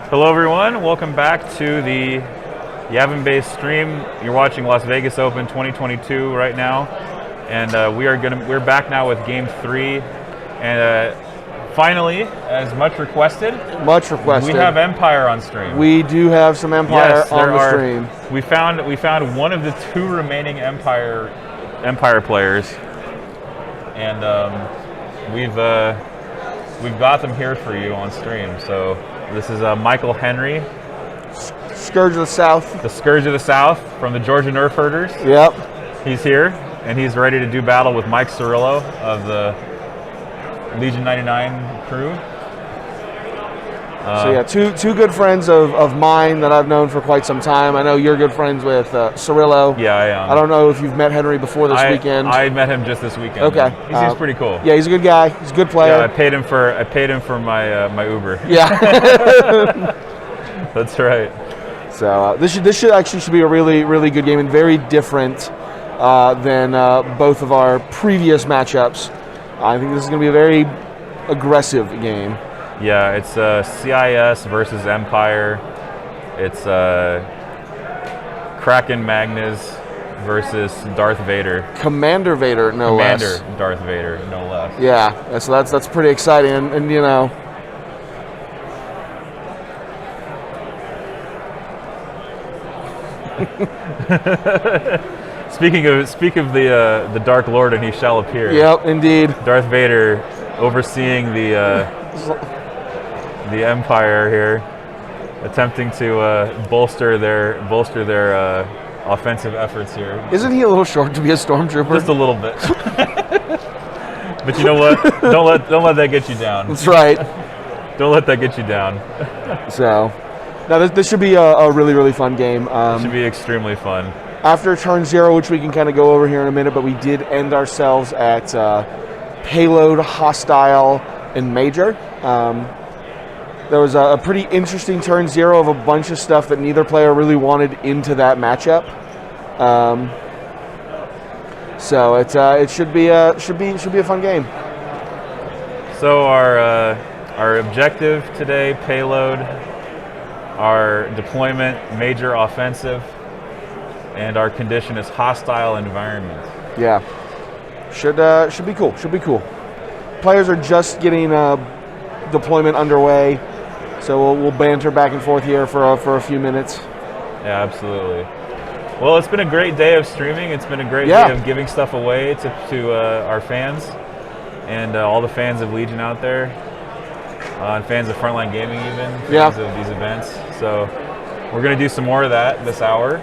Hello everyone, welcome back to the Yavin-based stream. You're watching Las Vegas Open 2022 right now, and we're back now with Game 3, and finally, as much requested, we have Empire on stream. We do have some Empire on the stream. We found one of the two remaining Empire players, and we've got them here for you on stream. So. This is Michael Henry. Scourge of the South. The Scourge of the South from the Georgia Nerf Herders. Yep. He's here, and he's ready to do battle with Mike Syrylo of the Legion 99 crew. So yeah, two good friends of mine that I've known for quite some time. I know you're good friends with Syrylo. Yeah, I am. I don't know if you've met Henry before this weekend. I met him just this weekend. Okay. He seems pretty cool. Yeah, he's a good guy. He's a good player. Yeah, I paid him for my my Uber. Yeah. That's right. So this should actually be a really good game and very different than both of our previous matchups. I think this is going to be a very aggressive game. Yeah, it's CIS versus Empire. It's Kraken Magnas versus Darth Vader. Commander Vader, no less. Commander Darth Vader, no less. Yeah, so that's pretty exciting, and you know. Speak of the Dark Lord, and he shall appear. Yep, indeed. Darth Vader overseeing the Empire here, attempting to bolster their offensive efforts here. Isn't he a little short to be a stormtrooper? Just a little bit. But you know what? Don't let that get you down. That's right. Don't let that get you down. So, now this should be a really fun game. It should be extremely fun. After turn 0, which we can kind of go over here in a minute, but we did end ourselves at Payload, Hostile, and Major. There was a pretty interesting turn 0 of a bunch of stuff that neither player really wanted into that matchup. So it should be a fun game. So our objective today, Payload, our deployment, Major Offensive, and our condition is Hostile Environment. Yeah, should be cool. Should be cool. Players are just getting deployment underway, so we'll banter back and forth here for a few minutes. Yeah, absolutely. Well, it's been a great day of streaming. It's been a great day of giving stuff away to our fans and all the fans of Legion out there, and fans of Frontline Gaming, even fans of these events. So we're going to do some more of that this hour.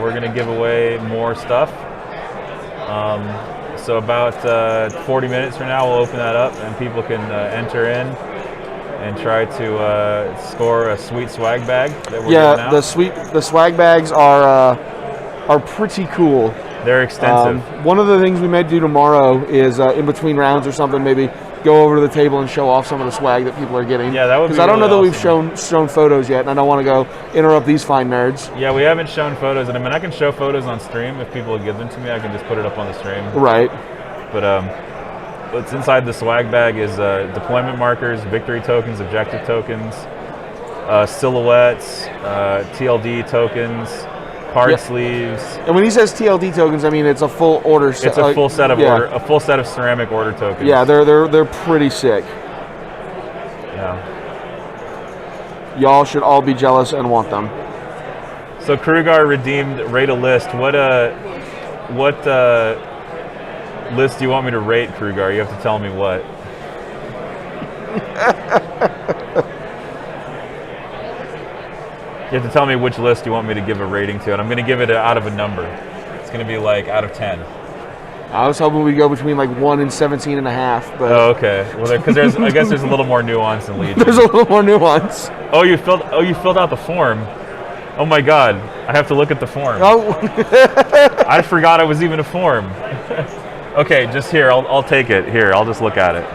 We're going to give away more stuff. So about 40 minutes from now, we'll open that up, and people can enter in and try to score a sweet swag bag that we're giving out. The swag bags are pretty cool. They're extensive. One of the things we may do tomorrow is in between rounds or something, maybe go over to the table and show off some of the swag that people are getting. Yeah, that would be because I don't know that awesome. we've shown photos yet, and I don't want to go interrupt these fine nerds. Yeah, we haven't shown photos, and I mean I can show photos on stream if people give them to me. I can just put it up on the stream. Right. But what's inside the swag bag is deployment markers, victory tokens, objective tokens, silhouettes, TLD tokens, card sleeves. And when he says TLD tokens, I mean it's a full order set. It's a full set of a full set of ceramic order tokens. Yeah, they're pretty sick. Yeah. Y'all should all be jealous and want them. So Krugar redeemed rate a list. What list do you want me to rate, Krugar? You have to tell me what. You have to tell me which list you want me to give a rating to, and I'm going to give it out of a number. It's going to be like out of 10. I was hoping we'd go between like 1 and 17 and a half. But oh, okay. Well, because I guess there's a little more nuance in Legion. There's a little more nuance. Oh, you filled out the form. Oh my God, I have to look at the form. Oh. I forgot it was even a form. Okay, just here. I'll take it. Here, I'll just look at it.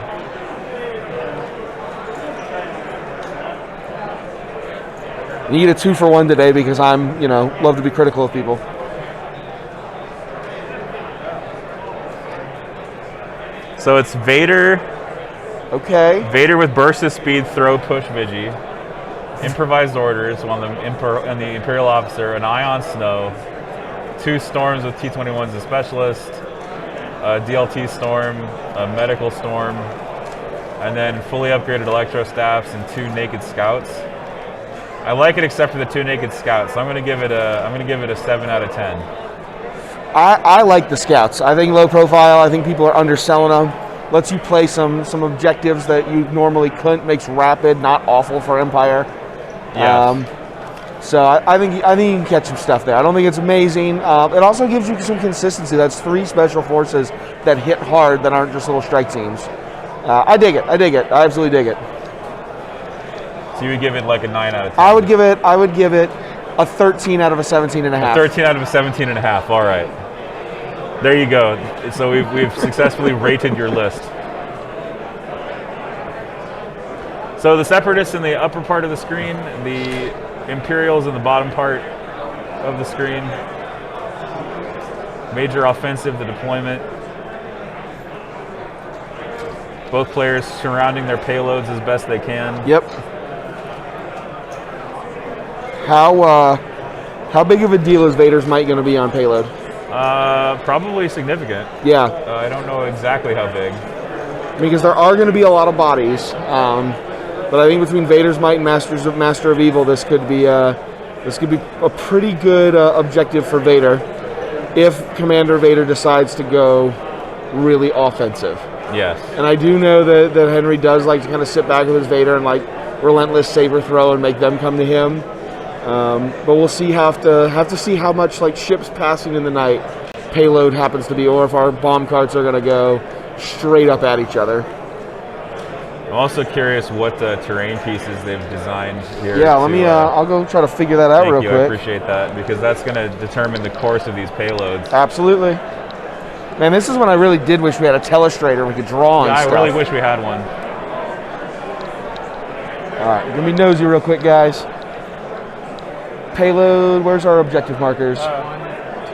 You get a 2-for-1 today because I'm, love to be critical of people. So it's Vader. Okay. Vader with burst of speed, throw, push, Vigi. improvised orders on the Imperial Officer, an Ion Snow, 2 Storms with T-21s as specialist, a DLT Storm, a Medical Storm, and then fully upgraded Electro Staffs and 2 Naked Scouts. I like it except for the 2 Naked Scouts, so I'm gonna give it a 7 out of 10. I like the Scouts. I think low profile. I think people are underselling them. Lets you play some objectives that you normally couldn't. Makes rapid not awful for Empire. Yes. So I think you can catch some stuff there. I don't think it's amazing. It also gives you some consistency. That's 3 special forces that hit hard that aren't just little strike teams. I dig it. I absolutely dig it. So you would give it like a 9 out of 10? I would give it a 13 out of a 17 and a half. 13 out of a 17 and a half. All right. There you go. So we've successfully rated your list. So the Separatists in the upper part of the screen, the Imperials in the bottom part of the screen. Major offensive, the deployment. Both players surrounding their payloads as best they can. Yep. How big of a deal is Vader's might going to be on payload? Probably significant. Yeah. I don't know exactly how big. Because there are going to be a lot of bodies. But I think between Vader's might and Master of Evil, this could be a pretty good objective for Vader if Commander Vader decides to go really offensive. Yes. And I do know that Henry does like to kind of sit back with his Vader and like relentless saber throw and make them come to him. But we'll see. Have to see how much like ships passing in the night payload happens to be, or if our bomb carts are going to go straight up at each other. I'm also curious what terrain pieces they've designed here. Yeah, let me. I'll go try to figure that out real quick. I appreciate that, because that's going to determine the course of these payloads. Absolutely. Man, this is when I really did wish we had a telestrator we could draw and stuff. I really wish we had one. All right, gonna be nosy real quick, guys. Payload. Where's our objective markers? 1, 2,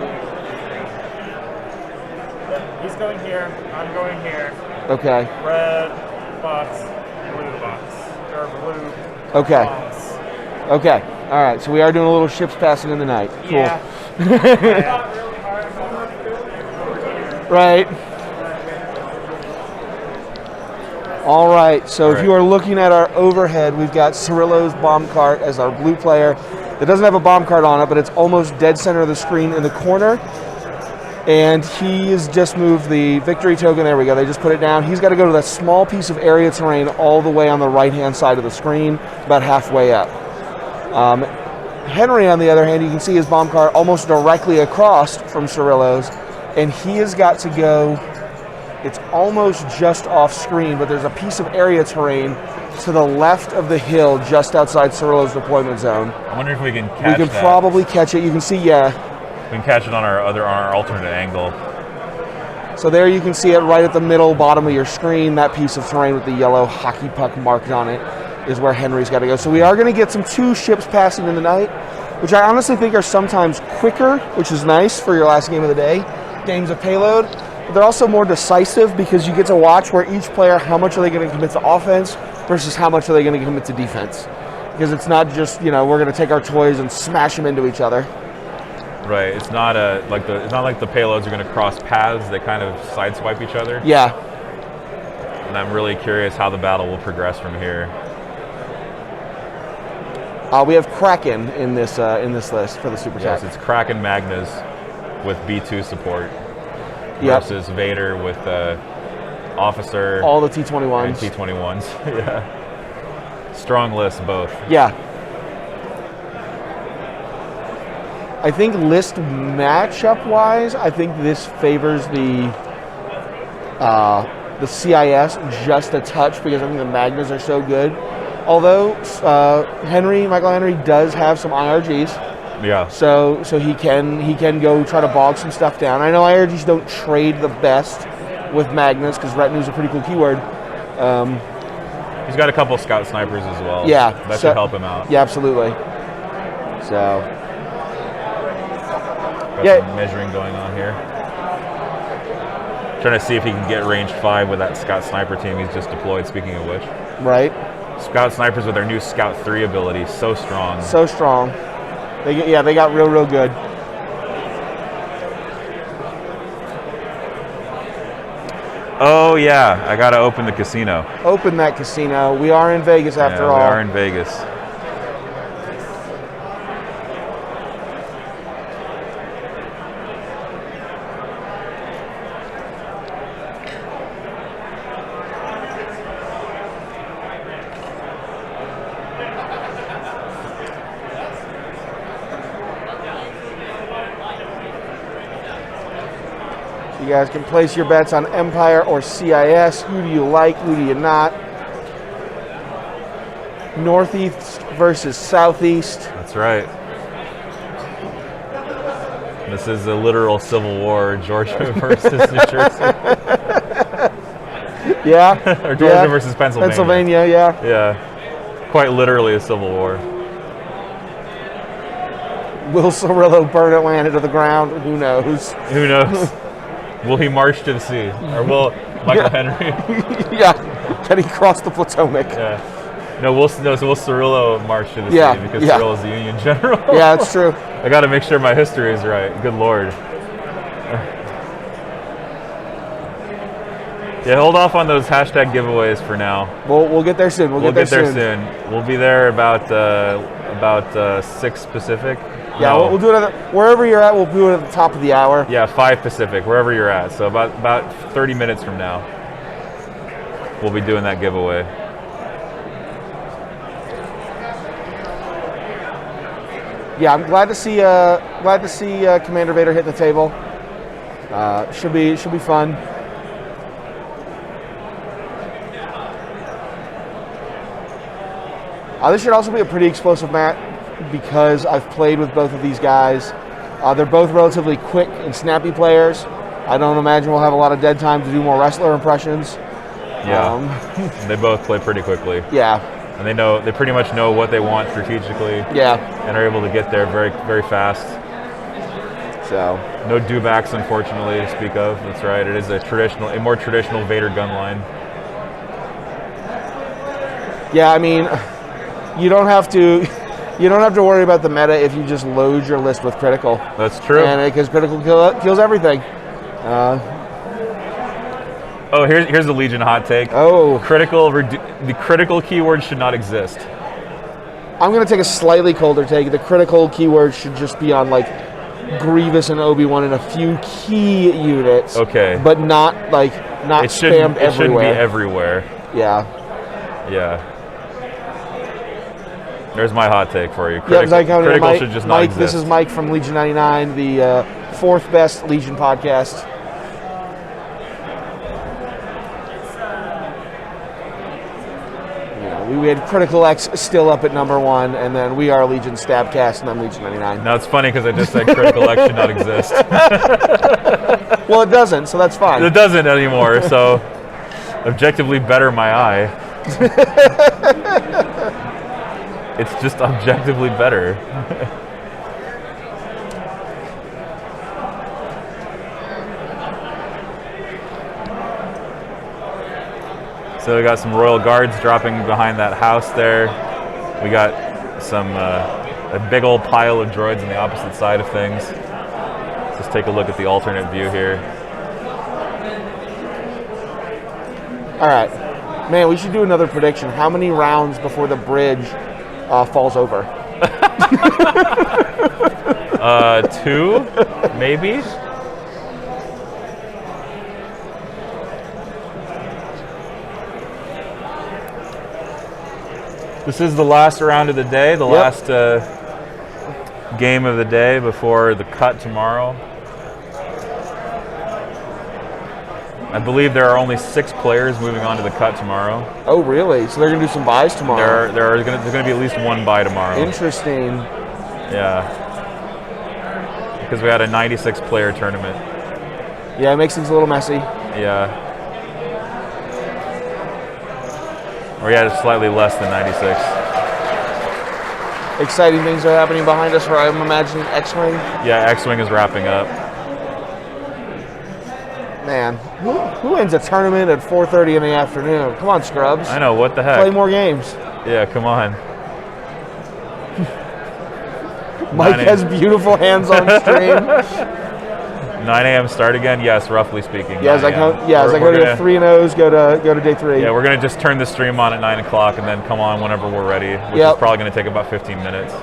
3. He's going here. I'm going here. Okay. Red box, blue box, or blue. Okay. Box. Okay. All right. So we are doing a little ships passing in the night. Cool. Yeah. Right. All right. So if you are looking at our overhead, we've got Syrylo's bomb cart as our blue player. It doesn't have a bomb cart on it, but it's almost dead center of the screen in the corner. And he has just moved the victory token. There we go. They just put it down. He's got to go to that small piece of area terrain all the way on the right-hand side of the screen, about halfway up. Henry, on the other hand, you can see his bomb cart almost directly across from Syrylo's, and he has got to go. It's almost just off screen, but there's a piece of area terrain to the left of the hill just outside Syrylo's deployment zone. I wonder if we can catch We can probably catch it. You can see, yeah. We can catch it on our alternate angle. So there you can see it right at the middle bottom of your screen. That piece of terrain with the yellow hockey puck marked on it is where Henry's got to go. So we are going to get some 2 ships passing in the night, which I honestly think are sometimes quicker, which is nice for your last game of the day, games of payload. But they're also more decisive because you get to watch where each player, how much are they going to commit to offense versus how much are they going to commit to defense. Because it's not just, we're going to take our toys and smash them into each other. Right. It's not like the payloads are going to cross paths. They kind of sideswipe each other. Yeah. And I'm really curious how the battle will progress from here. We have Kraken in this list for the Super Yes, Tech. it's Kraken Magnas with B2 support versus Vader with Officer. All the T-21s. And T-21s. Yeah. Strong list, both. Yeah. I think list matchup-wise, I think this favors the CIS just a touch because I think the Magnas are so good. Although Michael Henry does have some IRGs. Yeah. So he can go try to bog some stuff down. I know IRGs don't trade the best with Magnas because retinue is a pretty cool keyword. He's got a couple scout snipers as well. Yeah. That should help him out. Yeah, absolutely. So. Got some measuring going on here. Trying to see if he can get range 5 with that scout sniper team he's just deployed, speaking of which. Right. Scout snipers with their new Scout 3 ability. So strong. So strong. They got real good. Oh yeah, I gotta open the casino. Open that casino. We are in Vegas after all. We are in Vegas. You guys can place your bets on Empire or CIS. Who do you like? Who do you not? Northeast versus Southeast. That's right. This is a literal civil war, Georgia versus New Jersey. Yeah. Or Georgia versus Pennsylvania. Pennsylvania, yeah. Yeah. Quite literally a civil war. Will Syrylo burn Atlanta to the ground? Who knows? Who knows? Will he march to the sea? Or will Michael Henry? Yeah. Can he cross the Potomac? Yeah. So will Syrylo march to the sea because Cyrilo's the Union General? Yeah, that's true. I got to make sure my history is right. Good Lord. Yeah, hold off on those hashtag giveaways for now. We'll get there soon. We'll get there soon. We'll be there about 6 Pacific. Yeah, No. we'll do it wherever you're at. We'll do it at the top of the hour. Yeah, 5 Pacific, wherever you're at. So about 30 minutes from now, we'll be doing that giveaway. Yeah, I'm glad to see Commander Vader hit the table. Should be fun. This should also be a pretty explosive match because I've played with both of these guys. They're both relatively quick and snappy players. I don't imagine we'll have a lot of dead time to do more wrestler impressions. Yeah, they both play pretty quickly. Yeah. And they pretty much know what they want strategically. Yeah. And are able to get there very, very fast. So no dewbacks, unfortunately, to speak of. That's right. It is a more traditional Vader gun line. Yeah, I mean, you don't have to worry about the meta if you just load your list with critical. That's true. And because critical kills everything. Here's the Legion hot take. Oh, the critical keyword should not exist. I'm going to take a slightly colder take. The critical keyword should just be on like Grievous and Obi-Wan and a few key units. Okay. But not spammed everywhere. It shouldn't be everywhere. Yeah. Yeah. There's my hot take for you. Critical should just Mike, not exist. This is Mike from Legion 99, the fourth best Legion podcast. We had Critical X still up at number 1, and then we are Legion Stabcast, and I'm Legion 99. Now it's funny because I just said Critical X should not exist. Well, it doesn't, so that's fine. It doesn't anymore, so objectively better my eye. It's just objectively better. So we got some Royal Guards dropping behind that house there. We got a big old pile of droids on the opposite side of things. Just take a look at the alternate view here. All right. Man, we should do another prediction. How many rounds before the bridge falls over? 2, maybe? This is the last round of the day, the last game of the day before the cut tomorrow. I believe there are only 6 players moving on to the cut tomorrow. Oh, really? So they're going to do some buys tomorrow? There's going to be at least 1 buy tomorrow. Interesting. Yeah. Because we had a 96 player tournament. Yeah, it makes things a little messy. Yeah. Or yeah, slightly less than 96. Exciting things are happening behind us, where I'm imagining X-Wing. Yeah, X-Wing is wrapping up. Man, who ends a tournament at 4:30 in the afternoon? Come on, scrubs. I know, what the heck? Play more games. Yeah, come on. Mike has beautiful hands on stream. 9 a.m. start again? Yes, roughly speaking. Yeah, as I go to 3-0s, go to day 3. Yeah, we're gonna just turn the stream on at 9 o'clock and then come on whenever we're ready, which is probably gonna take about 15 minutes.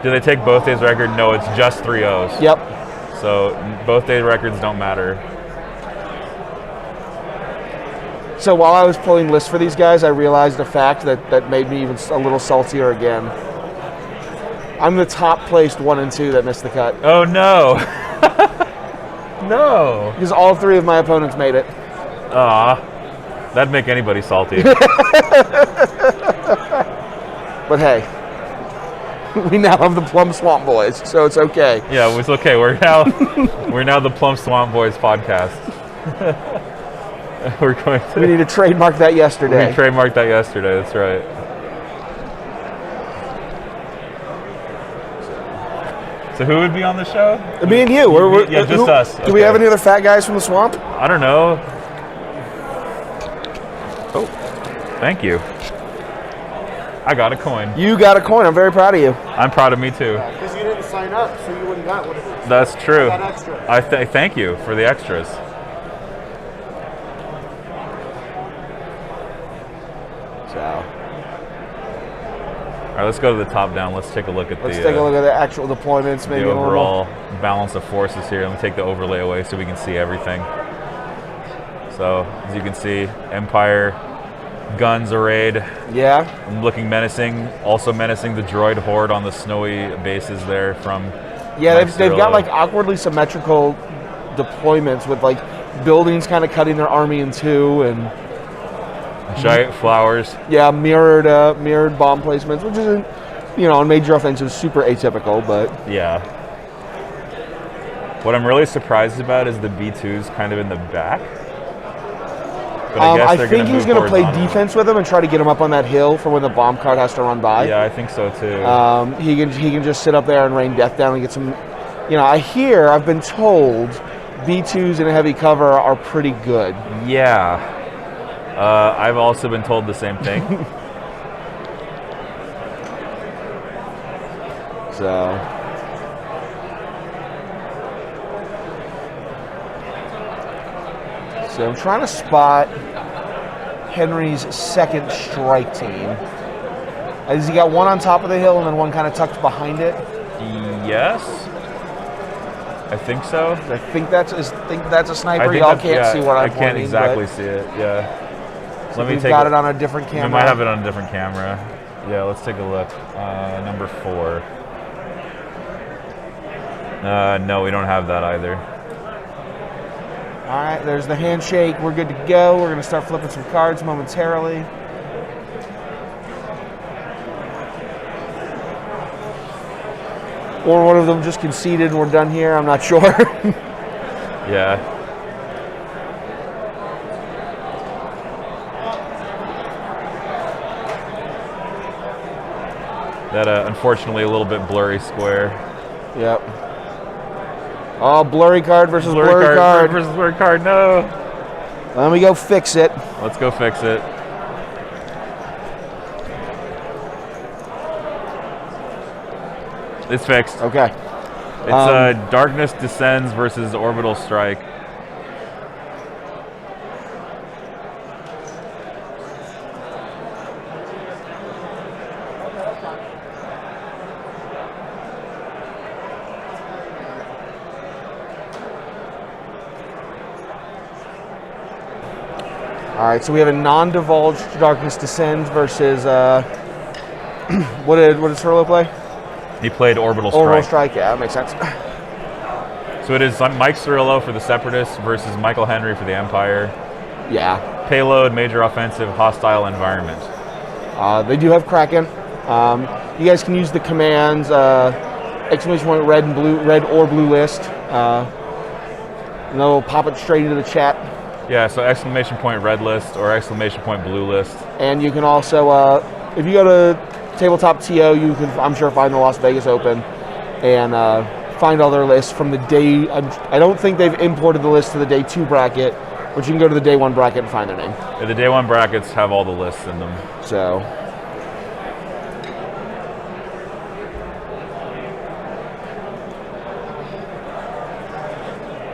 Do they take both days' record? No, it's just 3-0s. Yep. So both day records don't matter. So while I was pulling lists for these guys, I realized a fact that made me even a little saltier again. I'm the top placed 1 and 2 that missed the cut. Oh no. No. Because all 3 of my opponents made it. Aw. That'd make anybody salty. But hey, we now have the Plum Swamp Boys, so it's okay. Yeah, it's okay. We're now the Plum Swamp Boys podcast. We're going to. We need to trademark that yesterday. We trademarked that yesterday. That's right. So who would be on the show? Me and you. Yeah, just us. Do we have any other fat guys from the swamp? I don't know. Oh, thank you. I got a coin. You got a coin. I'm very proud of you. I'm proud of me too. Because you didn't sign up, so you wouldn't got what it is. That's true. I got extra. I thank you for the extras. So. All right, let's go to the top down. Let's take a look at Let's take a look at the actual deployments, maybe the overall balance of forces here. Let me take the overlay away so we can see everything. So, as you can see, Empire guns arrayed. Yeah. Looking menacing. Also menacing the droid horde on the snowy bases there from. Yeah, they've got like awkwardly symmetrical deployments with like buildings kind of cutting their army in two and. Giant flowers. Yeah, mirrored bomb placements, which isn't, on major offensives super atypical, but yeah. What I'm really surprised about is the B2's kind of in the back. But I think he's going to play defense with them and try to get him up on that hill for when the bomb cart has to run by. Yeah, I think so too. He can just sit up there and rain death down and get some. I've been told B2s in heavy cover are pretty good. Yeah. I've also been told the same thing. So I'm trying to spot Henry's second strike team. Has he got one on top of the hill and then one kind of tucked behind it? Yes. I think so. I think that's a sniper. Y'all can't see what I'm pointing. I can't exactly see it. Yeah. So we've got it on a different camera. We might have it on a different camera. Yeah, let's take a look. Number 4. No, we don't have that either. All right, there's the handshake. We're good to go. We're going to start flipping some cards momentarily. Or one of them just conceded and we're done here. I'm not sure. Yeah. That unfortunately a little bit blurry square. Yep. Oh, blurry card versus blurry card. Versus blurry card, no. Let me go fix it. Let's go fix it. It's fixed. Okay. It's Darkness Descends versus Orbital Strike. All right, so we have a non-divulged Darkness Descends versus what did Syrylo play? He played Orbital Strike. Orbital Strike, yeah, that makes sense. So it is Mike Syrylo for the Separatists versus Michael Henry for the Empire. Yeah. Payload, major offensive, hostile environment. They do have Kraken. You guys can use the commands exclamation point red and blue, red or blue list. And they'll pop it straight into the chat. Yeah, so exclamation point red list or exclamation point blue list. And you can also, if you go to Tabletop TO, you can, I'm sure, find the Las Vegas Open and find all their lists from the day. I don't think they've imported the list to the day 2 bracket, but you can go to the day 1 bracket and find their name. Yeah, the day 1 brackets have all the lists in them. So.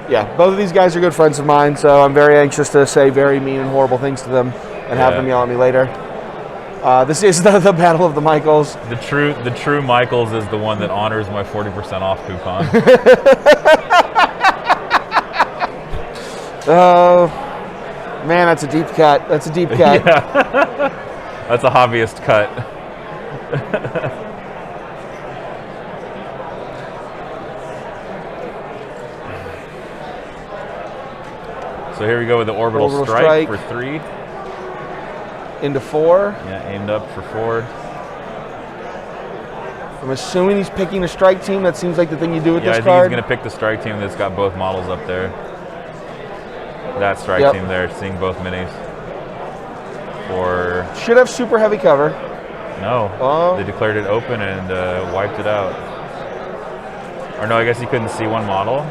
Yeah, both of these guys are good friends of mine, so I'm very anxious to say very mean and horrible things to them and have them yell at me later. This is the Battle of the Michaels. The true Michaels is the one that honors my 40% off coupon. Oh, man, that's a deep cut. That's a deep cut. Yeah. That's a hobbyist cut. So here we go with the orbital strike for 3. Into 4. Yeah, aimed up for 4. I'm assuming he's picking a strike team. That seems like the thing you do with this card. card. Yeah, I think he's going to pick the strike team that's got both models up there. That strike team there, seeing both minis. For should have super heavy cover. No, they declared it open and wiped it out. Or no, I guess you couldn't see one model.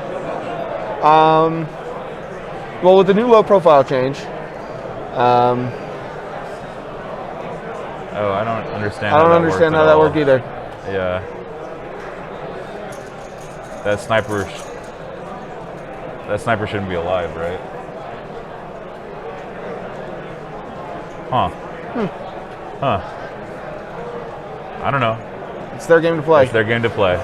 Well, with the new low profile change. Oh, I don't understand. I don't understand how that worked either. Yeah. That sniper shouldn't be alive, right? Huh. Huh. I don't know. It's their game to play. It's their game to play.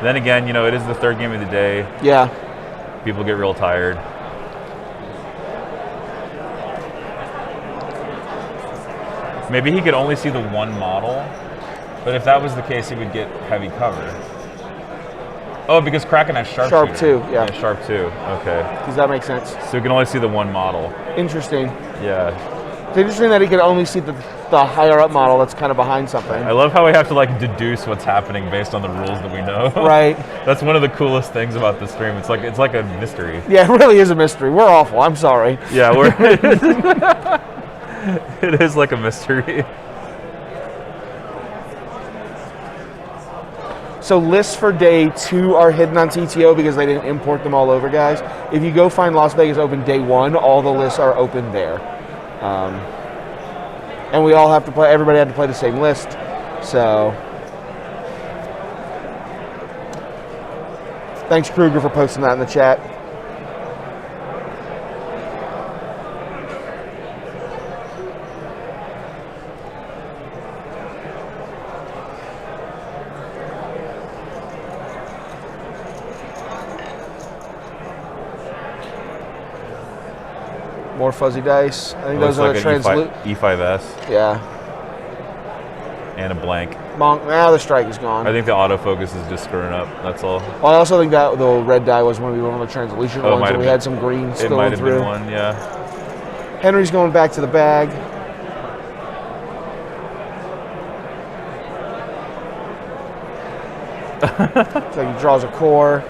Then again, you know, it is the 3rd game of the day. Yeah. People get real tired. Maybe he could only see the one model, but if that was the case, he would get heavy cover. Oh, because Kraken has sharp 2, yeah. Sharp 2, okay. Does that make sense? So he can only see the one model. Interesting. Yeah. It's interesting that he can only see the higher up model that's kind of behind something. I love how we have to like deduce what's happening based on the rules that we know. Right. That's one of the coolest things about the stream. It's like a mystery. Yeah, it really is a mystery. We're awful. I'm sorry. Yeah, it is like a mystery. So lists for day 2 are hidden on TTO because they didn't import them all over, guys. If you go find Las Vegas Open day 1, all the lists are open there. And we all have to play, everybody had to play the same list. So, thanks Kruger for posting that in the chat. More fuzzy dice. I think those are the translucent. E5S. Yeah. And a blank. Monk. Now the strike is gone. I think the autofocus is just screwing up. That's all. Well, I also think that the red die was one of the translucent ones. And we had some green still through. It might have been one, yeah. Henry's going back to the bag. So he draws a core.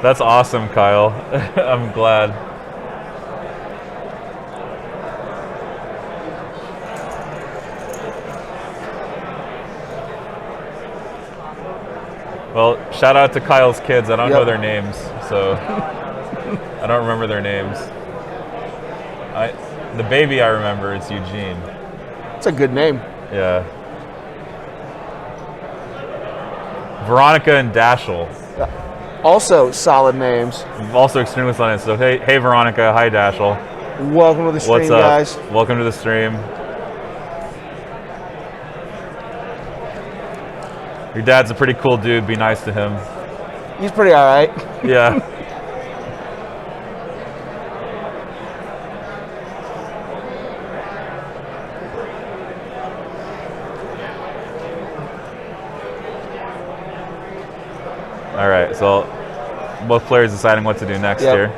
That's awesome, Kyle. I'm glad. Well, shout out to Kyle's kids. I don't know their names, so I don't remember their names. The baby I remember, it's Eugene. It's a good name. Yeah. Veronica and Dashel. Also solid names. Also extremely solid. So hey Veronica, hi Dashel. Welcome to the stream, What's up? guys. Welcome to the stream. Your dad's a pretty cool dude. Be nice to him. He's pretty all right. Yeah. All right, so both players deciding what to do next here.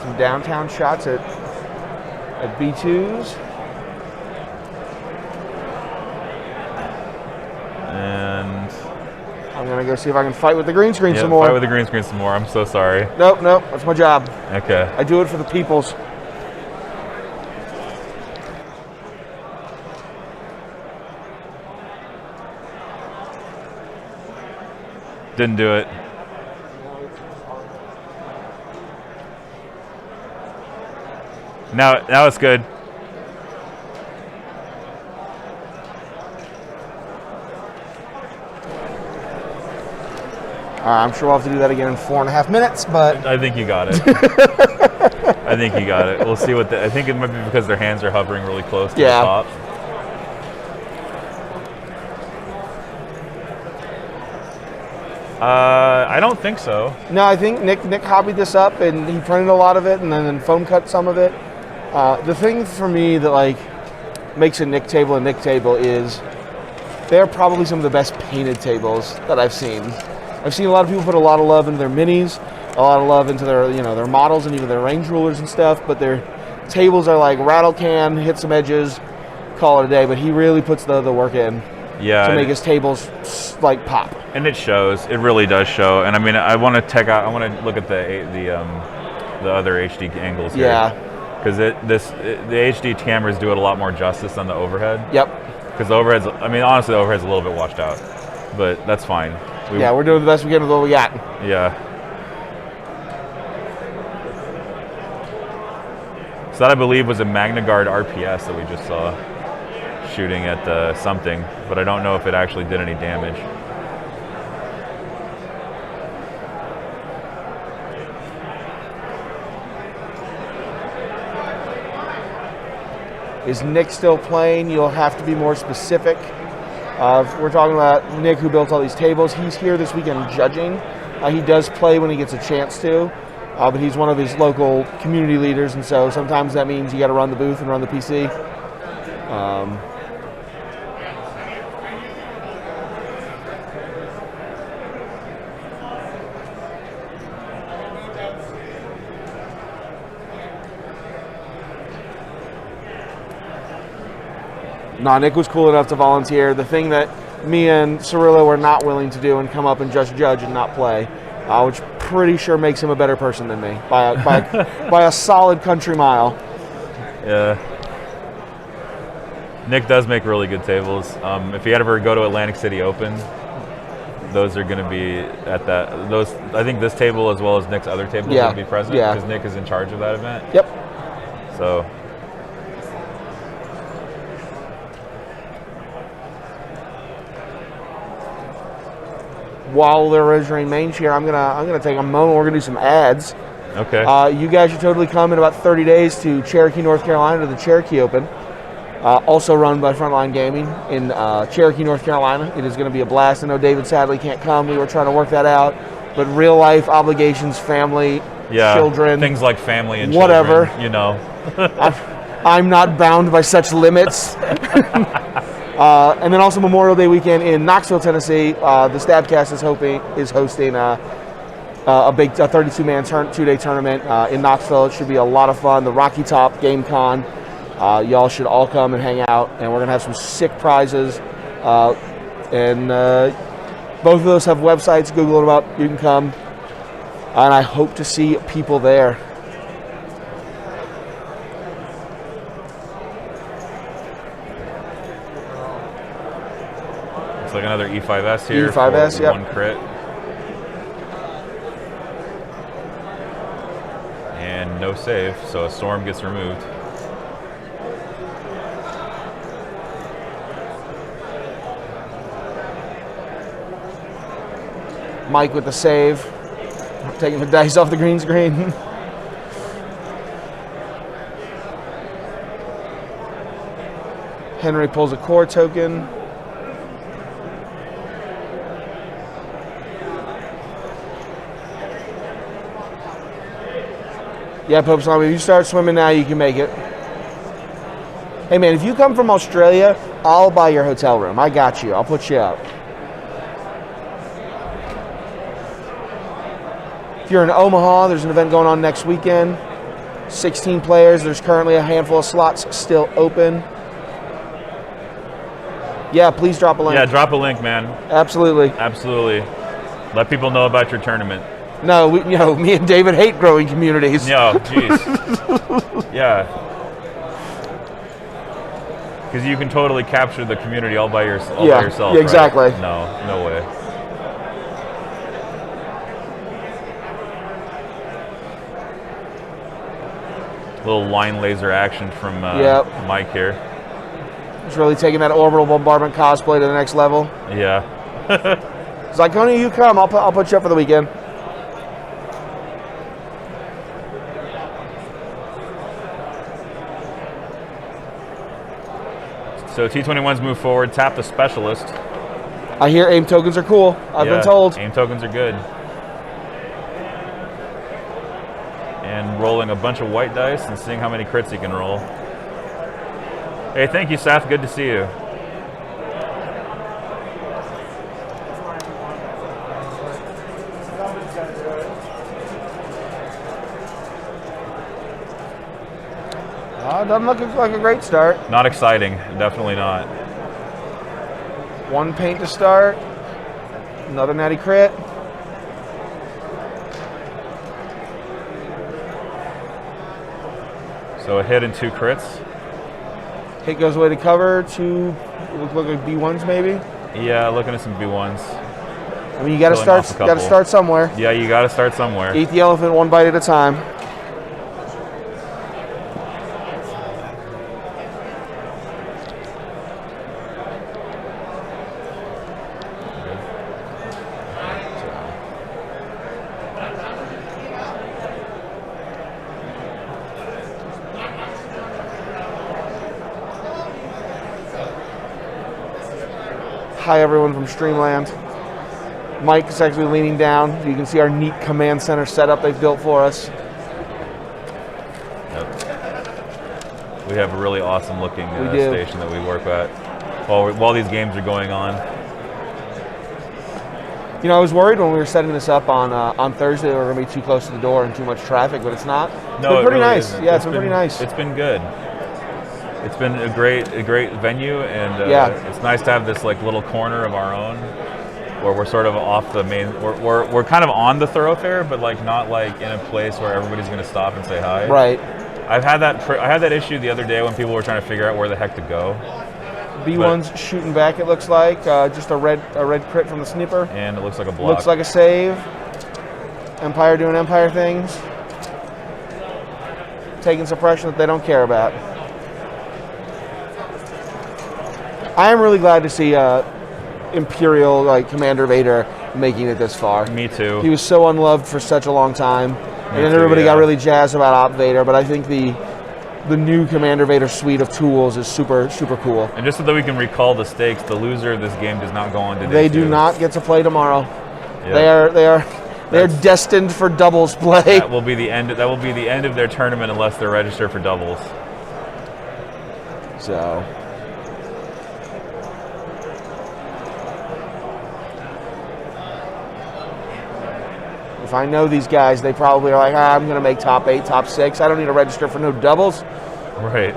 Some downtown shots at B2s. I'm going to go see if I can fight with the green screen Yeah, some more. fight with the green screen some more. I'm so sorry. Nope, that's my job. Okay. I do it for the peoples. Didn't do it. Now it's good. I'm sure we'll have to do that again in 4.5 minutes, but I think you got it. I think you got it. We'll see what I think it might be because their hands are hovering really close to the top. I don't think so. No, I think Nick hobbied this up and he printed a lot of it and then foam cut some of it. The thing for me that like makes a Nick table a Nick table is they're probably some of the best painted tables that I've seen. I've seen a lot of people put a lot of love into their minis, a lot of love into their their models and even their range rulers and stuff, but their tables are like rattle can, hit some edges, call it a day. But he really puts the work in to make his tables like pop. And it shows. It really does show. And I mean, I want to look at the other HD angles here. Yeah. Because the HD cameras do it a lot more justice than the overhead. Yep. Because the overhead's, I mean, honestly, the overhead's a little bit washed out, but that's fine. We're doing the best we can with what we got. Yeah. So that I believe was a MagnaGuard RPS that we just saw shooting at something, but I don't know if it actually did any damage. Is Nick still playing? You'll have to be more specific. We're talking about Nick, who built all these tables. He's here this weekend judging. He does play when he gets a chance to, but he's one of his local community leaders, and so sometimes that means you got to run the booth and run the PC. No, Nick was cool enough to volunteer. The thing that me and Syrylo were not willing to do and come up and just judge and not play, which pretty sure makes him a better person than me by a solid country mile. Yeah. Nick does make really good tables. If you ever go to Atlantic City Open, those are going to be at that. I think this table as well as Nick's other tables will be present because Nick is in charge of that event. Yep. So. While they're registering main share, I'm gonna take a moment. We're gonna do some ads. Okay. You guys should totally come in about 30 days to Cherokee, North Carolina, to the Cherokee Open, also run by Frontline Gaming in Cherokee, North Carolina. It is going to be a blast. I know David sadly can't come. We were trying to work that out, but real life obligations, family, children, things like family and whatever. Children, I'm not bound by such limits. And then also Memorial Day weekend in Knoxville, Tennessee. The Stabcast is hosting a big 32-man 2-day tournament in Knoxville. It should be a lot of fun. The Rocky Top Game Con. Y'all should all come and hang out, and we're gonna have some sick prizes. And both of those have websites. Google them up. You can come, and I hope to see people there. Like another E5S here. E5S, for one crit. And no save, so a storm gets removed. Mike with the save. Taking the dice off the green screen. Henry pulls a core token. Yeah, Pope Salami, if you start swimming now, you can make it. Hey, man, if you come from Australia, I'll buy your hotel room. I got you. I'll put you up. If you're in Omaha, there's an event going on next weekend. 16 players. There's currently a handful of slots still open. Yeah, please drop a link. Yeah, drop a link, man. Absolutely. Absolutely. Let people know about your tournament. No, me and David hate growing communities. No, jeez. Yeah. Because you can totally capture the community all by yourself. Yeah, exactly. Right? No way. Little line laser action from Mike here. He's really taking that orbital bombardment cosplay to the next level. Yeah. Zyconia, you come. I'll put you up for the weekend. So T21s move forward, tap the specialist. I hear aim tokens are cool. I've been told. Aim tokens are good. And rolling a bunch of white dice and seeing how many crits he can roll. Hey, thank you, Seth. Good to see you. Doesn't look like a great start. Not exciting. Definitely not. One paint to start. Another natty crit. So a hit and 2 crits. Hit goes away to cover. 2 look like B1s maybe. Yeah, looking at some B1s. I mean, you got to start somewhere. Yeah, you got to start somewhere. Eat the elephant one bite at a time. Hi everyone from Streamland. Mike is actually leaning down. You can see our neat command center setup they've built for us. Yep. We have a really awesome looking station that we work at while these games are going on. You know, I was worried when we were setting this up on Thursday we were going to be too close to the door and too much traffic, but it's not. It's been pretty nice. Yeah, it's been pretty nice. It's been good. It's been a great venue, and it's nice to have this like little corner of our own where we're sort of off the main. We're kind of on the thoroughfare, but like not like in a place where everybody's going to stop and say hi. Right. I had that issue the other day when people were trying to figure out where the heck to go. B1's shooting back. It looks like just a red crit from the sniper. And it looks like a block. Looks like a save. Empire doing Empire things. Taking suppression that they don't care about. I am really glad to see Imperial Commander Vader making it this far. Me too. He was so unloved for such a long time, and then everybody got really jazzed about Op Vader. But I think the new Commander Vader suite of tools is super cool. And just so that we can recall the stakes, the loser of this game does not go on today. They do not get to play tomorrow. Yeah. They are destined for doubles play. That will be the end. That will be the end of their tournament unless they're registered for doubles. So. If I know these guys, they probably are like, I'm going to make top 8, top 6. I don't need to register for no doubles. Right.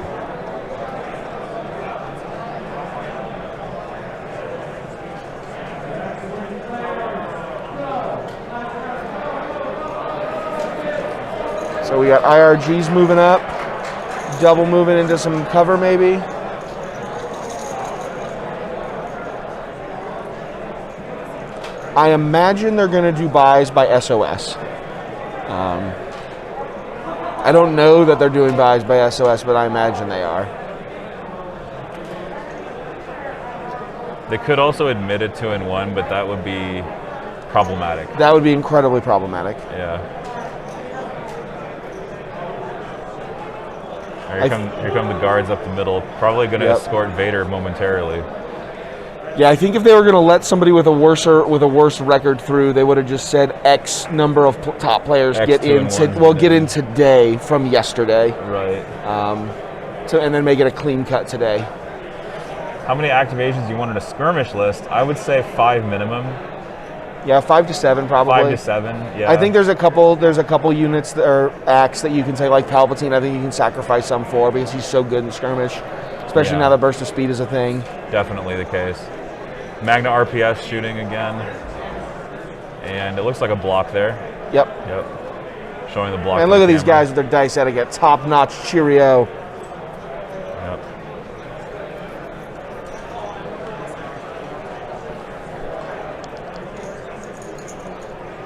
So we got IRGs moving up, double moving into some cover maybe. I imagine they're going to do buys by SOS. I don't know that they're doing buys by SOS, but I imagine they are. They could also admit it 2-1, but that would be problematic. That would be incredibly problematic. Yeah. Here come the guards up the middle. Probably going to escort Vader momentarily. Yeah, I think if they were going to let somebody with a worse record through, they would have just said X number of top players get in today from yesterday. Right. And then make it a clean cut today. How many activations do you want in a skirmish list? I would say 5 minimum. Yeah, 5 to 7 probably. 5 to 7. Yeah. I think there's a couple units or acts that you can say, like Palpatine. I think you can sacrifice some for because he's so good in skirmish. especially Yeah. now that burst of speed is a thing. Definitely the case. Magna RPS shooting again. And it looks like a block there. Yep. Yep. Showing the block. And to look the at these camera. guys with their dice etiquette. Top-notch Cheerio. Yep.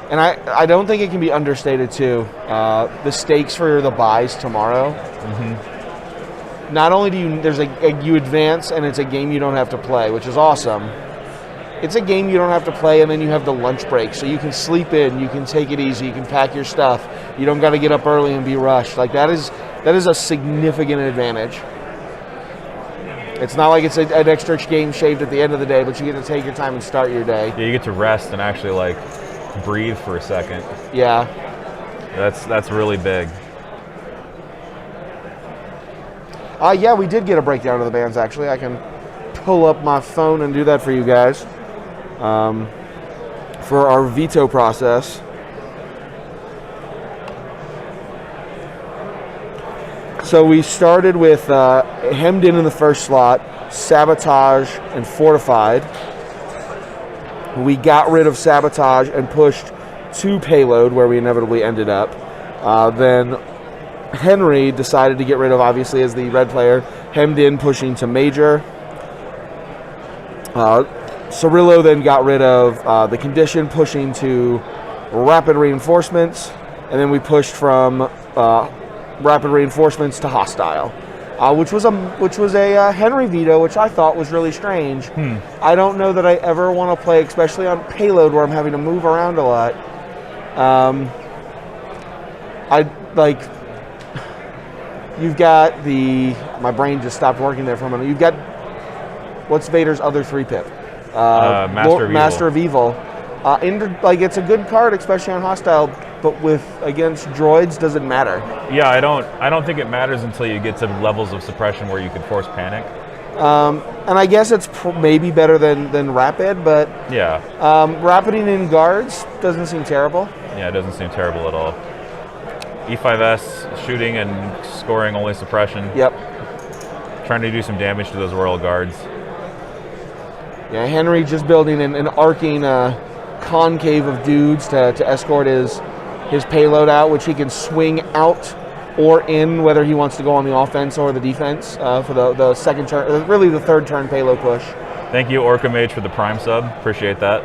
And I don't think it can be understated, too. The stakes for the buys tomorrow. Mm-hmm. Not only do you advance, and it's a game you don't have to play, which is awesome. It's a game you don't have to play, and then you have the lunch break, so you can sleep in, you can take it easy, you can pack your stuff. You don't got to get up early and be rushed. Like that is a significant advantage. It's not like it's an extra game shaved at the end of the day, but you get to take your time and start your day. Yeah, you get to rest and actually like breathe for a second. Yeah. That's really big. Yeah, we did get a breakdown of the bands, actually. I can pull up my phone and do that for you guys. For our veto process. So we started with Hemmed In the first slot, Sabotage, and Fortified. We got rid of Sabotage and pushed to Payload, where we inevitably ended up. Then Henry decided to get rid of, obviously, as the red player, Hemmed In, pushing to Major. Syrylo then got rid of the Condition, pushing to Rapid Reinforcements. And then we pushed from Rapid Reinforcements to Hostile, which was a Henry veto, which I thought was really strange. I don't know that I ever want to play, especially on Payload where I'm having to move around a lot. You've got my brain just stopped working there for a minute. You've got, what's Vader's other 3-pip? Master of Evil. It's a good card, especially on Hostile, but against droids, doesn't matter. Yeah, I don't think it matters until you get to levels of suppression where you can force panic. And I guess it's maybe better than Rapid, but yeah, Rapiding in guards doesn't seem terrible. Yeah, it doesn't seem terrible at all. E5S shooting and scoring only suppression. Yep. Trying to do some damage to those Royal Guards. Yeah, Henry just building an arcing concave of dudes to escort his payload out, which he can swing out or in, whether he wants to go on the offense or the defense for the second turn, really the third turn payload push. Thank you, Orca Mage, for the Prime sub. Appreciate that.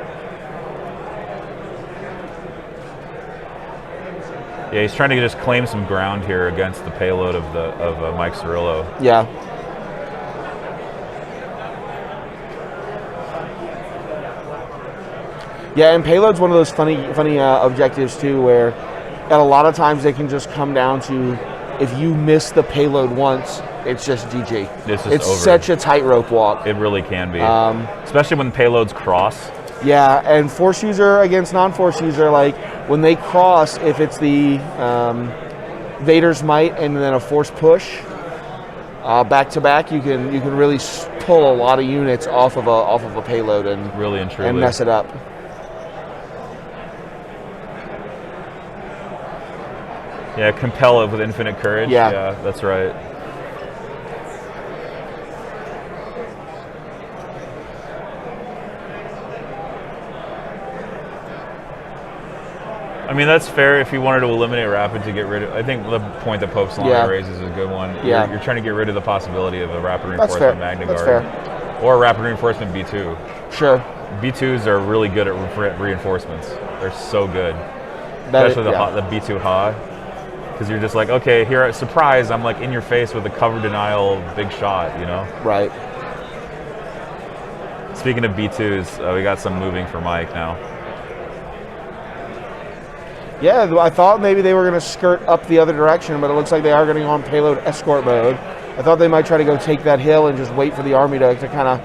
Yeah, he's trying to just claim some ground here against the payload of Mike Syrylo. Yeah. Yeah, and payload's one of those funny objectives too, where at a lot of times they can just come down to, if you miss the payload once, it's just GG. It's over. Such a tightrope walk. It really can be, especially when payloads cross. Yeah, and force user against non-force user, like when they cross, if it's the Vader's Might and then a force push back to back, you can really pull a lot of units off of a payload and really and truly and mess it up. Yeah, compel it with infinite courage. Yeah, that's right. I mean, that's fair if you wanted to eliminate Rapid to get rid of. I think the point that Pope Salami raises is a good one. Yeah. You're trying to get rid of the possibility of a Rapid Reinforcement Magna Guard. Fair. Or a Rapid Reinforcement B2. Sure. B2s are really good at reinforcements. They're so good. Especially the B2 Ha. Because you're just like, okay, here at surprise, I'm like in your face with a cover denial big shot, you know? Right. Speaking of B2s, we got some moving for Mike now. Yeah, I thought maybe they were going to skirt up the other direction, but it looks like they are going to go on payload escort mode. I thought they might try to go take that hill and just wait for the army to kind of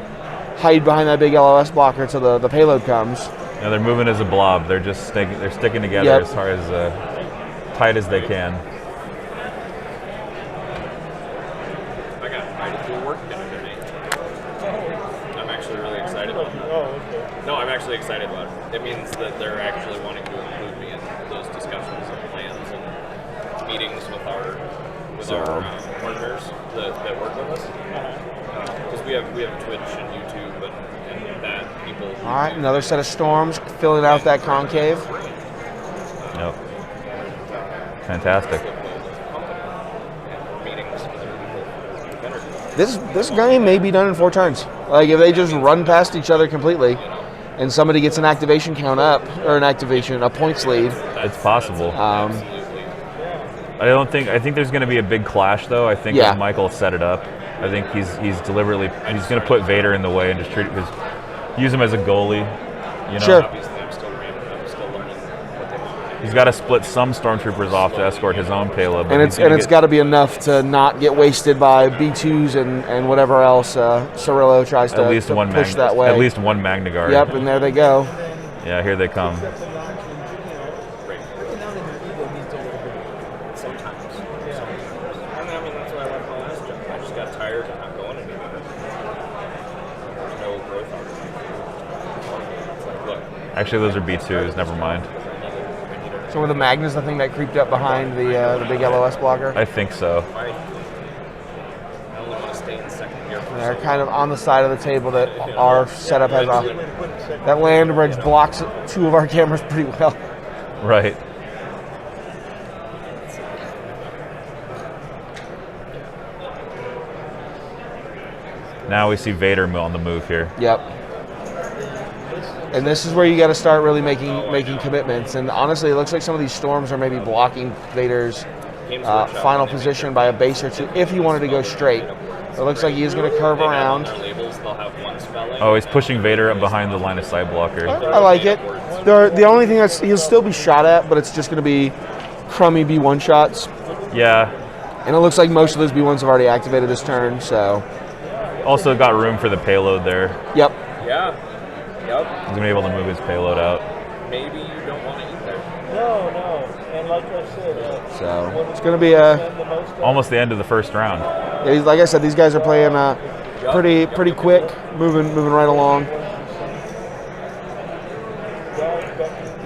hide behind that big LOS blocker until the payload comes. Yeah, they're moving as a blob. They're just sticking together as far as tight as they can. I got invited to a work dinner today. I'm actually really excited about it. Oh, okay. No, I'm actually excited about it. It means that they're actually wanting to include me in those discussions and plans and meetings with with our partners that work with us. Because we have Twitch and YouTube and that people. All right, another set of storms filling out that concave. Yep. Fantastic. This game may be done in 4 turns. Like if they just run past each other completely, and somebody gets an activation count up or a points lead. It's possible. I think there's going to be a big clash though. I think if Michael set it up, I think he's going to put Vader in the way and just use him as a goalie. You know? Sure. He's got to split some stormtroopers off to escort his own payload. And it's got to be enough to not get wasted by B2s and whatever else Syrylo tries to push that way. At least one Magna Guard. Yep, and there they go. Yeah, here they come. Sometimes. I mean, that's why I left my last job. I just got tired of not going anywhere. There's no growth opportunity. Look. Actually, those are B2s. Never mind. So were the Magnas the thing that creeped up behind the big LOS blocker? I think so. I only want to stay in second gear. They're kind of on the side of the table that our setup has that land bridge blocks 2 of our cameras pretty well. Right. Now we see Vader on the move here. Yep. And this is where you got to start really making commitments. And honestly, it looks like some of these storms are maybe blocking Vader's final position by a base or 2 if he wanted to go straight. It looks like he is going to curve around. Oh, he's pushing Vader up behind the line of sight blocker. I like it. The only thing he'll still be shot at, but it's just going to be crummy B1 shots. Yeah. And it looks like most of those B1s have already activated this turn, so. Also got room for the payload there. Yep. Yeah. Yep. He's going to be able to move his payload out. Maybe you don't want to eat there. No. And like I said, so it's going to be almost the end of the first round. Yeah, like I said, these guys are playing pretty quick, moving right along.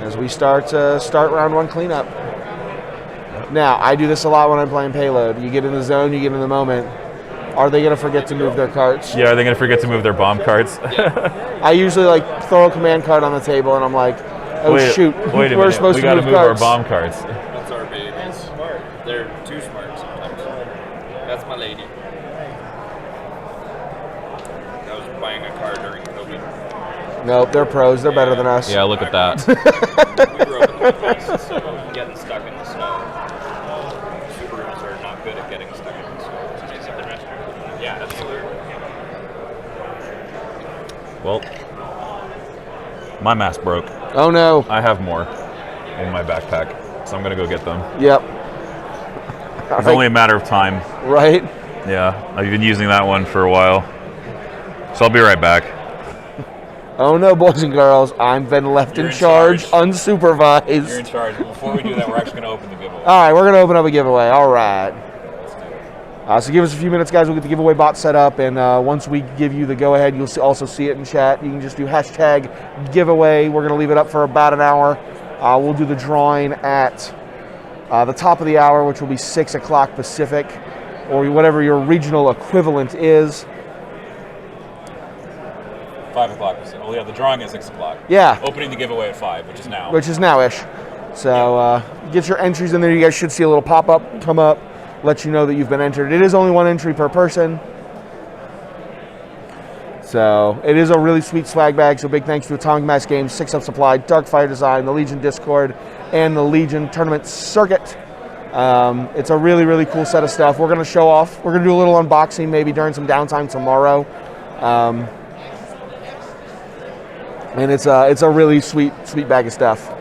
As we start round 1 cleanup. Now, I do this a lot when I'm playing payload. You get in the zone, you get in the moment. Are they going to forget to move their carts? Yeah, are they going to forget to move their bomb carts? I usually throw a command card on the table, and I'm like, oh shoot, wait a we're minute. supposed we to got to move move carts. our bomb carts. That's our babies. They're too smart sometimes. That's my lady. I was buying a car during COVID. Nope, they're pros. They're better than us. Yeah, look at that. We grew up in the Midwest, so getting stuck in the snow. Subarus are not good at getting stuck in the snow. Yeah, absolutely. Well, my mask broke. Oh no. I have more in my backpack, so I'm going to go get them. Yep. It's only a matter of time. Right? Yeah, I've been using that one for a while. So I'll be right back. Oh no, boys and girls, I've been left in charge, unsupervised. You're in charge. Before we do that, we're actually going to open the giveaway. All right, we're going to open up a giveaway. All right. So give us a few minutes, guys. We'll get the giveaway bot set up, and once we give you the go-ahead, you'll also see it in chat. You can just do hashtag giveaway. We're going to leave it up for about an hour. We'll do the drawing at the top of the hour, which will be 6 o'clock Pacific, or whatever your regional equivalent is. 5 o'clock. Oh, yeah, the drawing is 6 o'clock. Yeah. Opening the giveaway at 5, which is now. Which is now-ish. So get your entries in there. You guys should see a little pop-up come up, let you know that you've been entered. It is only 1 entry per person. So it is a really sweet swag bag. So big thanks to Atomic Mass Games, 6 Up Supply, Dark Fire Design, the Legion Discord, and the Legion Tournament Circuit. It's a really, really cool set of stuff. We're going to show off. We're going to do a little unboxing maybe during some downtime tomorrow. And it's a really sweet bag of stuff.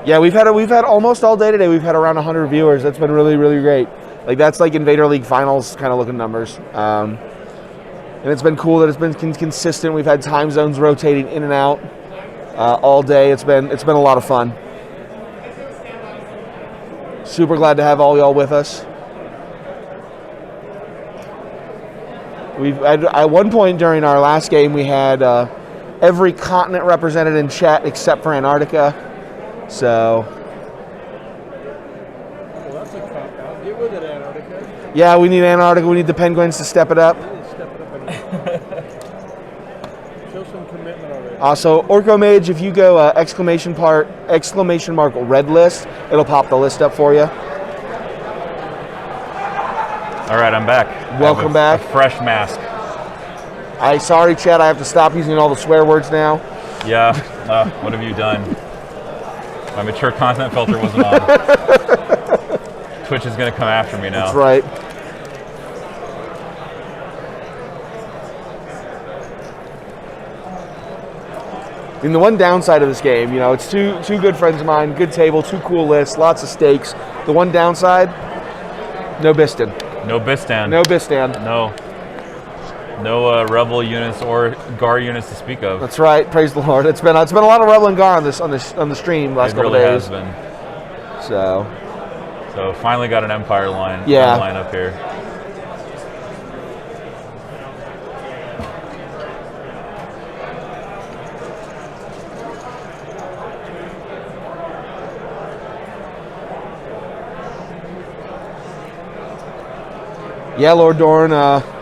Yeah, we've had almost all day today. We've had around 100 viewers. That's been really, really great. Like that's like Invader League finals kind of looking numbers. And it's been cool that it's been consistent. We've had time zones rotating in and out all day. It's been a lot of fun. Super glad to have all y'all with us. At one point during our last game, we had every continent represented in chat except for Antarctica. So, Well, that's a cop-out. Get with it, Antarctica. yeah, we need Antarctica. We need the Penguins to step it up. Step it up and show some commitment already. Also, Orco Mage, if you go exclamation mark red list, it'll pop the list up for you. All right, I'm back. Welcome I have back. A fresh mask. Sorry, Chad, I have to stop using all the swear words now. Yeah. What have you done? My mature content filter wasn't on. Twitch is going to come after me now. That's right. I mean, the one downside of this game, you know, it's two good friends of mine, good table, 2 cool lists, lots of stakes. The one downside, no Bistan. No Bistan. No Bistan. No. No Rebel units or Gar units to speak of. That's right. Praise the Lord. It's been a lot of Rebel and Gar on the stream last couple really days. Has been. So finally got an Empire line up here. yeah, Lord Dorn,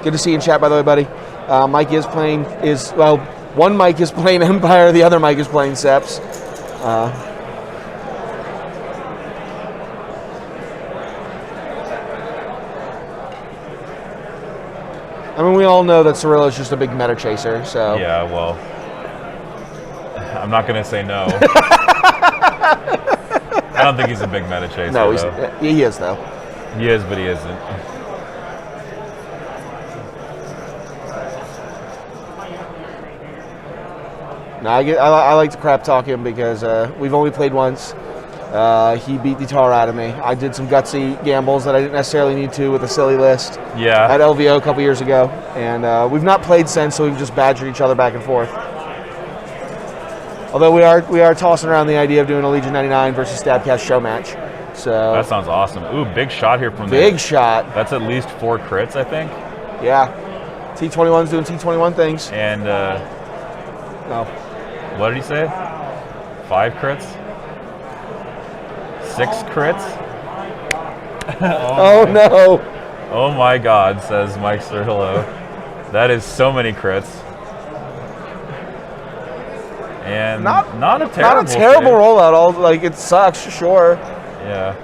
good to see you in chat, by the way, buddy. Mike is playing one Mike is playing Empire, the other Mike is playing Seps. I mean, we all know that Syrylo is just a big meta chaser, so. Yeah, well, I'm not going to say no. I don't think he's a big meta chaser. No, though. he is, though. He is, but he isn't. No, I like to crap talk him because we've only played once. He beat the tar out of me. I did some gutsy gambles that I didn't necessarily need to with a silly list Yeah. at LVO a couple years ago. And we've not played since, so we've just badgered each other back and forth. Although we are tossing around the idea of doing a Legion 99 versus Stabcast show match. So That sounds awesome. Ooh, big shot here from big shot. That's at least 4 crits, I think. Yeah. T21's doing T21 things. And No. what did he say? 5 crits? 6 crits? Oh no. Oh my God, says Mike Syrylo. That is so many crits. And not a terrible save. rollout. It sucks, sure. Yeah.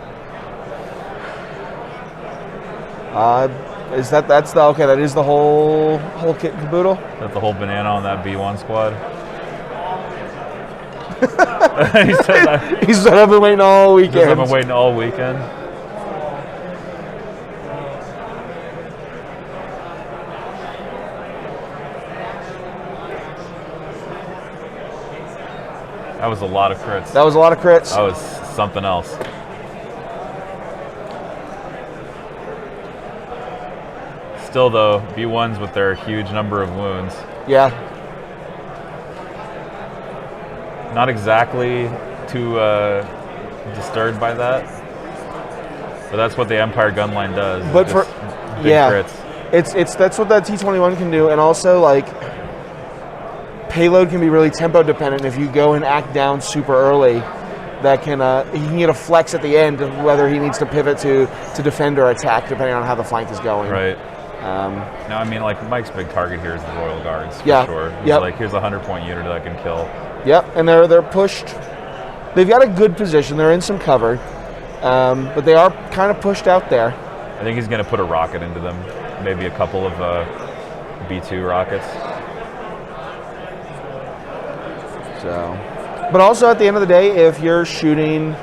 That is the whole kit and caboodle. That's the whole banana on that B1 squad. He said that. He said I've been waiting all He says, weekend. I've been waiting all weekend. That was a lot of crits. That was a lot of crits. That was something else. Still though, B1s with their huge number of wounds. Yeah. Not exactly too disturbed by that. But that's what the Empire gunline does. But Just big crits. That's what that T21 can do, and also payload can be really tempo dependent. If you go and act down super early, that can he can get a flex at the end of whether he needs to pivot to defend or attack depending on how the flank is going. Right. Now, I mean, Mike's big target here is the Royal Guards, for Yeah. sure. He's Yep. here's a 100-point unit that I can kill. Yep, and they're pushed. They've got a good position. They're in some cover, but they are kind of pushed out there. I think he's going to put a rocket into them. Maybe a couple of B2 rockets. So, but also at the end of the day, if you're shooting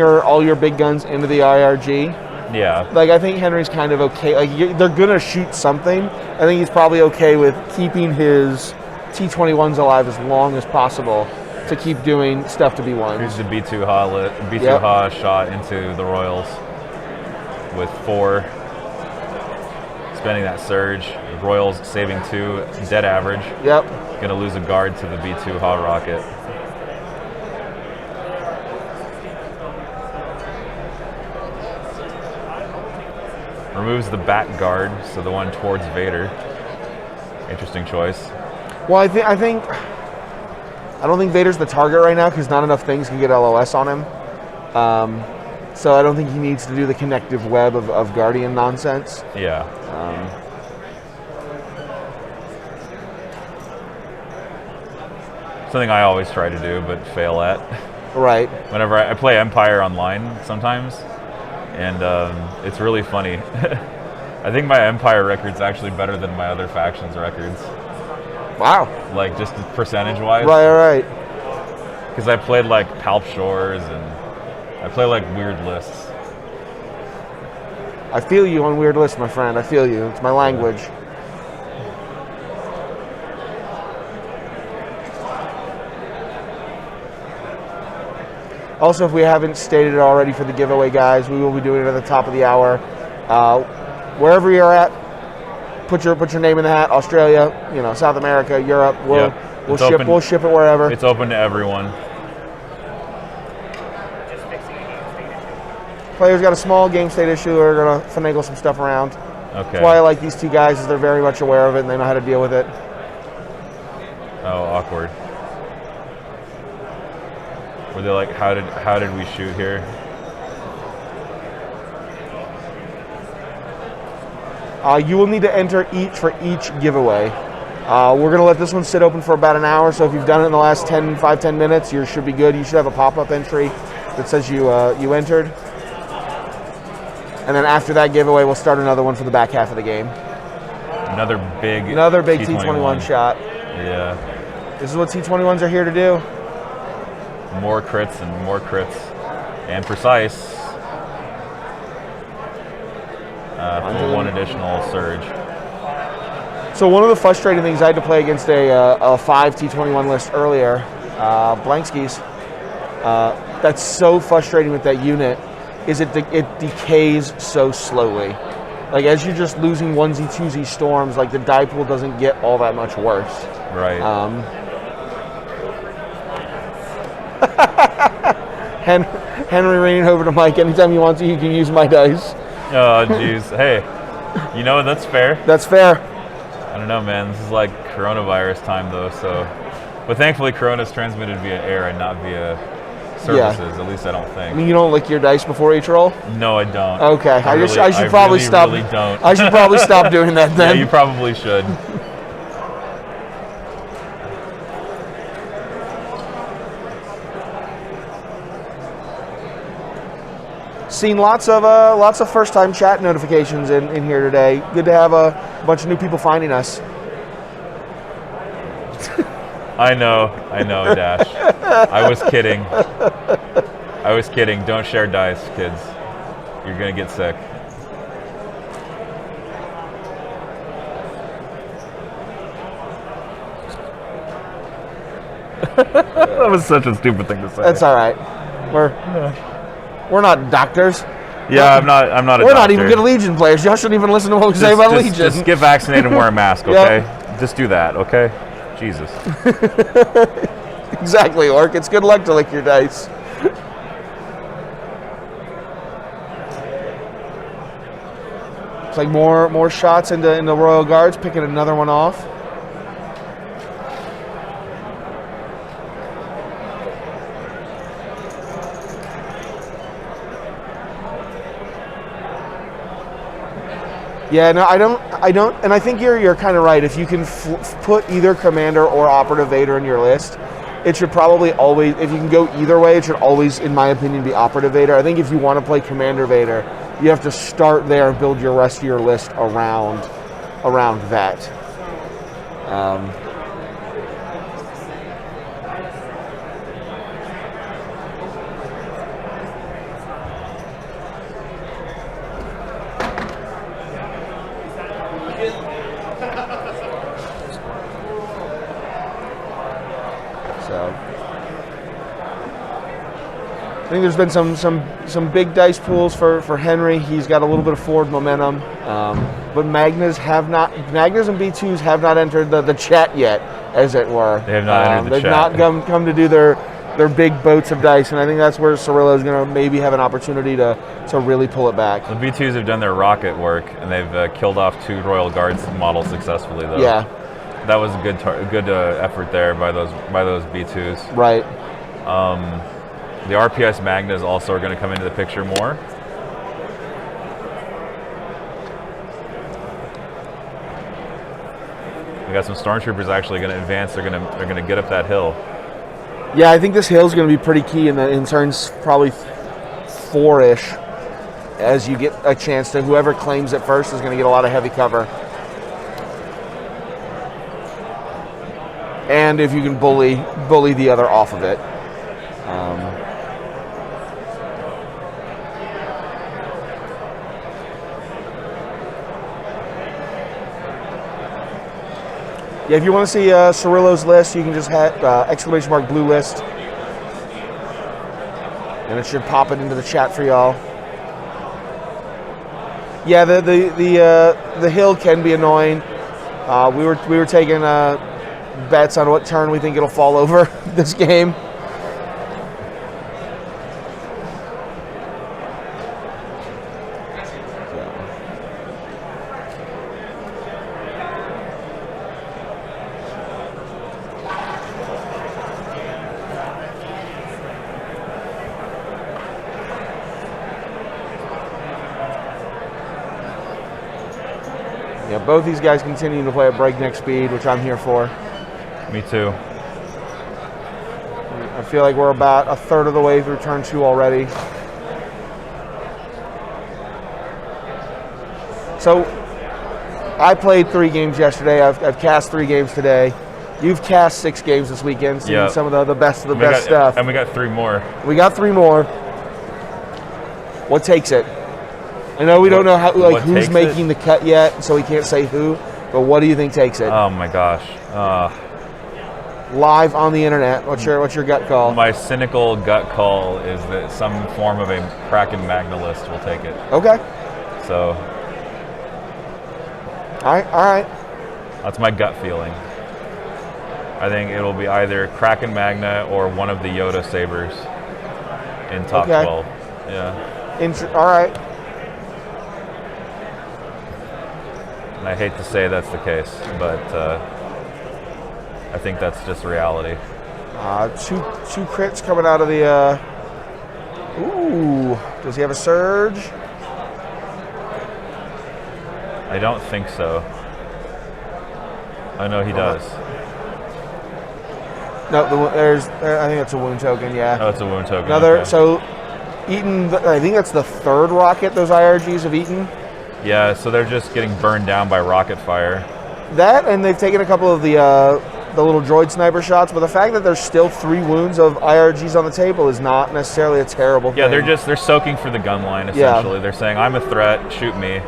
all your big guns into the IRG, Yeah. I think Henry's kind of okay. They're gonna shoot something. I think he's probably okay with keeping his T21s alive as long as possible to keep doing stuff to B1s. Here's the B2 Ha shot into the Royals with 4. spending that surge. Royals saving 2, dead average. Yep. Gonna lose a guard to the B2 Hot Rocket. Removes the back guard, so the one towards Vader. Interesting choice. Well, I don't think Vader's the target right now because not enough things can get LOS on him. So I don't think he needs to do the connective web of Guardian nonsense. Yeah. Something I always try to do but fail at. Right. Whenever I play Empire online sometimes, and it's really funny. I think my Empire record's actually better than my other factions records. Wow. Like just percentage-wise. Right. Because I played like Palp Shores and I play like weird lists. I feel you on weird lists, my friend. I feel you. It's my language. Also, if we haven't stated it already for the giveaway, guys, we will be doing it at the top of the hour. Wherever you're at, put your name in the hat. Australia, South America, Europe. We'll ship it wherever. It's open to everyone. Players got a small game state issue. We're gonna finagle some stuff around. Okay. That's why I like these two guys, is they're very much aware of it and they know how to deal with it. Oh, awkward. Were they like, how did we shoot here? You will need to enter for each giveaway. We're going to let this one sit open for about an hour, so if you've done it in the last 10 minutes, you should be good. You should have a pop-up entry that says you entered. And then after that giveaway, we'll start another one for the back half of the game. Another big T21 shot. Yeah. This is what T21s are here to do. More crits and precise. For one additional surge. So one of the frustrating things, I had to play against a 5 T21 list earlier, blank skis. That's so frustrating with that unit, is it decays so slowly. Like as you're just losing 1Z, 2Z storms, like the die pool doesn't get all that much worse. Right. Henry reining over to Mike. Anytime you want to, you can use my dice. Oh, jeez. Hey, that's fair. That's fair. I don't know, man. This is like coronavirus time, though. So, but thankfully, Corona's transmitted via air and not via services. Yeah. At least I don't think. I mean, you don't lick your dice before each roll? No, I don't. Okay, I should probably really, stop. Really don't. I should probably stop doing that then. Yeah, you probably should. Seen lots of first-time chat notifications in here today. Good to have a bunch of new people finding us. I know, Dash. I was kidding. Don't share dice, kids. You're gonna get sick. That was such a stupid thing to say. That's all right. We're not doctors. Yeah, I'm not a We're doctor. not even good Legion players. Y'all shouldn't even listen to what we say about Legion. Just get vaccinated and wear a mask, okay? Yep. Just do that, okay? Jesus. Exactly, Orc. It's good luck to lick your dice. It's like more shots into Royal Guards, picking another one off. Yeah, no, I don't, and I think you're kind of right. If you can put either Commander or Operative Vader in your list, it should probably always, if you can go either way, it should always, in my opinion, be Operative Vader. I think if you want to play Commander Vader, you have to start there and build your rest of your list around that. think there's been some big dice pools for Henry. He's got a little bit of forward momentum, but Magnas and B2s have not entered the chat yet, as it were. They have not entered the they've chat. They've not come to do their big boats of dice, and I think that's where Syrylo is going to maybe have an opportunity to really pull it back. The B2s have done their rocket work, and they've killed off 2 Royal Guards models successfully, though. Yeah. That was a good effort there by those B2s. Right. The RPS Magnas also are going to come into the picture more. We got some stormtroopers actually going to advance. They're going to get up that hill. Yeah, I think this hill is going to be pretty key in turns probably 4-ish. As you get a chance to, whoever claims it first is going to get a lot of heavy cover. And if you can bully the other off of it. Yeah, if you want to see Cyrillo's list, you can just hit !blue list. And it should pop it into the chat for y'all. Yeah, the hill can be annoying. We were taking bets on what turn we think it'll fall over this game. Yeah, both these guys continue to play at breakneck speed, which I'm here for. Me too. I feel like we're about a third of the way through turn 2 already. So, I played 3 games yesterday. I've cast 3 games today. You've cast 6 games this weekend, seeing some of the best of the best stuff. And we got 3 more. We got 3 more. What takes it? I know we don't know who's making the cut yet, so we can't say who. But what do you think takes it? Oh my gosh! Live on the internet. What's your gut call? My cynical gut call is that some form of a Kraken Magnalist will take it. Okay. So. All right. That's my gut feeling. I think it'll be either Kraken Magna or one of the Yoda sabers in top 12. Yeah. All right. And I hate to say that's the case, but I think that's just reality. Two crits coming out of the. Ooh, does he have a surge? I don't think so. I know he does. No, I think that's a wound token. Yeah. Oh, it's a wound token. Another. Okay. So, eaten. I think that's the 3rd rocket those IRGs have eaten. Yeah, so they're just getting burned down by rocket fire. That, and they've taken a couple of the little droid sniper shots, but the fact that there's still 3 wounds of IRGs on the table is not necessarily a terrible thing. Yeah, they're soaking for the gun line, essentially. Yeah. They're saying, I'm a threat, shoot me.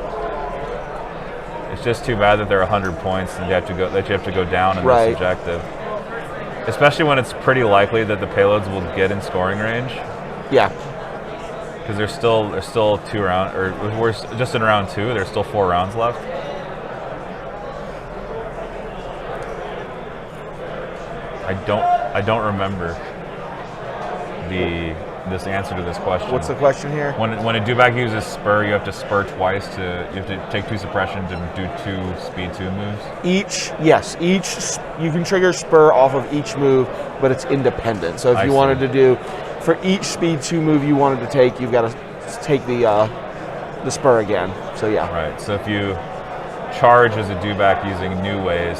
It's just too bad that they're 100 points and you have to go down in this objective. Especially when it's pretty likely that the payloads will get in scoring range. Yeah. Because there's still 2 rounds, or we're just in round 2. There's still 4 rounds left. I don't remember this answer to this question. What's the question here? When a dewback uses spur, you have to spur twice you have to take 2 suppression to do 2 speed 2 moves. Each you can trigger spur off of each move, but it's independent. So if you wanted to do. For each speed 2 move you wanted to take, you've got to take the spur again. So yeah. Right. So if you charge as a dewback using new ways,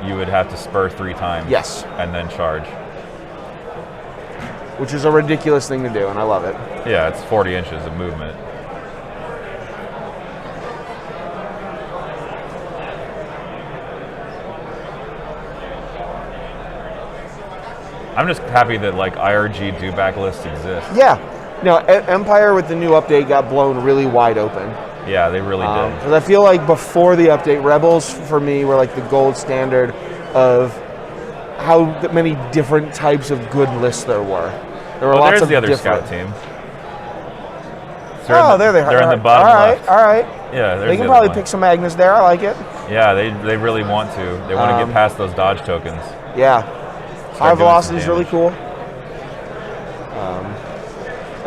you would have to spur 3 times. Yes. And then charge. Which is a ridiculous thing to do, and I love it. Yeah, it's 40 inches of movement. I'm just happy that IRG dewback list exists. Yeah. No, Empire with the new update got blown really wide open. Yeah, they really did. Because I feel like before the update, Rebels for me were the gold standard of how many different types of good lists there were. There were Oh, lots there's of the other different. scout team. Oh, there they are. They're in the All bottom right, left. all right. Yeah, there's They the can other probably one. pick some Magnas there. I like it. Yeah, they really want to. They want to get past those dodge tokens. Yeah. High doing velocity is some really damage. cool.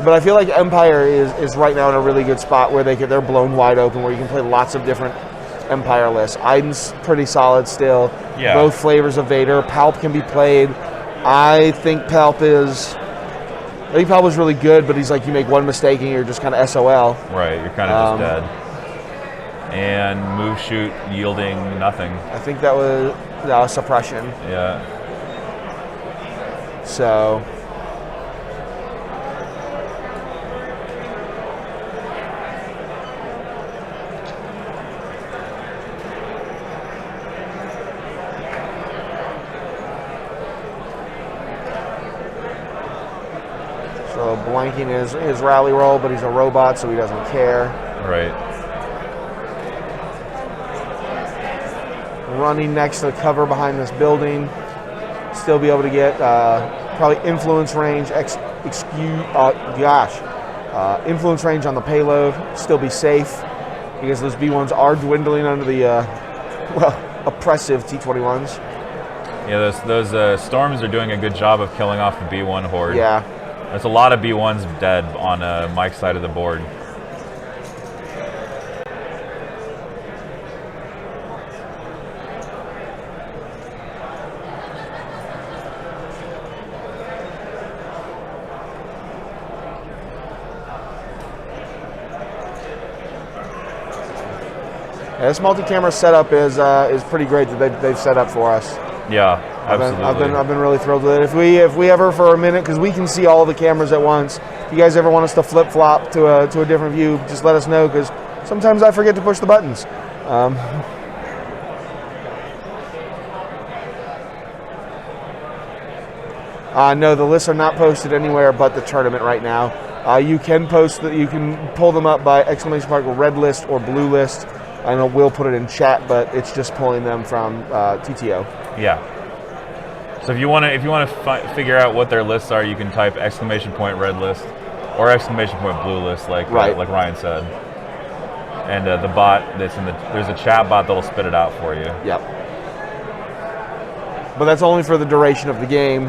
But I feel like Empire is right now in a really good spot where they're blown wide open, where you can play lots of different Empire lists. Aiden's pretty solid still. Yeah. Both flavors of Vader. Palp can be played. I think Palp is really good, but he's like, you make one mistake and you're just kind of SOL. Right, you're kind of just dead. And move shoot yielding nothing. I think that was suppression. Yeah. So blanking his rally roll, but he's a robot, so he doesn't care. Right. Running next to the cover behind this building. Still be able to get probably influence range, influence range on the payload. Still be safe because those B1s are dwindling under the oppressive T-21s. Yeah, those storms are doing a good job of killing off the B1 horde. Yeah. There's a lot of B1s dead on Mike's side of the board. Yeah, this multi-camera setup is pretty great that they've set up for us. Yeah, absolutely. I've been really thrilled with it. If we ever for a minute, because we can see all the cameras at once. If you guys ever want us to flip flop to a different view, just let us know, because sometimes I forget to push the buttons. No, the lists are not posted anywhere but the tournament right now. You can pull them up by exclamation mark red list or blue list. I know we'll put it in chat, but it's just pulling them from TTO. Yeah. So if you want to figure out what their lists are, you can type exclamation point red list or exclamation point blue list, like Ryan said. And the bot there's a chat bot that'll spit it out for you. Yep. But that's only for the duration of the game.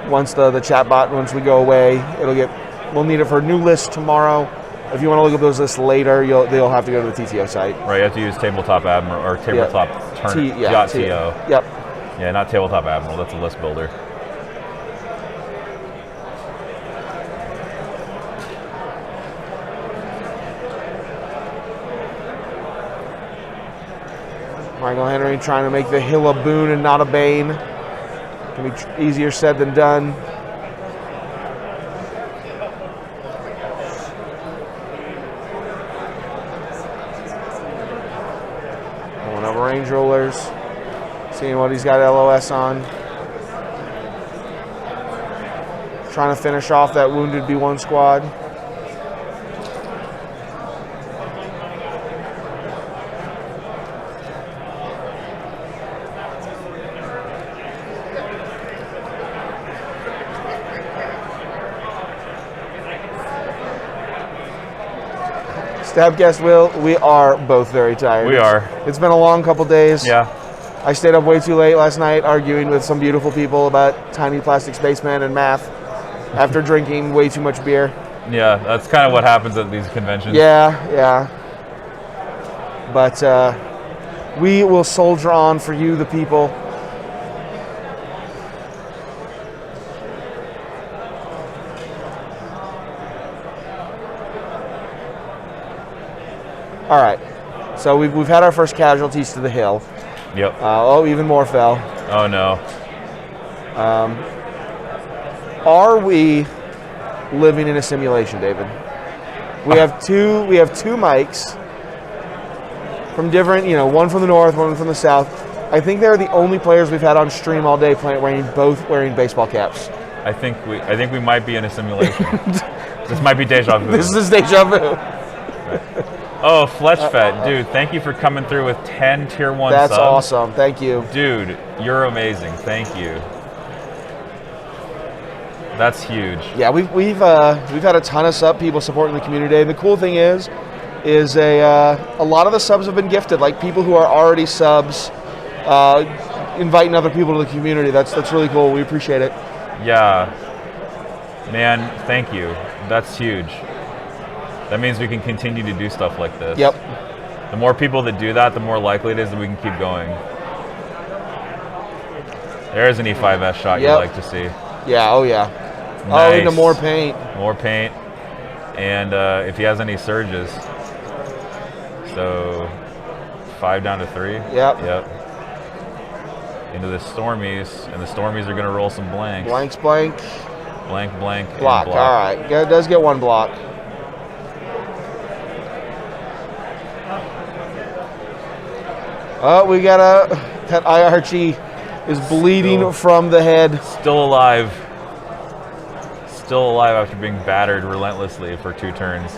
Once the chat bot, once we go away, we'll need it for new lists tomorrow. If you want to look at those lists later, they'll have to go to the TTO site. Right, you have to use Tabletop Admiral or Tabletop TO. Yep. Yeah, not Tabletop Admiral. That's a list builder. Michael Henry trying to make the hill a boon and not a bane. Can be easier said than done. Pulling over range rollers. Seeing what he's got LOS on. Trying to finish off that wounded B1 squad. Stabcast Will, we are both very tired. We are. It's been a long couple days. Yeah. I stayed up way too late last night arguing with some beautiful people about tiny plastic spaceman and math after drinking way too much beer. Yeah, that's kind of what happens at these conventions. Yeah. But we will soldier on for you, the people. All right, so we've had our first casualties to the hill. Yep. Even more fell. Oh no. Are we living in a simulation, David? We have two mics from different, one from the north, one from the south. I think they're the only players we've had on stream all day both wearing baseball caps. I think we might be in a simulation. This might be deja vu. This is deja vu. Oh, Fletchfed, dude, thank you for coming through with 10 tier 1 That's subs. awesome. Thank you. Dude, you're amazing. Thank you. That's huge. Yeah, we've had a ton of sub people supporting the community day. And the cool thing is a lot of the subs have been gifted. Like people who are already subs, inviting other people to the community. That's really cool. We appreciate it. Yeah, man, thank you. That's huge. That means we can continue to do stuff like this. Yep. The more people that do that, the more likely it is that we can keep going. There's an E5S shot you'd like to see. Yeah, oh yeah. Nice. Oh, into more paint. More paint. And if he has any surges. So 5 down to 3. Yep. Yep. Into the Stormies, and the Stormies are going to roll some blanks. Blanks, blank. Blank, blank, Block. and block. All right. It does get one block. Oh, we got that IRG is bleeding from the head. Still alive. Still alive after being battered relentlessly for 2 turns.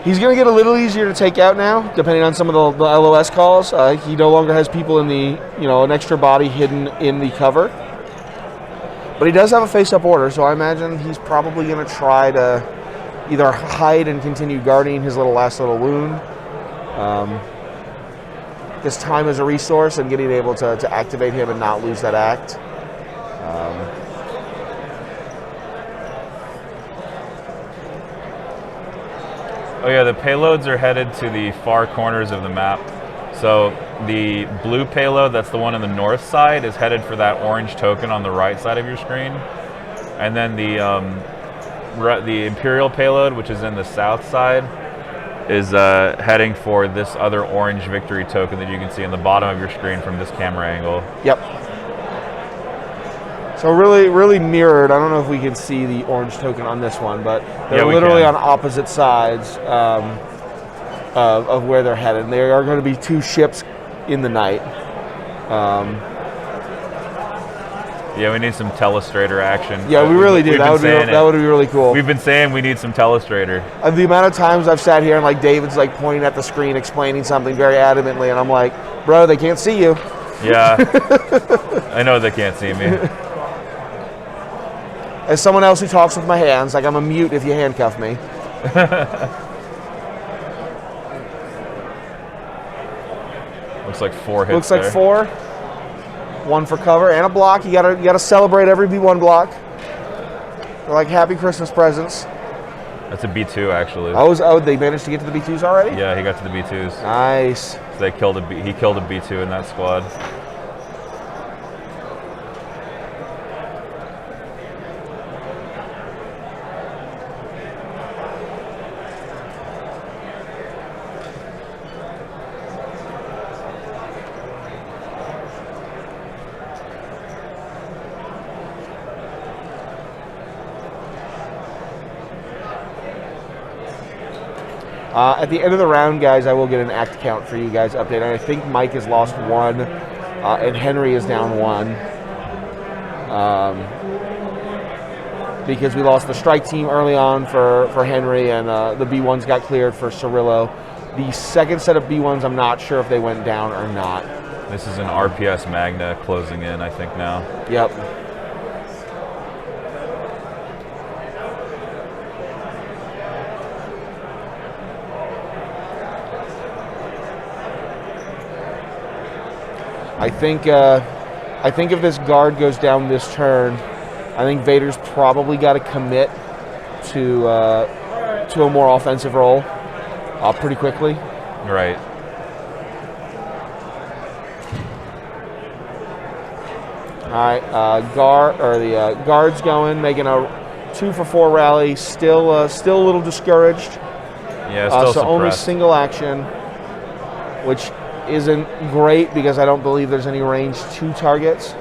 He's going to get a little easier to take out now, depending on some of the LOS calls. He no longer has people in the, an extra body hidden in the cover. But he does have a face-up order, so I imagine he's probably going to try to either hide and continue guarding his last little wound. Because time is a resource, and getting able to activate him and not lose that act. Oh yeah, the payloads are headed to the far corners of the map. So the blue payload, that's the one on the north side, is headed for that orange token on the right side of your screen. And then the Imperial payload, which is in the south side, is heading for this other orange victory token that you can see in the bottom of your screen from this camera angle. Yep. So really mirrored. I don't know if we can see the orange token on this one, but they're literally on opposite sides of where they're headed. There are going to be 2 ships in the night. Yeah, we need some telestrator action. Yeah, we really do. That would be really cool. We've been saying we need some telestrator. The amount of times I've sat here and David's pointing at the screen, explaining something very adamantly, and I'm like, bro, they can't see you. Yeah, I know they can't see me. As someone else who talks with my hands, I'm a mute if you handcuff me. Looks like 4 hits. Looks like 4. 1 for cover and a block. You gotta celebrate every B1 block. They're like happy Christmas presents. That's a B2 actually. Oh, they managed to get to the B2s already? Yeah, he got to the B2s. Nice. So he killed a B2 in that squad. At the end of the round, guys, I will get an act count for you guys update. And I think Mike has lost 1, and Henry is down 1. Because we lost the strike team early on for Henry, and the B1s got cleared for Syrylo. The second set of B1s, I'm not sure if they went down or not. This is an RPS Magna closing in, I think, now. Yep. I think if this guard goes down this turn, I think Vader's probably got to commit to a more offensive role pretty quickly. Right. All right, guard's going, making a 2 for 4 rally. Still a little discouraged. Yeah, still so only suppressed. single action, which isn't great because I don't believe there's any range to targets.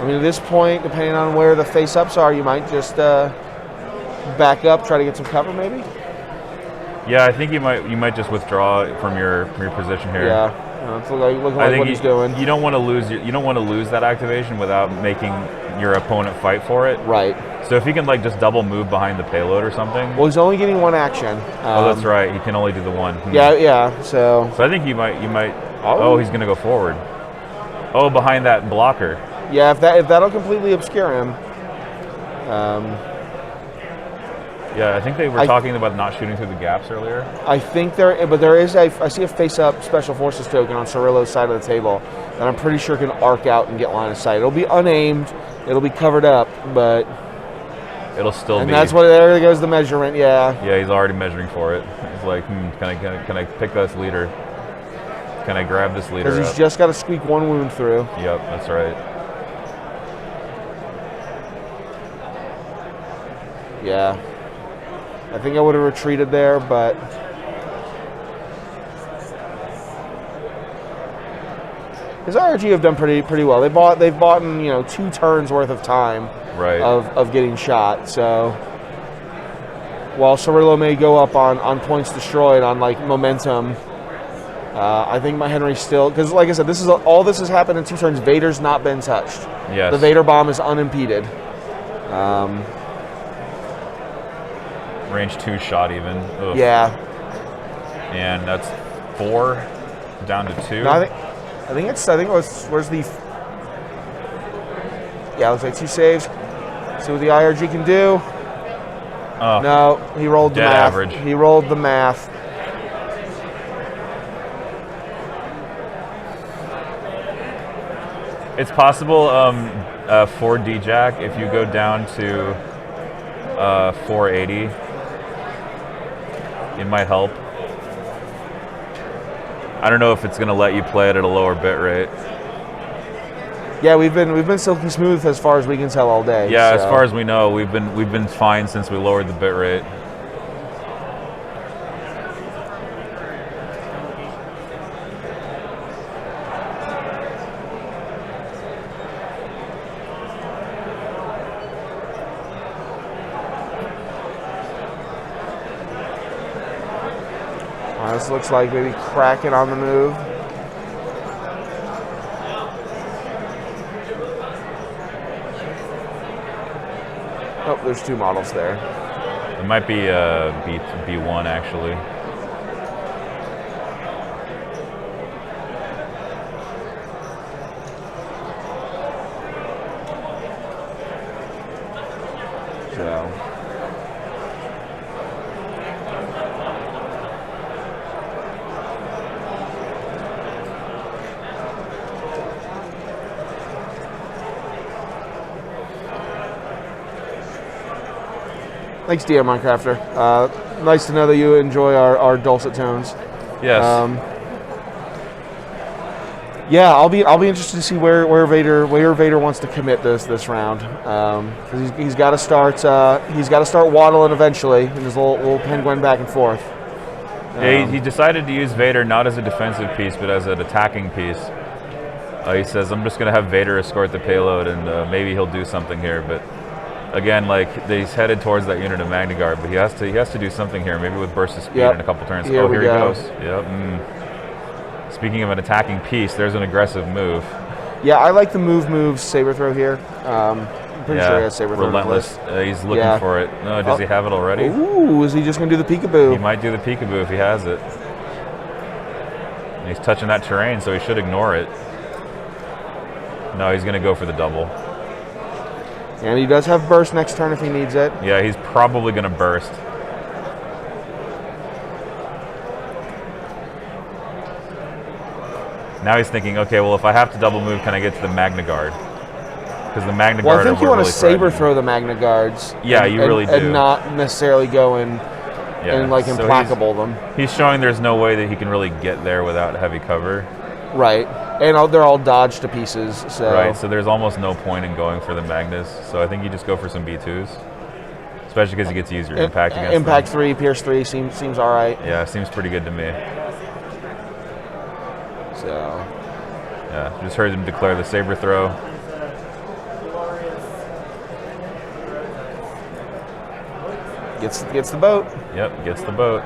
I mean, at this point, depending on where the face-ups are, you might just back up, try to get some cover, maybe. Yeah, I think you might just withdraw from your position here. Yeah, It's looking I like think what he's doing. you don't want to lose. You don't want to lose that activation without making your opponent fight for it. Right. So if he can like just double move behind the payload or something. Well, he's only getting one action. Oh, that's right. He can only do the one. Yeah. So I think you might. Oh, he's gonna go forward. Oh, behind that blocker. yeah, if that'll completely obscure him. Yeah, I think they were talking about not shooting through the gaps earlier. I think there is I see a face-up Special Forces token on Syrylo's side of the table that I'm pretty sure can arc out and get line of sight. It'll be unaimed, it'll be covered up, but it'll still be. And that's what there goes the measurement. Yeah. Yeah, he's already measuring for it. He's like, can I pick this leader? Can I grab this leader? Because he's just got to squeak one wound through. Yep, that's right. Yeah. I think I would have retreated there, but his IRG have done pretty well. They've bought in 2 turns worth of time of getting shot. So while Syrylo may go up on points destroyed on like momentum, I think my Henry still, because like I said, all this has happened in 2 turns. Vader's not been touched. Yes. The Vader bomb is unimpeded. Range 2 shot even. Ugh. Yeah. And that's 4 down to 2. No, I think it was, where's the, yeah, it looks like 2 saves. See what the IRG can do. Oh, no, he rolled the dead math. average. He rolled the math. It's possible for D-Jack, if you go down to 480, it might help. I don't know if it's going to let you play it at a lower bit rate. Yeah, we've been silky smooth as far as we can tell all day. Yeah, so. as far as we know, we've been fine since we lowered the bit rate. This looks like maybe Kraken on the move. Oh, there's 2 models there. It might be B1 actually. So. Thanks, DM Minecrafter. Nice to know that you enjoy our dulcet tones. Yes. Yeah, I'll be interested to see where Vader wants to commit this round. Because he's got to start waddling eventually in his little penguin back and forth. Yeah, he decided to use Vader not as a defensive piece, but as an attacking piece. He says, "I'm just going to have Vader escort the payload, and maybe he'll do something here." But again, like he's headed towards that unit of Magna Guard, but he has to do something here, maybe with burst of speed in a couple turns. Here he go. goes. Yep. Speaking of an attacking piece, there's an aggressive move. Yeah, I like the move saber throw here. I'm pretty sure he has saber throw. Relentless. He's looking for it. No, does he have it already? Ooh, is he just going to do the peekaboo? He might do the peekaboo if he has it. And he's touching that terrain, so he should ignore it. No, he's going to go for the double. And he does have burst next turn if he needs it. Yeah, he's probably going to burst. Now he's thinking, okay, well, if I have to double move, can I get to the Magna Guard? Because the Magna Guard. Well, I think you want to saber throw the Magna Guards. Yeah, you really do. And not necessarily go and like implacable them. He's showing there's no way that he can really get there without heavy cover. Right. And they're all dodged to pieces. So. Right, so there's almost no point in going for the Magnas. So I think you just go for some B2s. Especially because he gets easier impact against Impact them. 3, Pierce 3 seems all right. Yeah, seems pretty good to me. So. Yeah, just heard him declare the saber throw. Gets the boat. Yep, gets the boat.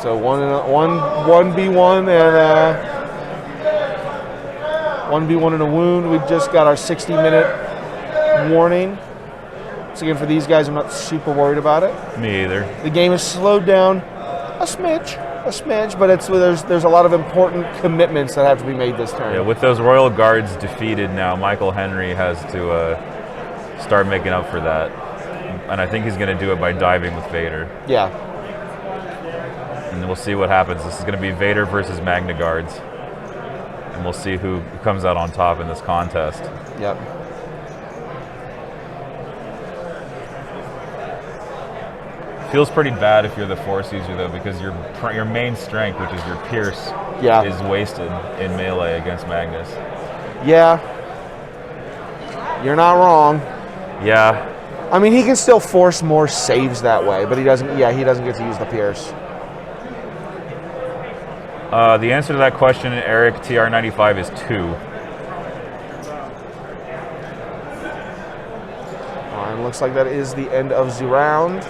So one B1 and 1B1 and a wound. We've just got our 60-minute warning. So again, for these guys, I'm not super worried about it. Me either. The game is slowed down a smidge, but there's a lot of important commitments that have to be made this turn. Yeah, with those Royal Guards defeated now, Michael Henry has to start making up for that. And I think he's going to do it by diving with Vader. Yeah. And we'll see what happens. This is going to be Vader versus Magna Guards. And we'll see who comes out on top in this contest. Yep. Feels pretty bad if you're the Force user, though, because your main strength, which is your Pierce, is wasted in melee against Magnus. Yeah. You're not wrong. Yeah. I mean, he can still force more saves that way, but he doesn't. Yeah, he doesn't get to use the Pierce. The answer to that question, Eric TR95, is 2. And looks like that is the end of the round.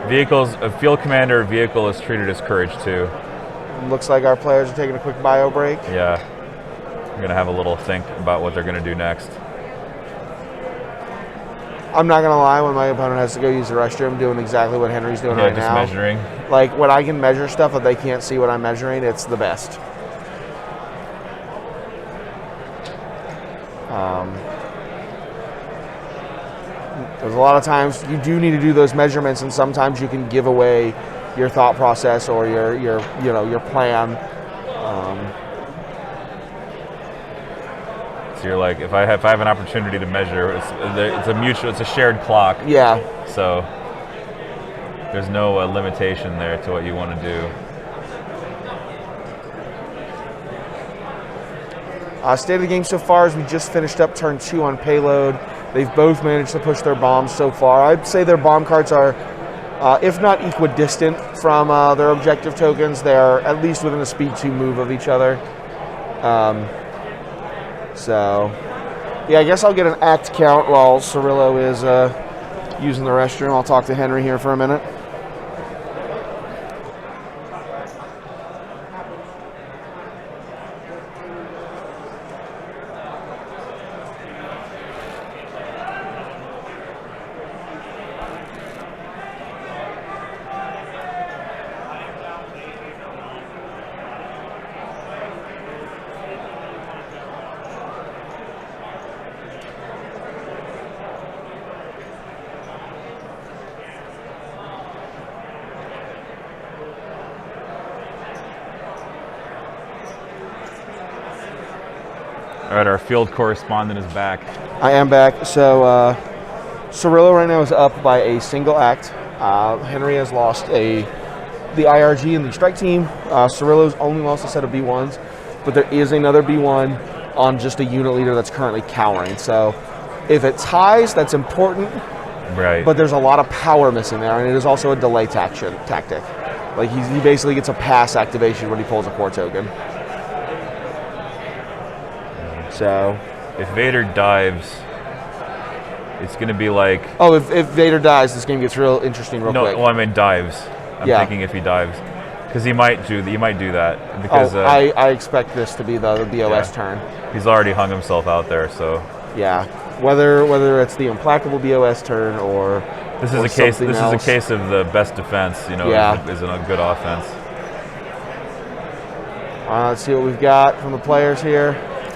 Vehicles, a field commander vehicle is treated as courage 2. Looks like our players are taking a quick bio break. Yeah. We're going to have a little think about what they're going to do next. I'm not going to lie, when my opponent has to go use the restroom, doing exactly what Henry's doing right now. Just measuring. Like, when I can measure stuff that they can't see what I'm measuring, it's the best. There's a lot of times you do need to do those measurements, and sometimes you can give away your thought process or your plan. So you're like, if I have an opportunity to measure, it's a shared clock. Yeah. So there's no limtation there to what you want to do. State of the game so far is we just finished up turn 2 on payload. They've both managed to push their bombs so far. I'd say their bomb carts are, if not equidistant from their objective tokens, they're at least within a speed 2 move of each other. So, yeah, I guess I'll get an act count while Syrylo is using the restroom. I'll talk to Henry here for a minute. All right, our field correspondent is back. I am back. So Syrylo right now is up by a single act. Henry has lost the IRG and the strike team. Cyrilo's only lost a set of B1s, but there is another B1 on just a unit leader that's currently cowering. So if it ties, that's important. Right. But there's a lot of power missing there, and it is also a delay tactic. Like he basically gets a pass activation when he pulls a core token. So, if Vader dives, it's going to be like... Oh, if Vader dies, this game gets real interesting real quick. No, well, I mean dives. I'm thinking if he dives. Because he might do that. Because, I expect this to be the BOS turn. He's already hung himself out there, so... Yeah. Whether it's the implacable BOS turn or... This is a case. This is a case of the best defense, is a good offense. Let's see what we've got from the players here.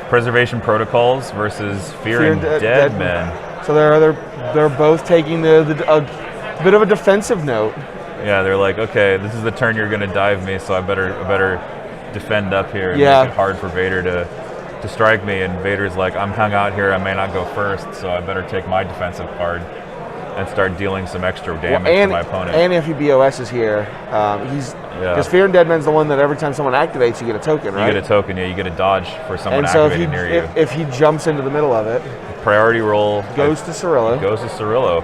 Preservation protocols versus fear and dead men. So they're both taking a bit of a defensive note. Yeah, they're like, okay, this is the turn you're going to dive me, so I better defend up here and make it hard for Vader to strike me. And Vader's like, I'm hung out here, I may not go first, so I better take my defensive card and start dealing some extra damage to my opponent. And if he BOS is here, because Fear and Dead Man's the one that every time someone activates, you get a token, right? You get a token, you get a dodge for someone activating near you. If he jumps into the middle of it, priority roll goes to Syrylo. Goes to Syrylo.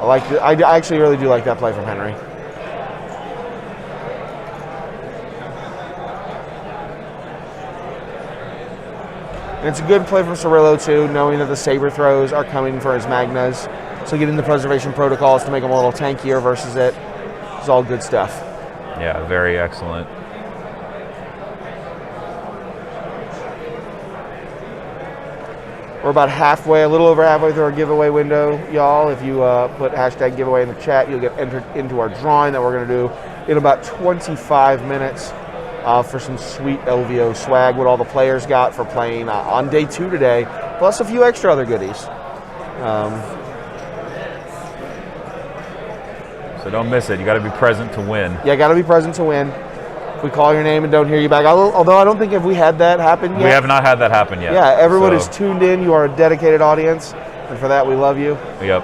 I actually really do like that play from Henry. And it's a good play for Syrylo too, knowing that the saber throws are coming for his Magnas. So getting the preservation protocols to make him a little tankier versus it is all good stuff. Yeah, very excellent. We're about halfway, a little over halfway through our giveaway window, y'all. If you put hashtag giveaway in the chat, you'll get entered into our drawing that we're going to do in about 25 minutes for some sweet LVO swag, what all the players got for playing on day 2 today, plus a few extra other goodies. So don't miss it. You got to be present to win. Yeah, got to be present to win. If we call your name and don't hear you back, although I don't think if we had that happen yet. We have not had that happen yet. Yeah, everyone is tuned in. You are a dedicated audience, and for that we love you. Yep.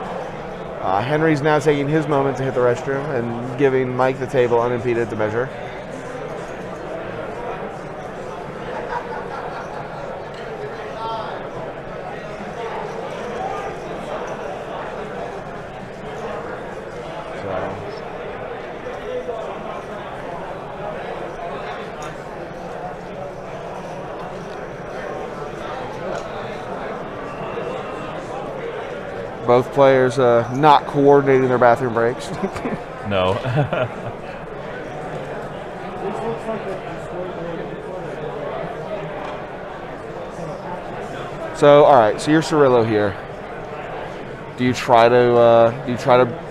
Henry's now taking his moment to hit the restroom and giving Mike the table unimpeded to measure. Both players not coordinating their bathroom breaks. No. So, all right. So you're Syrylo here. Do you try to?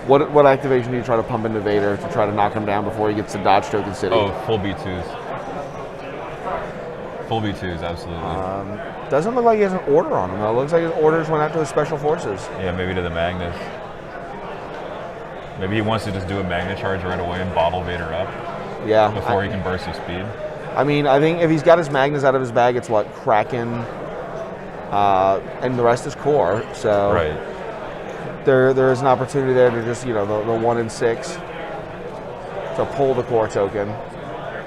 What activation do you try to pump into Vader to try to knock him down before he gets to dodge Token City? Oh, full B2s. Full B2s, absolutely. Doesn't look like he has an order on him though. It looks like his orders went out to his special forces. Yeah, maybe to the Magnus. Maybe he wants to just do a Magna charge right away and bottle Vader up. Yeah. Before he can burst his speed. I mean, I think if he's got his Magnas out of his bag, it's what, Kraken, and the rest is core. So right. There is an opportunity there to just, the 1 and 6 to pull the core token.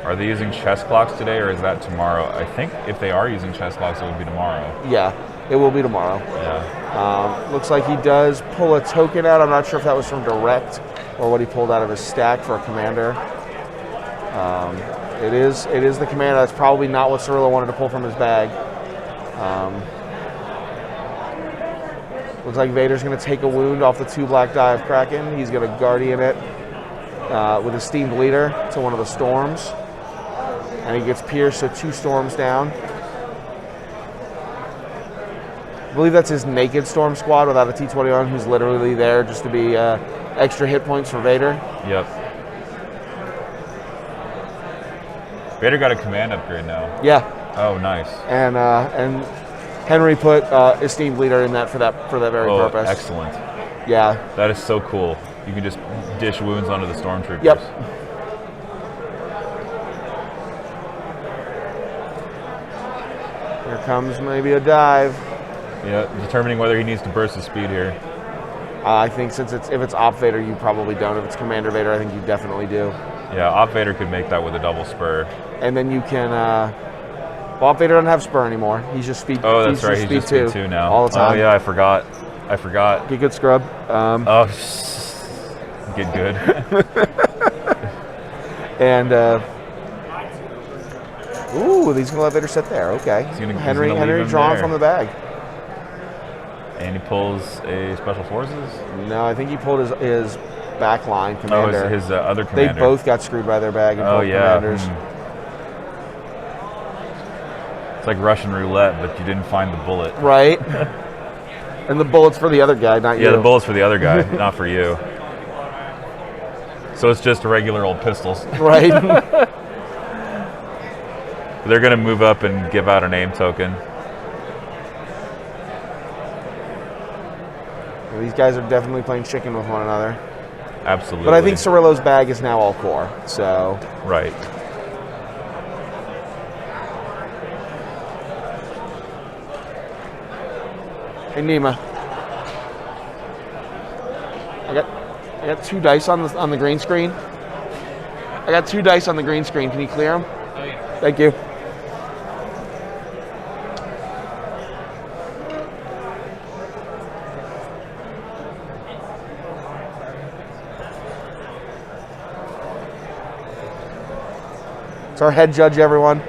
Are they using chess clocks today, or is that tomorrow? I think if they are using chess clocks, it would be tomorrow. Yeah, it will be tomorrow. Yeah. Looks like he does pull a token out. I'm not sure if that was from direct or what he pulled out of his stack for a commander. It is the commander. That's probably not what Syrylo wanted to pull from his bag. Looks like Vader's going to take a wound off the 2 black die of Kraken. He's going to Guardian it with Esteemed Leader to one of the storms. And he gets pierced, so 2 storms down. I believe that's his naked storm squad without a T-20 on, who's literally there just to be extra hit points for Vader. Yep. Vader got a command upgrade now. Yeah. Oh, nice. And Henry put Esteemed Leader in that for that very purpose. Excellent. Yeah. That is so cool. You can just dish wounds onto the stormtroopers. Yep. Here comes maybe a dive. Yeah, determining whether he needs to burst his speed here. I think if it's Op Vader, you probably don't. If it's Commander Vader, I think you definitely do. Yeah, Op Vader could make that with a double spur. And then you can. Op Vader doesn't have spur anymore. He's just speed. Oh, that's right. He's just speed 2 now. All the time. Oh yeah, I forgot. Get good, scrub. Get good. And ooh, he's gonna let Vader sit there. Okay. Henry drawing from the bag. And he pulls a Special Forces? No, I think he pulled his backline commander. Oh, his other commander. They both got screwed by their bag and pulled commanders. It's like Russian roulette, but you didn't find the bullet. Right. And the bullet's for the other guy, not you. Yeah, the bullet's for the other guy, not for you. So it's just regular old pistols. Right. They're going to move up and give out a name token. These guys are definitely playing chicken with one another. Absolutely. But I think Cyrillo's bag is now all core, so. Right. Hey Nima. I got 2 dice on the green screen. I got 2 dice on the green screen. Can you clear them? Oh yeah. Thank you. It's our head judge, everyone.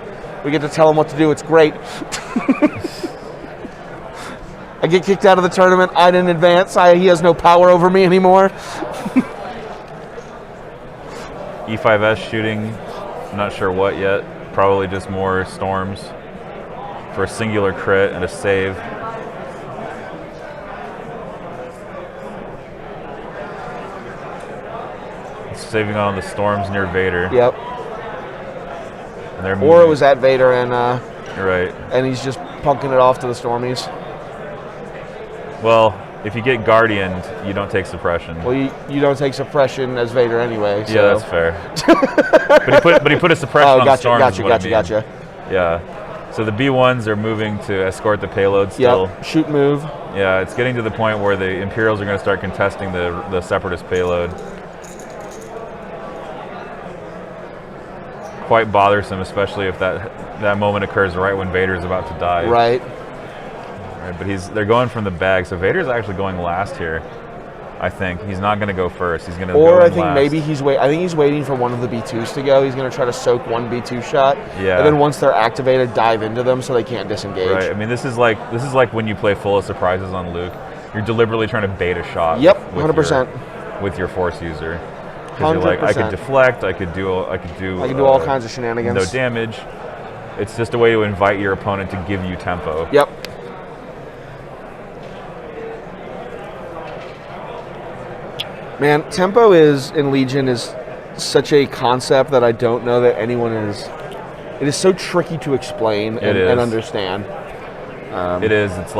We get to tell him what to do. It's great. I get kicked out of the tournament. I didn't advance. He has no power over me anymore. E5S shooting, I'm not sure what yet. Probably just more storms for a singular crit and a save. Saving on the storms near Vader. Yep. And they're Or it was at Vader, and right. And he's just punking it off to the Stormies. Well, if you get Guardianed, you don't take suppression. Well, you don't take suppression as Vader anyway. So. Yeah, that's fair. but he put a suppression on the storms. Gotcha. Yeah. So the B1s are moving to escort the payload still. Yep. Shoot, move. Yeah, it's getting to the point where the Imperials are going to start contesting the Separatist payload. Quite bothersome, especially if that moment occurs right when Vader's about to die. Right. But they're going from the bag, so Vader's actually going last here. I think he's not going to go first. He's going to. Or go I think last. maybe he's waiting for one of the B2s to go. He's going to try to soak one B2 shot. Yeah. And then once they're activated, dive into them so they can't disengage. Right. I mean, this is like when you play Full of Surprises on Luke. You're deliberately trying to bait a shot. Yep. with 100%. With your Force user. Because you're like, I could deflect. I could do all kinds of shenanigans. No damage. It's just a way to invite your opponent to give you tempo. Yep. Man, tempo in Legion is such a concept that I don't know that anyone is. It is so tricky to explain and understand. It is. It's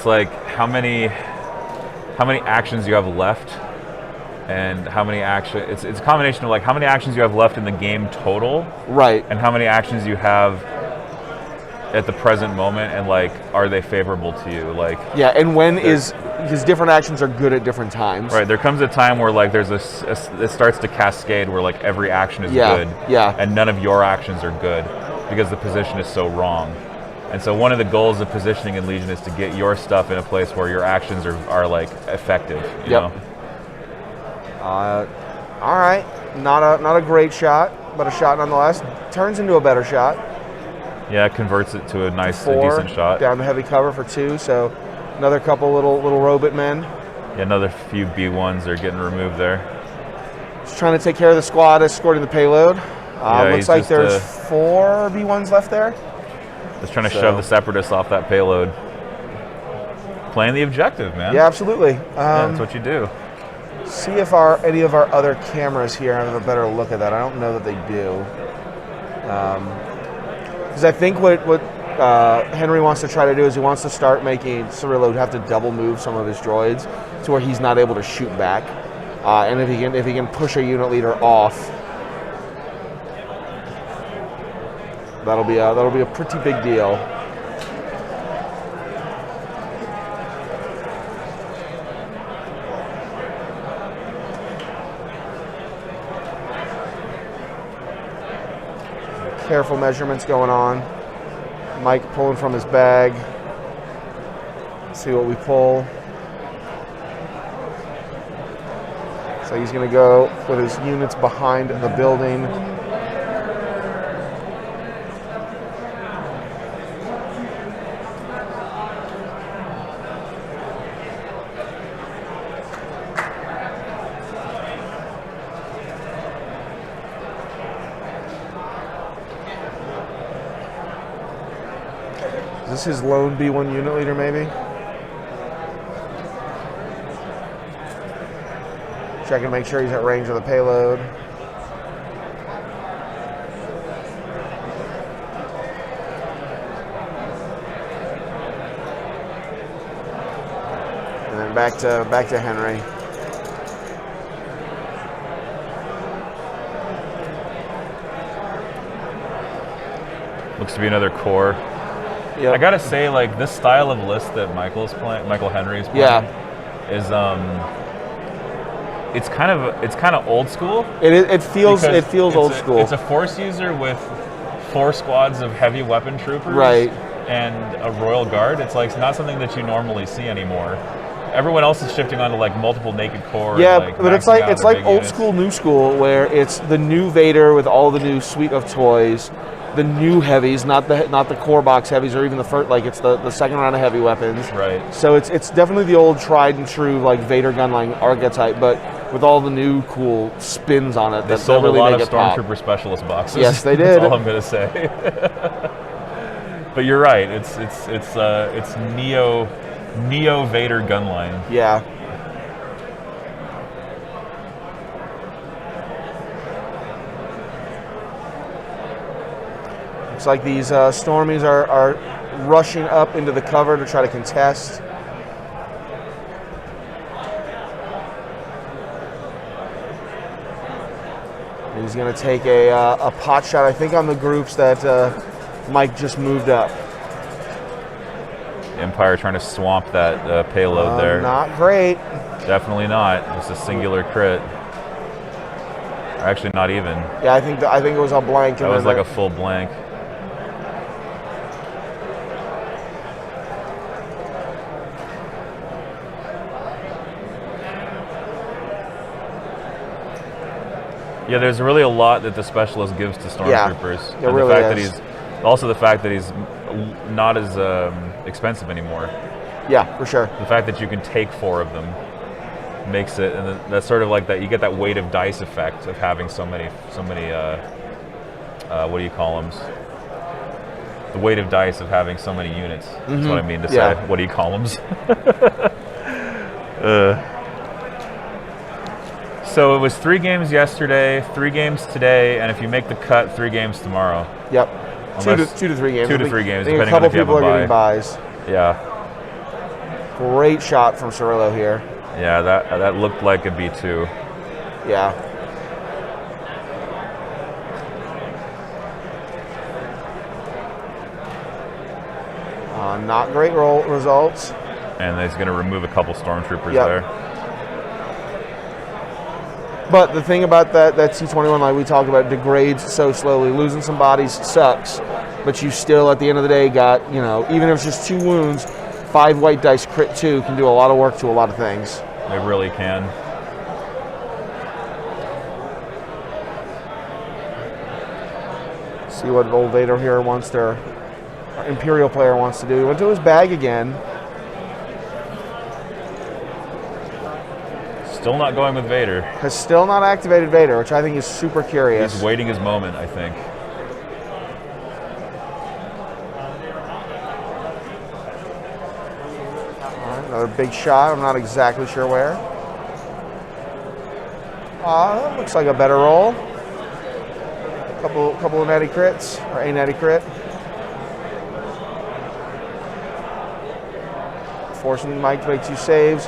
like how many actions you have left, and how many it's a combination of like how many actions you have left in the game total, right, and how many actions you have at the present moment, and like are they favorable to you? Like and because different actions are good at different times. Right. There comes a time where like there's it starts to cascade where like every action is good, and none of your actions are good because the position is so wrong. And so one of the goals of positioning in Legion is to get your stuff in a place where your actions are like effective. You know? All right. Not a great shot, but a shot nonetheless. Turns into a better shot. Yeah, converts it to a decent shot. Down to heavy cover for 2, so another couple little robot men. Yeah, another few B1s are getting removed there. Just trying to take care of the squad, escorting the payload. Looks like there's 4 B1s left there. Just trying to shove the Separatists off that payload. Playing the objective, man. Yeah, absolutely. That's what you do. See if any of our other cameras here have a better look at that. I don't know that they do. Because I think what Henry wants to try to do is he wants to start making Syrylo have to double move some of his droids to where he's not able to shoot back. And if he can push a unit leader off, that'll be a pretty big deal. Careful measurements going on. Mike pulling from his bag. Let's see what we pull. So he's going to go with his units behind the building. Is this his lone B1 unit leader, maybe? Check and make sure he's at range of the payload. And then back to Henry. Looks to be another core. Yep. I gotta say, like this style of list that Michael Henry is playing, is it's kind of old school. It feels old school. It's a Force user with 4 squads of heavy weapon troopers, right, and a Royal Guard. It's like not something that you normally see anymore. Everyone else is shifting onto like multiple naked core. Yeah, and, but it's like old units. school, new school, where it's the new Vader with all the new suite of toys. the new heavies, not the core box heavies, or even the first. Like it's the second round of heavy weapons. Right. So it's definitely the old tried and true like Vader gunline archetype, but with all the new cool spins on it. They sold really a lot make of it pop. Stormtrooper specialist boxes. Yes, they did. That's all I'm gonna say. But you're right. It's Neo Vader gunline. Yeah. Looks like these Stormies are rushing up into the cover to try to contest. He's going to take a pot shot, I think, on the groups that Mike just moved up. Empire trying to swamp that payload there. Not great. Definitely not. It's a singular crit. Actually, not even. Yeah, I think it was a blank. That was like a full blank. Yeah, there's really a lot that the specialist gives to stormtroopers. Yeah, really the fact that he's not as expensive anymore. Yeah, for sure. The fact that you can take 4 of them makes it, and that's sort of like that. You get that weight of dice effect of having so many. What do you call them? The weight of dice of having so many units. That's what I mean to say. What do you call them? So it was 3 games yesterday, 3 games today, and if you make the cut, 3 games tomorrow. Yep. 2 to 3 games. 2 to 3 games, I think depending a couple on if you have people a are getting bye. buys. Yeah. Great shot from Syrylo here. Yeah, that looked like a B2. Yeah. Not great results. And he's going to remove a couple stormtroopers Yep. there. But the thing about that T-21, like we talked about, degrades so slowly. Losing some bodies sucks, but you still, at the end of the day, got, even if it's just 2 wounds, 5 white dice crit 2 can do a lot of work to a lot of things. They really can. See what old Vader here wants to, our Imperial player wants to do. He went to his bag again. Still not going with Vader. Has still not activated Vader, which I think is super curious. He's waiting his moment, I think. All right, another big shot. I'm not exactly sure where. Looks like a better roll. Couple of natty crits, or a natty crit. Forcing Mike to make 2 saves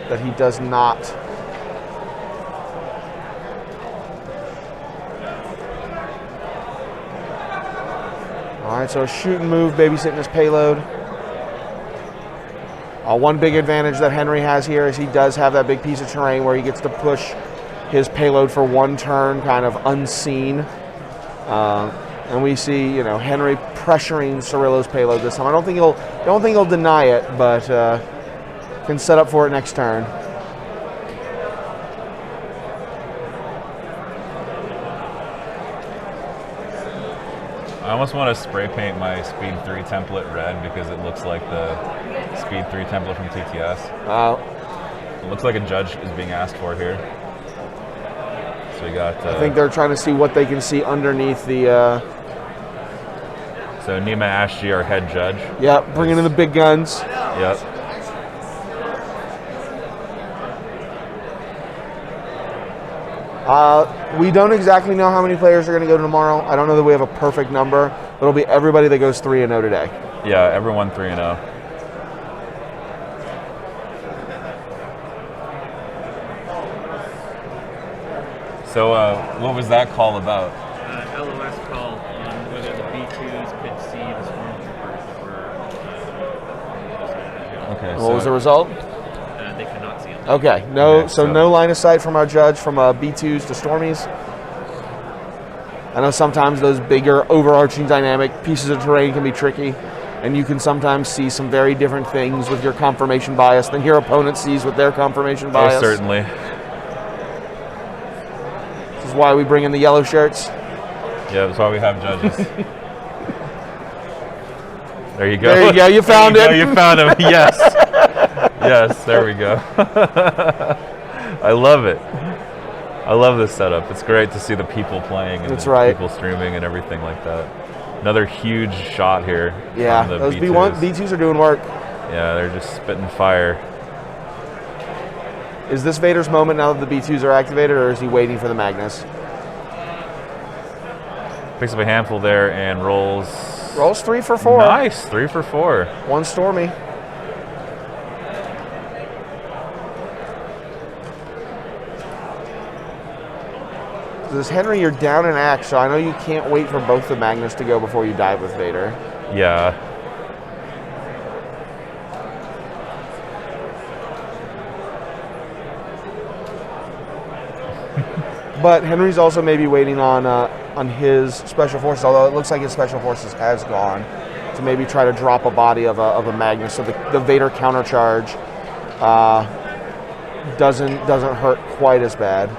that he does not. All right, so a shoot and move, babysitting his payload. One big advantage that Henry has here is he does have that big piece of terrain where he gets to push his payload for 1 turn, kind of unseen. And we see, Henry pressuring Cyrillo's payload this time. I don't think he'll deny it, but can set up for it next turn. I almost want to spray paint my Speed 3 template red because it looks like the Speed 3 template from TTS. It looks like a judge is being asked for here. So we got. I think they're trying to see what they can see underneath the. So Nima Ashji, our head judge. Yep, bringing in the big guns. Yep. We don't exactly know how many players are going to go tomorrow. I don't know that we have a perfect number, but it'll be everybody that goes 3-0 today. Yeah, everyone 3-0. So what was that call about? LOS call on whether the B2s could see the stormtroopers were. Okay. What was the result? They could not see them. Okay, Okay, so no line of sight from our judge from B2s to Stormies. I know sometimes those bigger overarching dynamic pieces of terrain can be tricky, and you can sometimes see some very different things with your confirmation bias than your opponent sees with their confirmation bias. Oh, certainly. This is why we bring in the yellow shirts. Yeah, that's why we have judges. There you go. There you go. You found There it. you found him. Yes. Yes. There we go. I love it. I love this setup. It's great to see the people playing and That's right. people streaming and everything like that. Another huge shot here. Yeah, from the those B2s. B2s are doing work. Yeah, they're just spitting fire. Is this Vader's moment now that the B2s are activated, or is he waiting for the Magnas? Picks up a handful there and rolls. Rolls 3 for 4. Nice, 3 for 4. One Stormy. This Henry, you're down in axe, so I know you can't wait for both the Magnas to go before you dive with Vader. Yeah. But Henry's also maybe waiting on his special forces, although it looks like his special forces has gone, to maybe try to drop a body of a Magnus, so the Vader countercharge doesn't hurt quite as bad.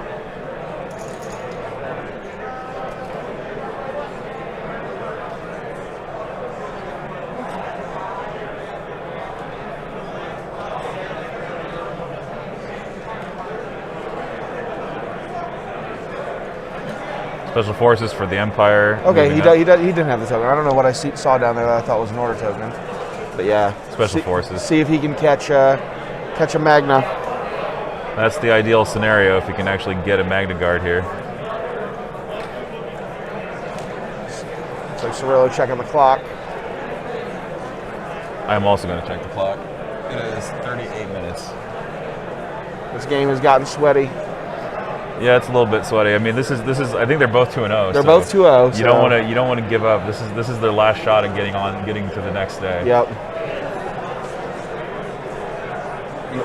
Special forces for the Empire. Okay, he moving up. didn't have the token. I don't know what I saw down there that I thought was an order token, but yeah. Special forces. See if he can catch a Magna. That's the ideal scenario if you can actually get a Magna Guard here. Looks like Syrylo checking the clock. I'm also going to check the clock. It is 38 minutes. This game has gotten sweaty. Yeah, it's a little bit sweaty. I mean, this is. I think they're both 2-0. They're both 2-0. You don't want to give up. This is their last shot at getting to the next day. Yep.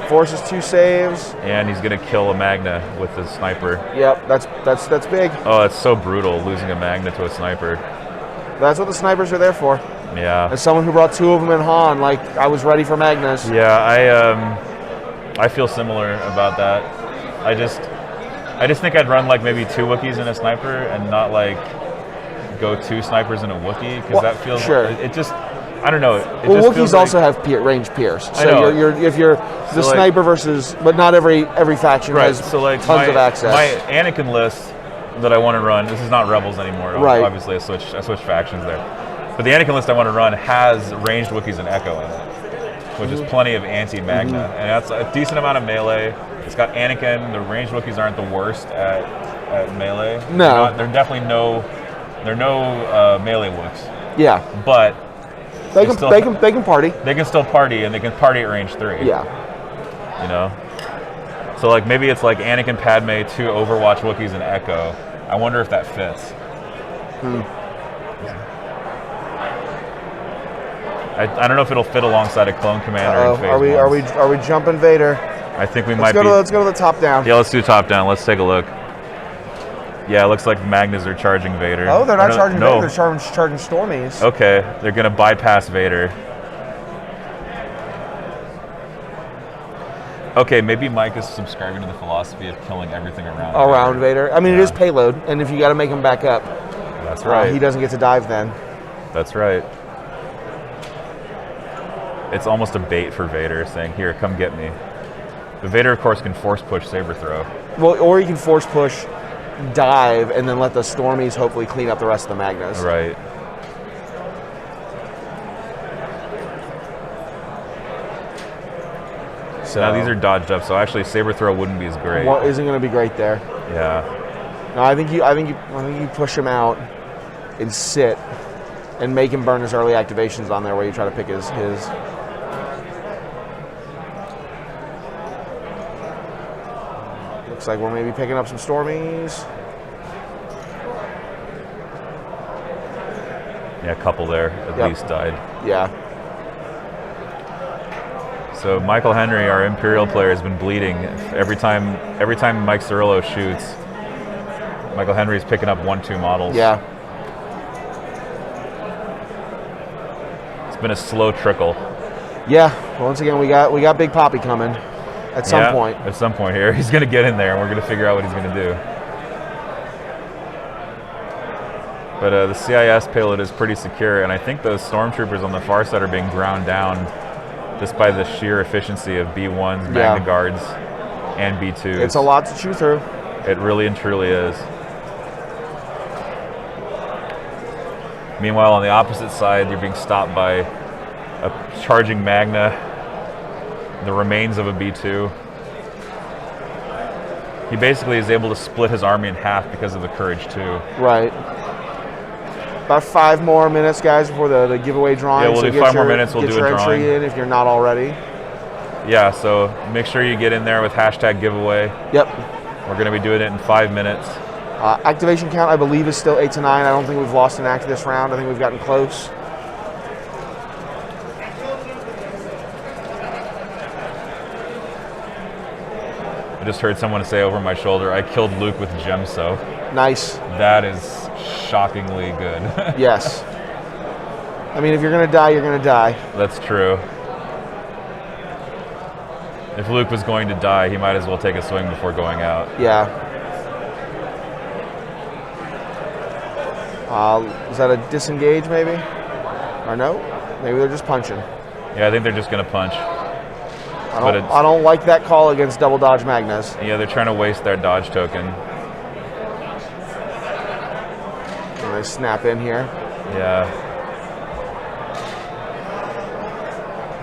Forces 2 saves. And he's gonna kill a Magna with the sniper. Yep, that's big. Oh, it's so brutal losing a Magna to a sniper. That's what the snipers are there for. Yeah. As someone who brought 2 of them in Han, like I was ready for Magnas. Yeah, I feel similar about that. I just think I'd run like maybe 2 Wookiees and a sniper and not like go 2 snipers and a Wookiee because that feels sure. It just I don't know. Well, Wookiees also have range pierce. So if you're the sniper versus, but not every faction has tons of access. My Anakin list that I want to run. This is not Rebels anymore. Right. Obviously, I switched factions there. But the Anakin list I want to run has ranged Wookiees and Echo in it, which is plenty of anti-Magna, and that's a decent amount of melee. It's got Anakin. The ranged Wookiees aren't the worst at melee. No, they're definitely no melee Wooks. Yeah, but they can party. They can still party, and they can party at range 3. Yeah, you know. So like maybe it's like Anakin, Padme, 2 Overwatch Wookiees, and Echo. I wonder if that fits. I don't know if it'll fit alongside a clone commander in phase 1. Are we jumping Vader? I think we let's might be. Let's go to the top down. Yeah, let's do top down. Let's take a look. Yeah, it looks like Magnas are charging Vader. Oh, they're not charging Vader. They're charging Stormies. Okay, they're going to bypass Vader. Okay, maybe Mike is subscribing to the philosophy of killing everything around Vader. I mean, it is payload, and if you got to make him back up, that's right. He doesn't get to dive then. That's right. It's almost a bait for Vader, saying, "Here, come get me." But Vader, of course, can force push saber throw. Well, or you can force push, dive, and then let the Stormies hopefully clean up the rest of the Magnas. Right. So now these are dodged up, so actually saber throw wouldn't be as great. Isn't going to be great there. Yeah. No, I think you push him out and sit and make him burn his early activations on there where you try to pick his. Looks like we're maybe picking up some Stormies. Yeah, a couple there at least died. Yeah. So Michael Henry, our Imperial player, has been bleeding every time Mike Syrylo shoots. Michael Henry's picking up 1-2 models. Yeah. It's been a slow trickle. Yeah. Once again, we got Big Poppy coming at some point. At some point here, he's going to get in there, and we're going to figure out what he's going to do. But the CIS payload is pretty secure, and I think those stormtroopers on the far side are being ground down just by the sheer efficiency of B1s, Magna Guards, and B2s. It's a lot to chew through. It really and truly is. Meanwhile, on the opposite side, you're being stopped by a charging Magna, the remains of a B2. He basically is able to split his army in half because of the Courage 2. Right. About 5 more minutes, guys, before the giveaway drawing. Yeah, we'll do 5 more minutes. We'll do a drawing. Get your entry in if you're not already. Yeah, so make sure you get in there with hashtag giveaway. Yep. We're going to be doing it in 5 minutes. Activation count, I believe, is still 8 to 9. I don't think we've lost an act this round. I think we've gotten close. I just heard someone say over my shoulder, I killed Luke with Gemso. Nice. That is shockingly good. Yes. I mean, if you're going to die, you're going to die. That's true. If Luke was going to die, he might as well take a swing before going out. Yeah. Is that a disengage, maybe? Or no? Maybe they're just punching. Yeah, I think they're just going to punch. I don't like that call against double dodge Magnas. Yeah, they're trying to waste their dodge token. And they snap in here. Yeah.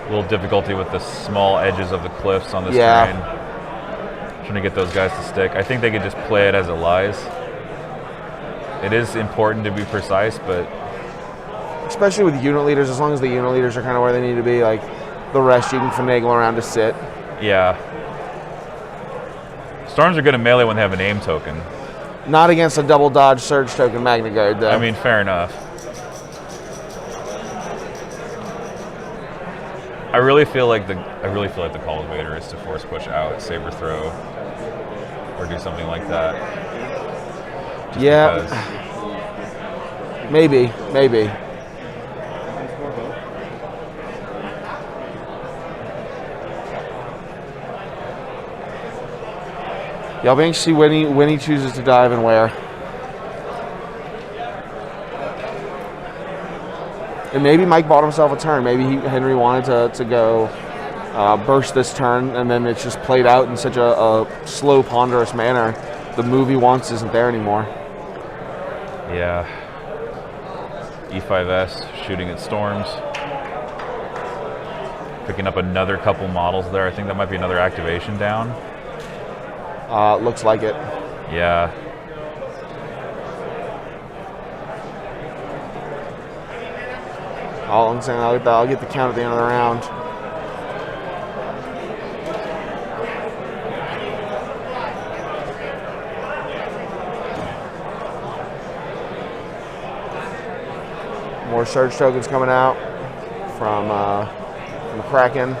A little difficulty with the small edges of the cliffs on this terrain. Trying to get those guys to stick. I think they could just play it as it lies. It is important to be precise, but... Especially with unit leaders, as long as the unit leaders are kind of where they need to be, like the rest you can finagle around to sit. Yeah. Storms are good at melee when they have an aim token. Not against a double dodge surge token Magna Guard, though. I mean, fair enough. I really feel like the call of Vader is to force push out, saber throw, or do something like that. Just because. Maybe. Y'all be anxious to see when he chooses to dive and where. And maybe Mike bought himself a turn. Maybe Henry wanted to go burst this turn, and then it's just played out in such a slow, ponderous manner. The move he wants isn't there anymore. Yeah. E5S shooting at storms. Picking up another couple models there. I think that might be another activation down. Looks like it. Yeah. All I'm saying, I'll get the count at the end of the round. More surge tokens coming out from Kraken.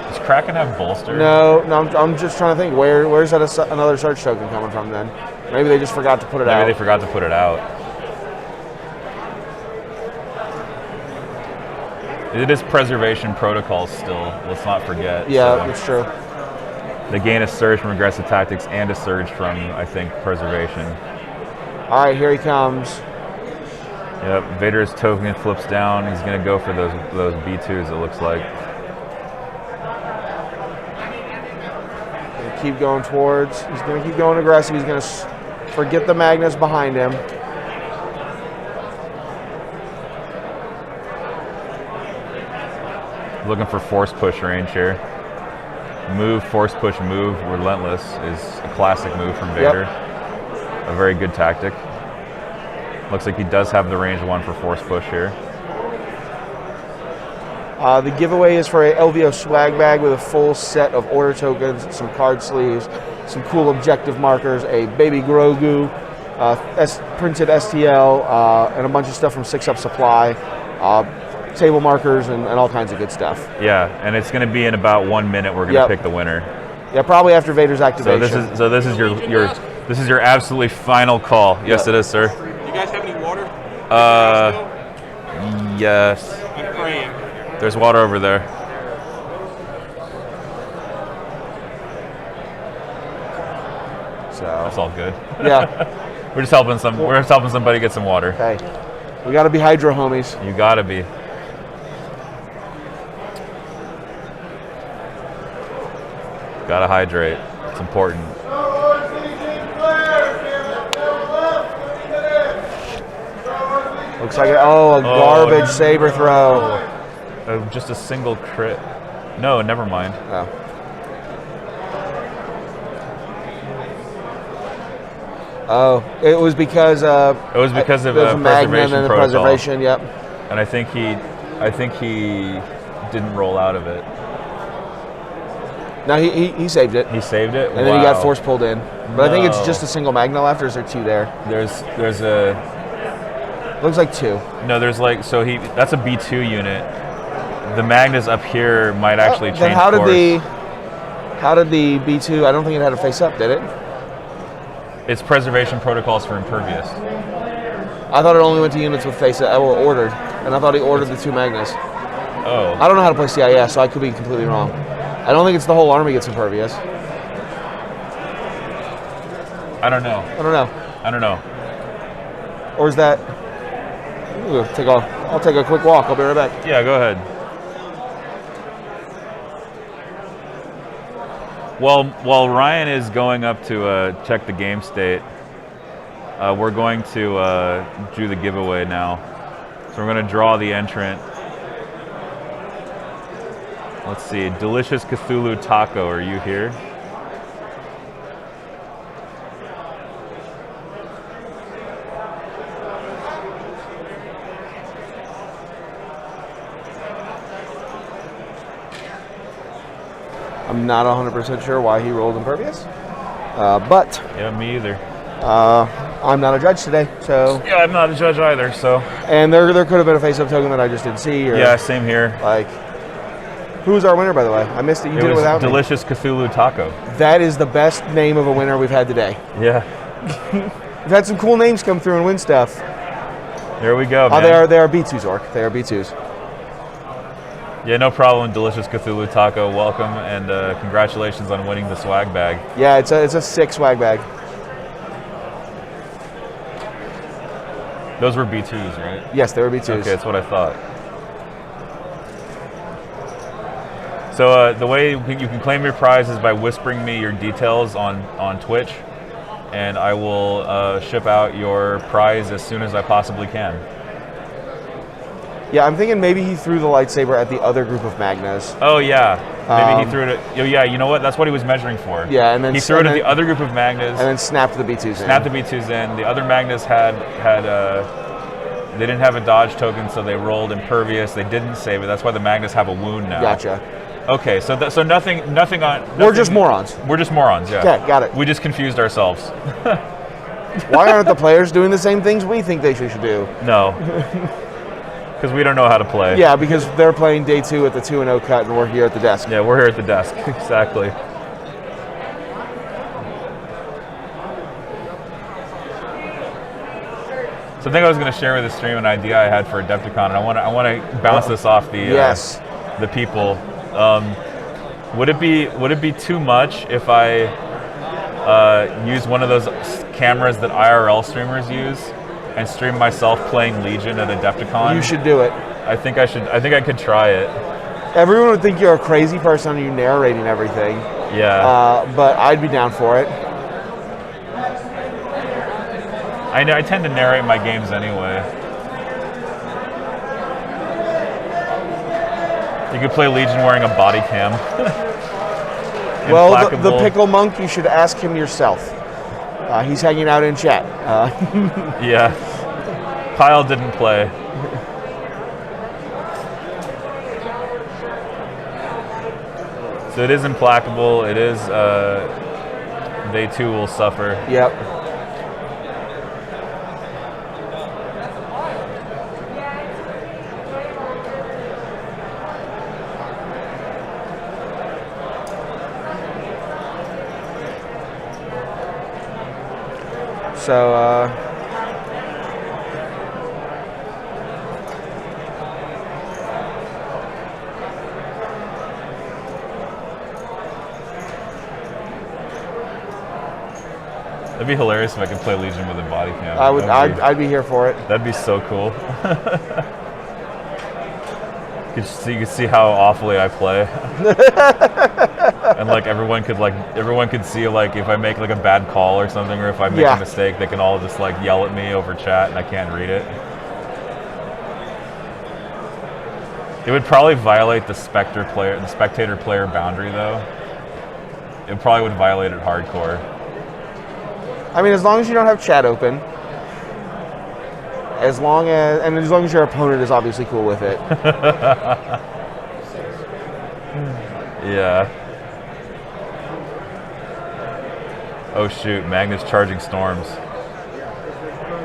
Does Kraken have bolster? No, I'm just trying to think. Where's that another surge token coming from then? Maybe they just forgot to put it out. Maybe they forgot to put it out. It is preservation protocol still. Let's not forget. Yeah, so that's true. they gain a surge from aggressive tactics and a surge from, I think, preservation. All right, here he comes. Yep, Vader's token flips down. He's going to go for those B2s, it looks like. Gonna keep going towards. He's going to keep going aggressive. He's going to forget the Magnas behind him. Looking for force push range here. Move, force push, move, relentless is a classic move from Vader. Yep. A very good tactic. Looks like he does have the range one for force push here. The giveaway is for a LVO swag bag with a full set of order tokens, some card sleeves, some cool objective markers, a baby Grogu, printed STL, and a bunch of stuff from 6-Up Supply, table markers, and all kinds of good stuff. Yeah, and it's going to be in about 1 minute. We're going to pick the winner. Yeah, probably after Vader's activation. So this is your absolutely final call. Yes, it is, sir. You guys have any water? Yes. I'm praying. There's water over there. So So That's all good. yeah. We're just helping somebody get some water. Hey, we got to be hydro homies. You gotta be. Gotta hydrate. It's important. Looks like a garbage saber throw. Just a single crit. No, never mind. Oh. Oh, it was because It was because of there's a Magna and preservation then the protocol. preservation. Yep. And I think he didn't roll out of it. No, he saved it, He saved it, and then he got force pulled in. But I think it's just a single Magna left, or is there two there? There's a Looks like two. no. There's like that's a B2 unit. The Magnas up here might actually change Then how course. did the B2? I don't think it had a face up, did it? It's preservation protocols for impervious. I thought it only went to units with face up or ordered, and I thought he ordered the two Magnas. Oh. I don't know how to play CIS, so I could be completely wrong. I don't think it's the whole army gets impervious. I don't know. I don't know. Or is that? I'll take a quick walk. I'll be right back. Yeah, go ahead. While Ryan is going up to check the game state, we're going to do the giveaway now. So we're going to draw the entrant. Let's see, Delicious Cthulhu Taco, are you here? I'm not 100% sure why he rolled impervious, but Yeah, me either. I'm not a judge today, so. Yeah, I'm not a judge either, so. And there could have been a face-up token that I just didn't see. Or, Yeah, same here. Like, who was our winner, by the way? I missed it. You It did it was without me. Delicious Cthulhu Taco. That is the best name of a winner we've had today. Yeah, We've had some cool names come through and win stuff. there we go, Oh, man. they are B2s, Orc. They are B2s. Yeah, no problem, Delicious Cthulhu Taco. Welcome, and congratulations on winning the swag bag. Yeah, it's a 6 swag bag. Those were B2s, right? Yes, they were B2s. Okay, that's what I thought. So the way you can claim your prize is by whispering me your details on Twitch, and I will ship out your prize as soon as I possibly can. Yeah, I'm thinking maybe he threw the lightsaber at the other group of Magnas. Oh yeah, maybe he threw it at, oh yeah, you know what? That's what he was measuring for. Yeah, and then he threw it at the other group of Magnas. And then snapped the B2s in. Snapped the B2s in. The other Magnas had they didn't have a dodge token, so they rolled impervious. They didn't save it. That's why the Magnas have a wound now. Gotcha. Okay, so nothing on. We're just morons. We're just morons. Yeah. Okay, got it. We just confused ourselves. Why aren't the players doing the same things we think they should do? No. Because we don't know how to play. Yeah, because they're playing day 2 at the 2-0 cut, and we're here at the desk. Yeah, we're here at the desk. Exactly. So I think I was going to share with the stream an idea I had for Adepticon, and I want to bounce this off the people. Would it be too much if I use one of those cameras that IRL streamers use and stream myself playing Legion at Adepticon? You should do it. I think I could try it. Everyone would think you're a crazy person and you narrating everything. Yeah. But I'd be down for it. I tend to narrate my games anyway. You could play Legion wearing a body cam. Well, the pickle monk, you should ask him yourself. He's hanging out in chat. Yeah. Kyle didn't play. So it is implacable. It is, they too will suffer. Yep. So, That'd be hilarious if I could play Legion with a body cam. I would. I'd be here for it. That'd be so cool. You could see how awfully I play, and like everyone could see like if I make like a bad call or something, or if I make a mistake, they can all just like yell at me over chat, and I can't read it. It would probably violate the spectator player boundary though. It probably would violate it hardcore. I mean, as long as you don't have chat open, as long as your opponent is obviously cool with it. Yeah. Oh shoot, Magnas charging storms.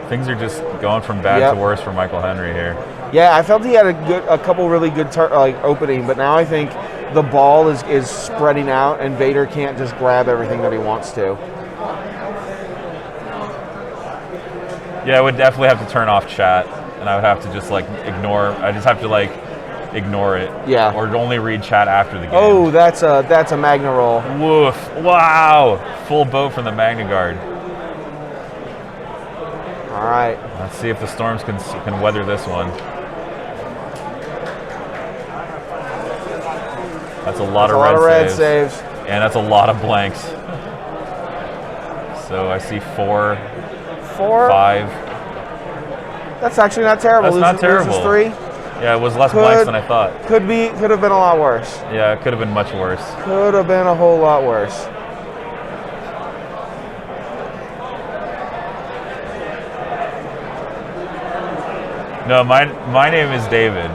Things are just going from bad to worse for Michael Henry here. Yeah, I felt he had a couple really good opening, but now I think the ball is spreading out, and Vader can't just grab everything that he wants to. Yeah, I would definitely have to turn off chat, and I would have to just like ignore. I just have to like ignore it. Yeah. Or only read chat after the game. Oh, that's a Magna roll. Woof! Wow! Full boat from the Magna Guard. All right. Let's see if the storms can weather this one. That's a lot of red saves. And that's a lot of blanks. So I see 4, 5. That's actually not terrible. That's not terrible. Loses 3. Yeah, it was less blanks than I thought. Could have been a lot worse. Yeah, it could have been much worse. Could have been a whole lot worse. No, my name is David.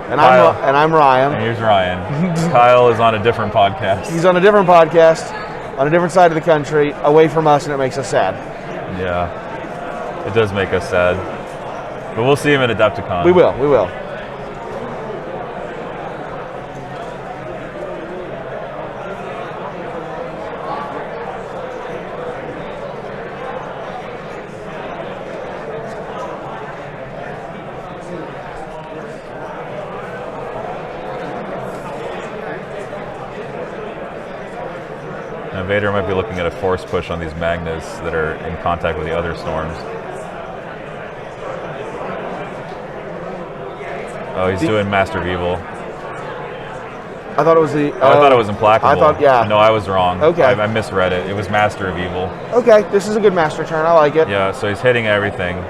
And I'm Ryan. And here's Ryan. Kyle is on a different podcast. He's on a different podcast, on a different side of the country, away from us, and it makes us sad. Yeah, it does make us sad. But we'll see him at Adepticon. We will. Now Vader might be looking at a force push on these Magnas that are in contact with the other storms. Oh, he's doing Master of Evil. I thought it was the... I thought it was Implacable. Yeah. No, I was wrong. Okay. I misread it. It was Master of Evil. Okay, this is a good master turn. I like it. Yeah, so he's hitting everything.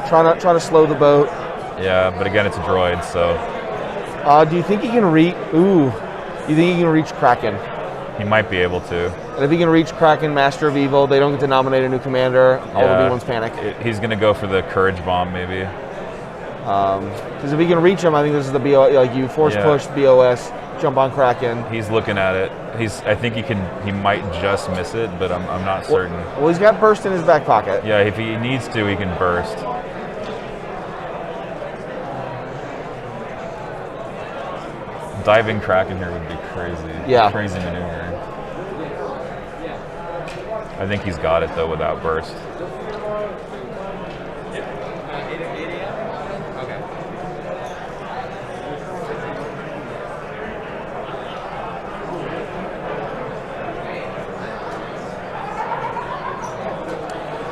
Trying to slow the boat. Yeah, but again, it's a droid, so... Do you think he can reach... Ooh. You think he can reach Kraken? He might be able to. And if he can reach Kraken, Master of Evil, they don't get to nominate a new commander. All the B1s panic. He's going to go for the Courage Bomb, maybe. Because if he can reach him, I think this is the BOS. Like you force push BOS, jump on Kraken. He's looking at it. I think he might just miss it, but I'm not certain. Well, he's got burst in his back pocket. Yeah, if he needs to, he can burst. Diving Kraken here would be crazy. Yeah. Crazy maneuver. I think he's got it though without burst.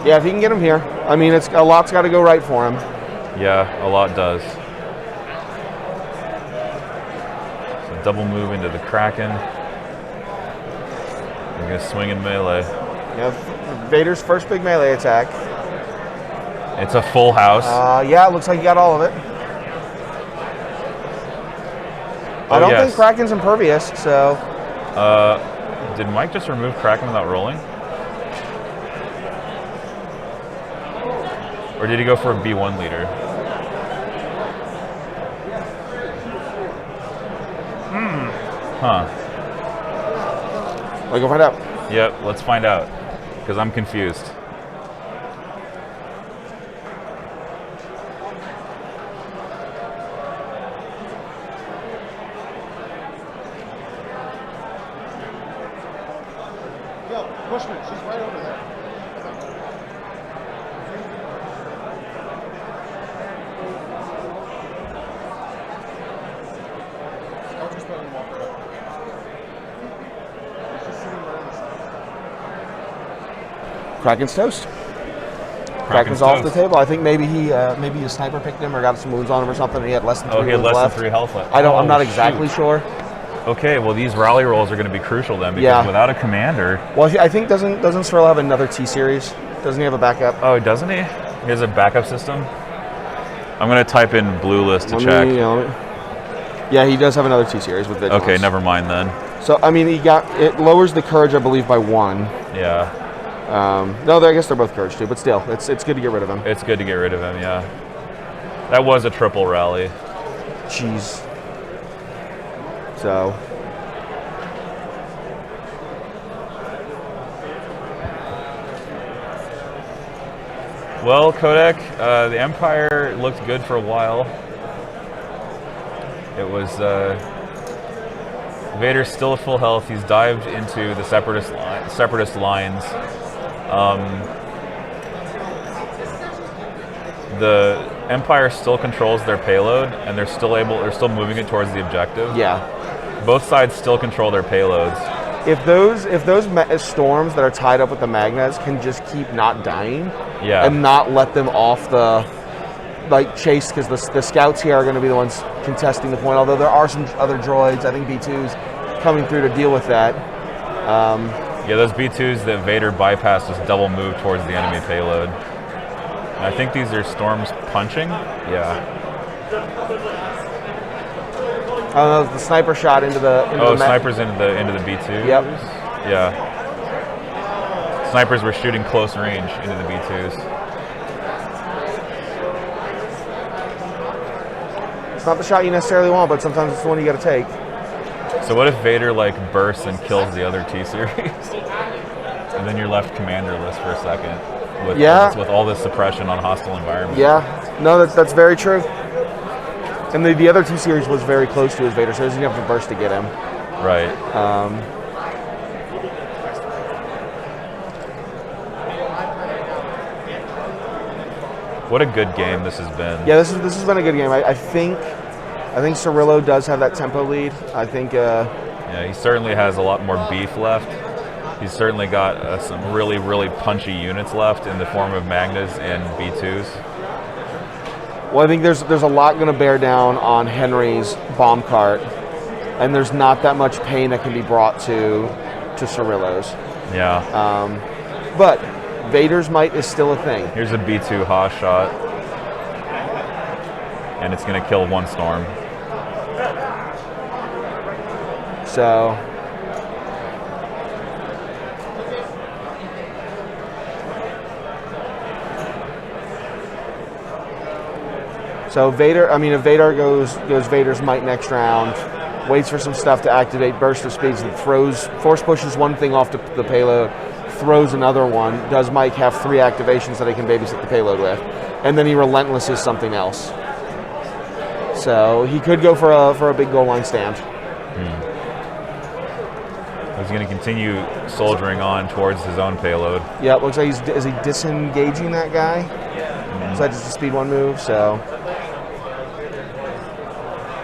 Yeah, if he can get him here. I mean, a lot's got to go right for him. Yeah, a lot does. So double move into the Kraken. We're going to swing in melee. Yeah, Vader's first big melee attack. It's a full house. Yeah, it looks like he got all of it. I don't think Kraken's impervious, so... Did Mike just remove Kraken without rolling? Or did he go for a B1 leader? Huh. Let's go find out. Yep, let's find out. Because I'm confused. Yo, Bushman, she's right over there. I'll just let him walk her up. She's sitting right on the side. Kraken's toast. Kraken's off the table. I think maybe a sniper picked him or got some wounds on him or something. And he had less than 3 Oh, he had wounds less left. than 3 health left. I'm not shoot. exactly sure. Okay, well these rally rolls are going to be crucial then because Yeah. without a commander. Well, I think doesn't Syrylo have another T series? Doesn't he have a backup? Oh, doesn't he? He has a backup system. I'm going to type in blue list to Let check. me- yeah, he does have another T series with Vigilance. Okay, never mind then. So I mean, it lowers the courage, I believe, by 1. Yeah, No, I guess they're both courage too, but still, it's good to get rid of him. it's good to get rid of him. Yeah, that was a triple rally. Jeez. So. Well, Kodak, the Empire looked good for a while. It was Vader's still at full health. He's dived into the separatist lines. The Empire still controls their payload, and they're still moving it towards the objective. Yeah. Both sides still control their payloads. If those storms that are tied up with the Magnas can just keep not dying, Yeah. and not let them off the chase, because the scouts here are going to be the ones contesting the point. Although there are some other droids, I think B2s, coming through to deal with that. Yeah, those B2s that Vader bypassed just double move towards the enemy payload. And I think these are storms punching. Yeah. The sniper shot into the. Snipers into the B2s. Yep. Yeah. Snipers were shooting close range into the B2s. It's not the shot you necessarily want, but sometimes it's the one you got to take. So what if Vader bursts and kills the other T series, and then you're left commanderless for a second with all this suppression on hostile environment? Yeah, no, that's very true. And the other T series was very close to his Vader, so he doesn't have to burst to get him. Right. What a good game this has been. Yeah, this has been a good game. I think Syrylo does have that tempo lead. I think. Yeah, he certainly has a lot more beef left. He's certainly got some really, really punchy units left in the form of Magnas and B2s. Well, I think there's a lot going to bear down on Henry's bomb cart, and there's not that much pain that can be brought to Cyrilo's. Yeah. But Vader's might is still a thing. Here's a B2 Haas shot, and it's going to kill one storm. So. So Vader, if Vader goes Vader's might next round, waits for some stuff to activate, burst of speeds, and force pushes one thing off the payload, throws another one, does Mike have 3 activations that he can babysit the payload with, and then he relentlesses something else. So he could go for a big goal line stand. He's going to continue soldiering on towards his own payload. Yeah, it looks like is he disengaging that guy? So that's just a speed 1 move, so.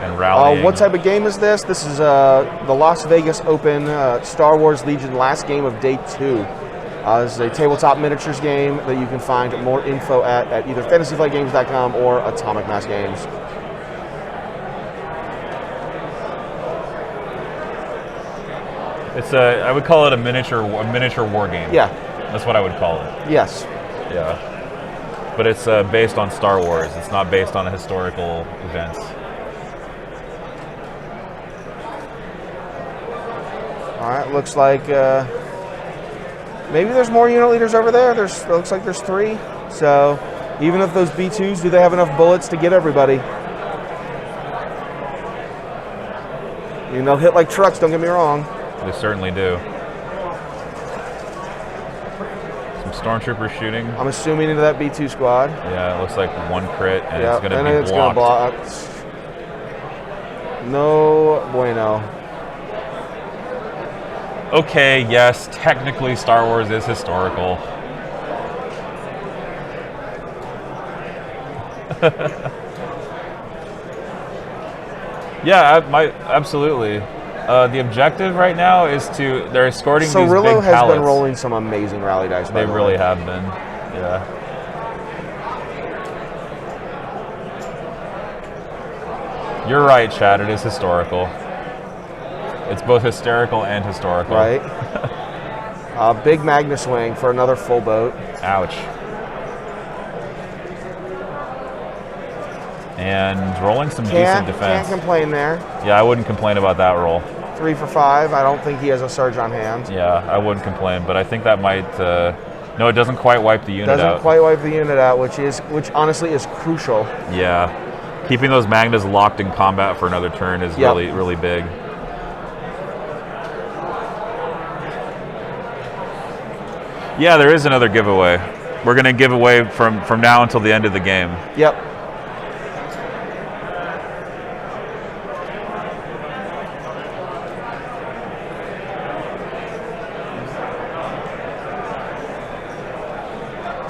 And rallying. What type of game is this? This is the Las Vegas Open Star Wars Legion last game of day 2. This is a tabletop miniatures game that you can find more info at either fantasyflightgames.com or Atomic Mass Games. It's I would call it a miniature war game. Yeah. That's what I would call it. Yes. Yeah. But it's based on Star Wars. It's not based on historical events. All right. Looks like maybe there's more unit leaders over there. Looks like there's 3. So even if those B2s, do they have enough bullets to get everybody? They'll hit like trucks. Don't get me wrong. They certainly do. Some stormtroopers shooting. I'm assuming into that B2 squad. Yeah, it looks like 1 crit, and Yeah, it's going to be it's gonna blocked. block. No bueno. Okay, yes, technically Star Wars is historical. Yeah, absolutely. The objective right now is they're escorting these big Syrylo has pallets. been rolling some amazing rally dice. They really have been. Yeah. You're right, Chad. It is historical. It's both hysterical and historical. Right. Big Magnas swing for another full boat. Ouch. And rolling some decent defense. Can't complain there. Yeah, I wouldn't complain about that roll. 3 for 5. I don't think he has a surge on hand. Yeah, I wouldn't complain, but I think that might. No, it doesn't quite wipe the unit out. Doesn't quite wipe the unit out, which honestly is crucial. Yeah, keeping those Magnas locked in combat for another turn is really big. Yeah, there is another giveaway. We're going to give away from now until the end of the game. Yep.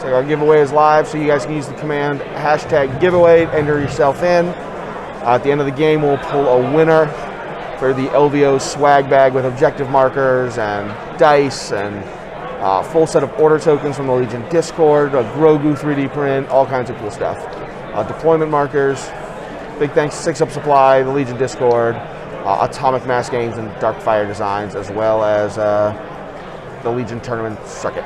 So our giveaway is live, so you guys can use the command #giveaway, enter yourself in. At the end of the game, we'll pull a winner for the LVO swag bag with objective markers and dice and full set of order tokens from the Legion Discord, a Grogu 3D print, all kinds of cool stuff. Deployment markers. Big thanks to 6 Up Supply, the Legion Discord, Atomic Mass Games and Dark Fire Designs, as well as the Legion Tournament Circuit.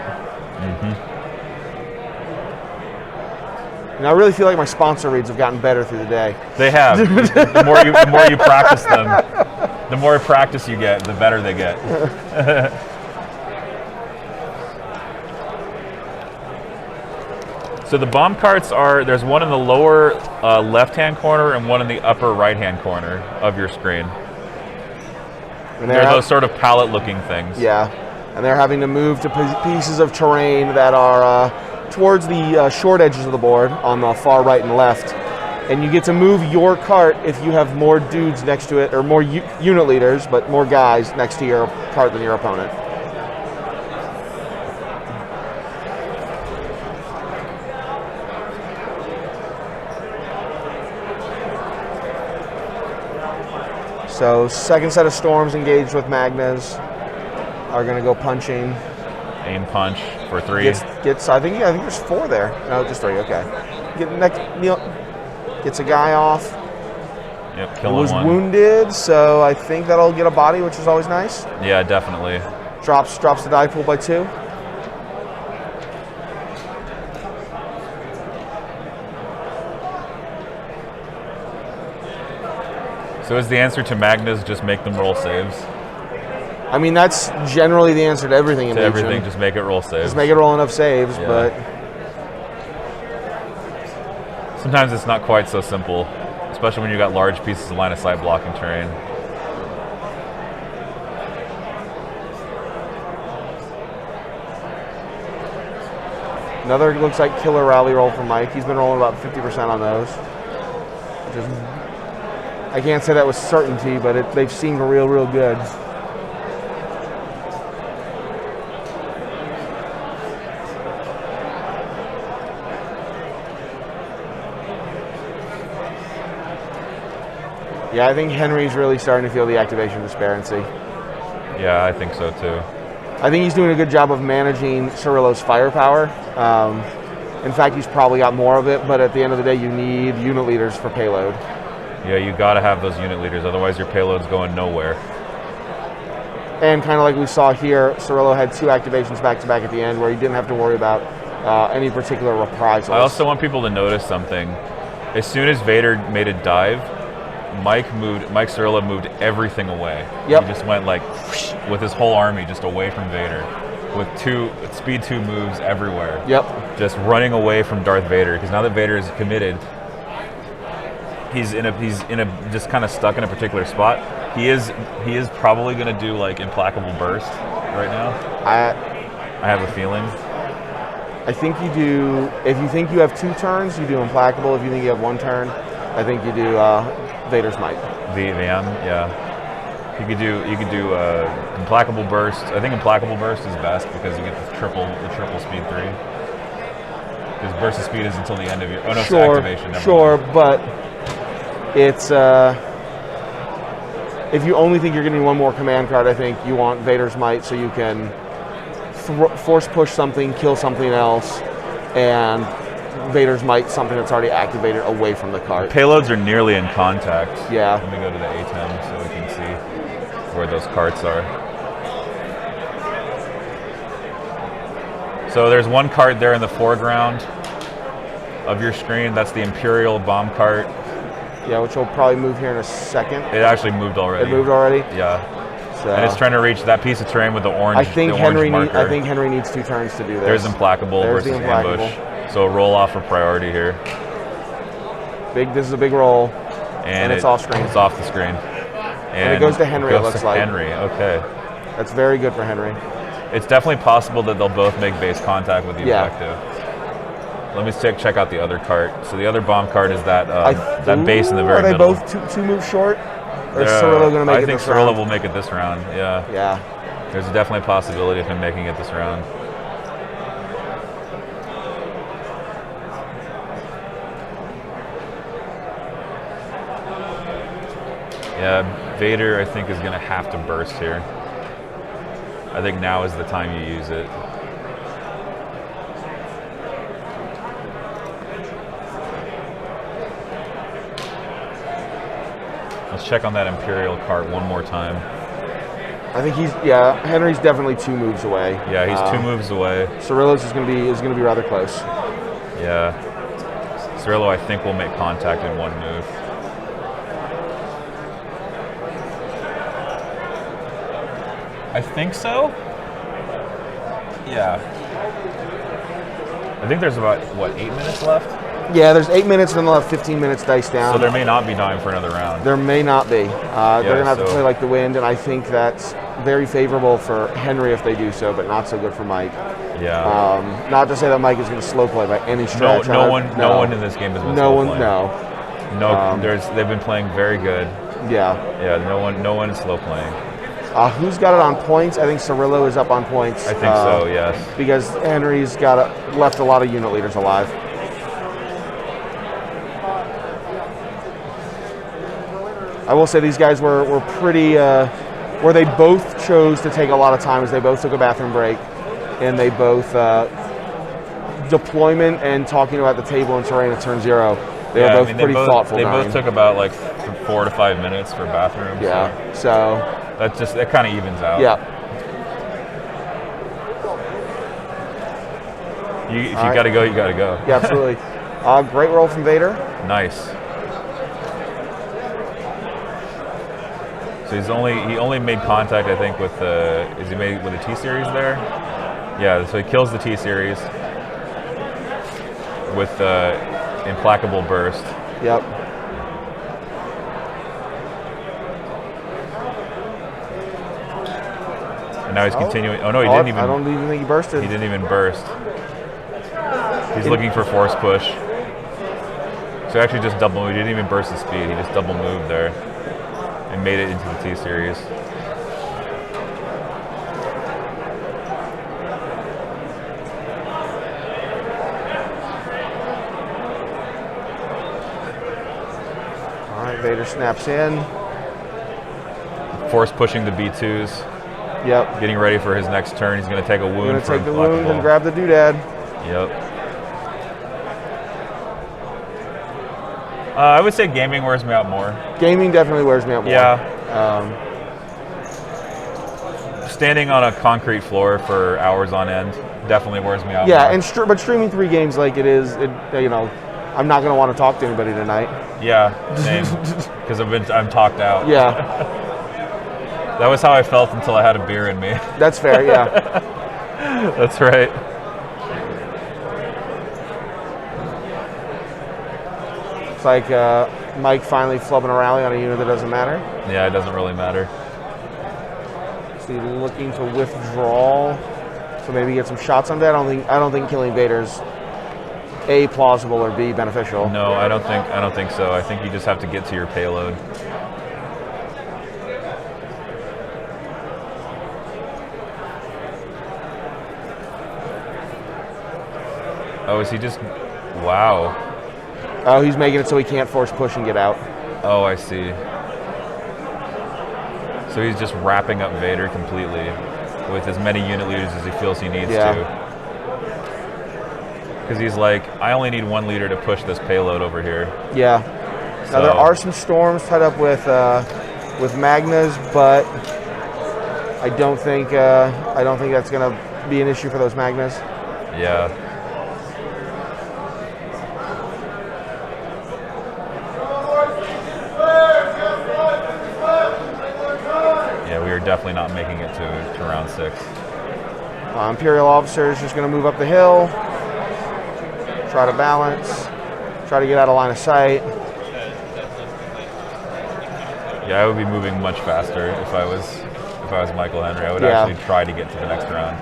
And I really feel like my sponsor reads have gotten better through the day. They have. the more you practice them, the more practice you get, the better they get. So the bomb carts there's one in the lower left-hand corner and one in the upper right-hand corner of your screen. And They're those sort of pallet-looking things. Yeah, and they're having to move to pieces of terrain that are towards the short edges of the board on the far right and left. And you get to move your cart if you have more dudes next to it, or more unit leaders, but more guys next to your cart than your opponent. So second set of storms engaged with Magnas are going to go punching. Aim punch for 3. Gets I think there's 4 there. No, just 3. Okay. Gets a guy off. Yep, He killing was one. wounded, so I think that'll get a body, which is always nice. Yeah, definitely. Drops the die pool by 2. So is the answer to Magnas just make them roll saves? I mean, that's generally the answer to everything in To Legion. everything, just make it roll saves. Just make it roll enough saves, Yeah. but Sometimes it's not quite so simple, especially when you got large pieces of line of sight blocking terrain. another looks like killer rally roll from Mike. He's been rolling about 50% on those. Which is, I can't say that with certainty, but they've seemed real good. Yeah, I think Henry's really starting to feel the activation disparity. Yeah, I think so too. I think he's doing a good job of managing Cyrilo's firepower. In fact, he's probably got more of it, but at the end of the day, you need unit leaders for payload. Yeah, you got to have those unit leaders, otherwise your payload's going nowhere. And kind of like we saw here, Syrylo had 2 activations back-to-back at the end where he didn't have to worry about any particular reprisals. I also want people to notice something. As soon as Vader made a dive, Mike Syrylo moved everything away. Yep. He just went like with his whole army just away from Vader, with speed 2 moves everywhere. Yep. Just running away from Darth Vader, because now that Vader is committed, he's in a just kind of stuck in a particular spot. He is probably going to do like implacable burst right now. I have a feeling. I think you do. If you think you have 2 turns, you do implacable. If you think you have 1 turn, I think you do Vader's Might. VM, yeah. You could do implacable burst. I think implacable burst is best because you get the triple speed 3. Because burst of speed is until the end of your. Oh no, it's activation. Never Sure, mind. but it's if you only think you're getting one more command card, I think you want Vader's Might so you can force push something, kill something else, and Vader's Might something that's already activated away from the cart. Payloads are nearly in contact. Yeah. Let me go to the ATEM so we can see where those carts are. So there's one cart there in the foreground of your screen. That's the Imperial bomb cart. Yeah, which will probably move here in a second. It actually moved already. It moved already? Yeah. So And it's trying to reach that piece of terrain with the orange. I think the orange Henry marker. I think Henry needs 2 turns to do this. There's Implacable There's the versus Implacable. Ambush. So a roll off for priority here. This is a big roll. And it's off screen. It's off the screen. And it goes to Henry, it goes looks to like. Henry, okay. That's very good for Henry. It's definitely possible that they'll both make base contact with the objective. Let me check out the other cart. So the other bomb cart is that that base in the very middle. Are they both two moves short? Or is Syrylo going to make it this round? I think Syrylo will make it this round, yeah. Yeah. There's definitely a possibility of him making it this round. Yeah, Vader, I think, is going to have to burst here. I think now is the time you use it. Let's check on that Imperial cart one more time. I think Henry's definitely 2 moves away. Yeah, he's 2 moves away. Syrylo's is going to be rather close. Yeah. Syrylo, I think, will make contact in 1 move. I think so. Yeah. I think there's about, what, 8 minutes left? Yeah, there's 8 minutes, and then they'll have 15 minutes dice down. So there may not be time for another round. There may not be. They're going to have to play like the wind, and I think that's very favorable for Henry if they do so, but not so good for Mike. Yeah. Not to say that Mike is going to slow play by any stretch. No one in this game has been slow playing. They've been playing very good. Yeah. Yeah, no one is slow playing. Who's got it on points? I think Syrylo is up on points. I think so, yes. Because Henry's left a lot of unit leaders alive. I will say these guys were pretty, where they both chose to take a lot of time, is they both took a bathroom break, and they both, deployment and talking about the table and terrain at turn 0, they were both pretty thoughtful. They both took about like 4 to 5 minutes for bathrooms. Yeah, so that kind of evens out. Yeah. If you got to go, you got to go. Yeah, absolutely. Great roll from Vader. Nice. So he only made contact, I think, with the T-Series there? Yeah, so he kills the T-Series with the Implacable Burst. Yep. And now he's continuing. Oh no, he didn't even. I don't even think he bursted. He didn't even burst. He's looking for force push. So actually just double moved. He didn't even burst his speed. He just double moved there and made it into the T-Series. All right, Vader snaps in. Force pushing the B2s. Yep. Getting ready for his next turn. He's going to take a wound. Going to take the wound and grab the doodad. Yep. I would say gaming wears me out more. Gaming definitely wears me out more. Yeah. Standing on a concrete floor for hours on end definitely wears me out. Yeah, more. but streaming 3 games like it is, I'm not going to want to talk to anybody tonight. Yeah, same. Because I'm talked out. Yeah. That was how I felt until I had a beer in me. That's fair, yeah. That's right. It's like Mike finally flubbing a rally on a unit that doesn't matter. Yeah, it doesn't really matter. So he's looking to withdraw, so maybe get some shots on that. I don't think killing Vader's A, plausible, or B, beneficial. No, I don't think so. I think you just have to get to your payload. Oh, is he just... Wow. Oh, he's making it so he can't force push and get out. Oh, I see. So he's just wrapping up Vader completely with as many unit leaders as he feels he needs to. Because he's like, I only need 1 leader to push this payload over here. Yeah. Now there are some storms tied up with Magnas, but I don't think that's going to be an issue for those Magnas. Yeah. Yeah, we are definitely not making it to round 6. Imperial officer is just going to move up the hill, try to balance, try to get out of line of sight. Yeah, I would be moving much faster if I was Michael Henry. I would actually try to get to the next round.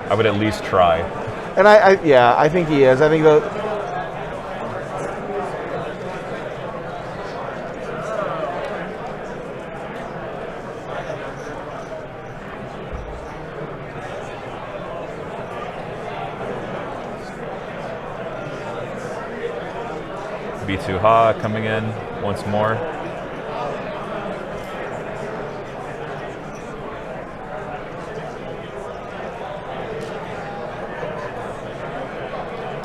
I would at least try. And I think he is. I think the B2 Ha coming in once more.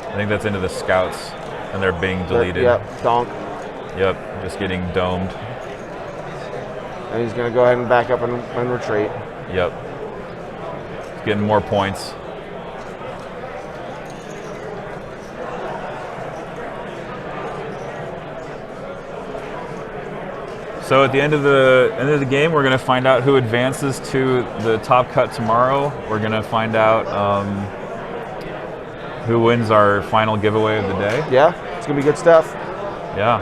I think that's into the scouts, and they're being deleted. Yep, donk. Yep, just getting domed. And he's going to go ahead and back up and retreat. Yep. He's getting more points. So at the end of the game, we're going to find out who advances to the top cut tomorrow. We're going to find out who wins our final giveaway of the day. Yeah, it's going to be good stuff. Yeah.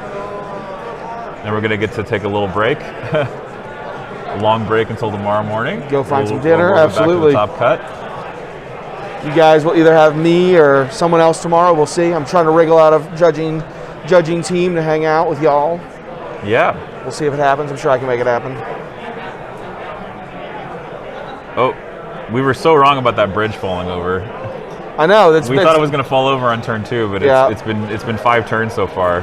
Then we're going to get to take a little break. A long break until tomorrow morning. Go find some dinner, we'll absolutely. Back to the top cut. You guys will either have me or someone else tomorrow. We'll see. I'm trying to wriggle out of judging team to hang out with y'all. Yeah. We'll see if it happens. I'm sure I can make it happen. Oh, we were so wrong about that bridge falling over. I know. We thought it was going to fall over on turn 2, but it's been 5 turns so far.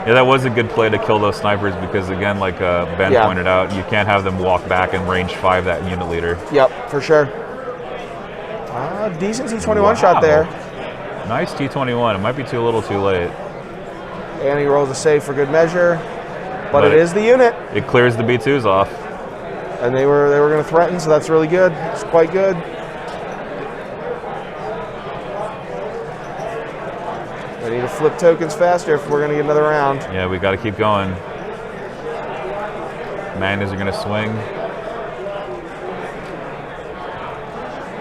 Yeah, that was a good play to kill those snipers because, again, like Ben pointed out, you can't have them walk back and range 5 that unit leader. Yep, for sure. Decent T21 shot there. Nice T21. It might be a little too late. And he rolls a save for good measure, but it is the unit. It clears the B2s off. And they were going to threaten, so that's really good. It's quite good. We need to flip tokens faster if we're going to get another round. Yeah, we got to keep going. Magnas are going to swing.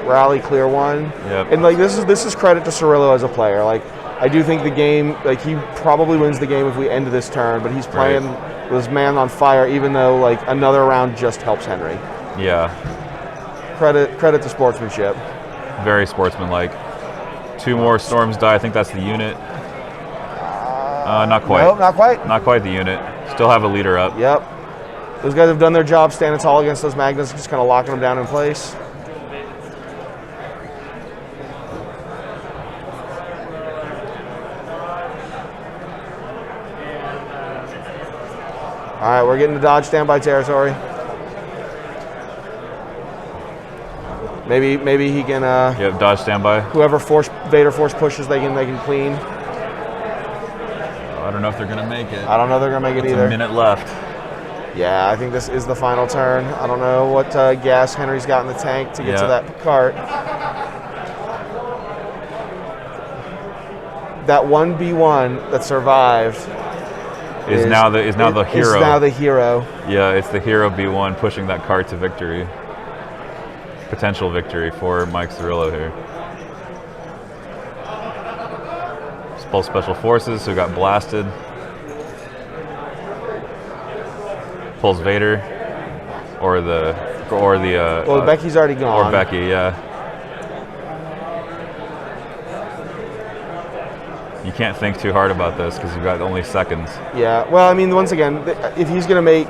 Rally, clear 1. Yep. And like this is credit to Syrylo as a player. Like I do think the game, like he probably wins the game if we end this turn, but he's playing with his man on fire, even though like another round just helps Henry. Yeah. Credit to sportsmanship. Very sportsmanlike. 2 more storms die. I think that's the unit. Not quite. Nope, not quite. Not quite the unit. Still have a leader up. Yep. Those guys have done their job standing tall against those Magnas, just kind of locking them down in place. All right, we're getting to dodge standby territory. Maybe he can. Yep, dodge standby. Whoever Vader force pushes, they can clean. I don't know if they're gonna make it. I don't know if they're gonna make it either. A minute left. Yeah, I think this is the final turn. I don't know what gas Henry's got in the tank to get to that cart. That 1B1 that survived is now the hero. Is now the hero. Yeah, it's the hero B1 pushing that cart to victory. Potential victory for Mike Syrylo here. Pulse Special Forces, who got blasted. Pulls Vader, Well, Becky's already gone. Or Becky, yeah. You can't think too hard about this because you've got only seconds. Yeah. Well, I mean, once again, if he's going to make,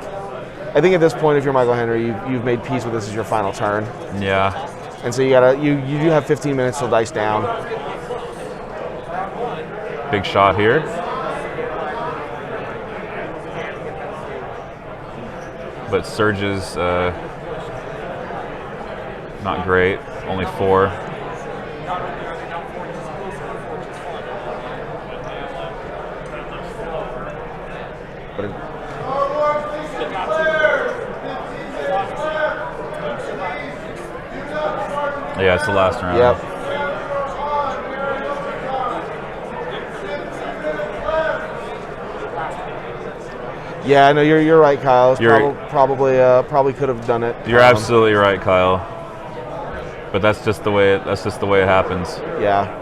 I think at this point, if you're Michael Henry, you've made peace with this as your final turn. Yeah. And so you do have 15 minutes till dice down. Big shot here. but Surge's not great. Only 4. But Yeah, it's the last round. yep. Yeah, no, you're right, Kyle. It's You're- probably could have done it. You're absolutely right, Kyle. But that's just the way it happens. Yeah.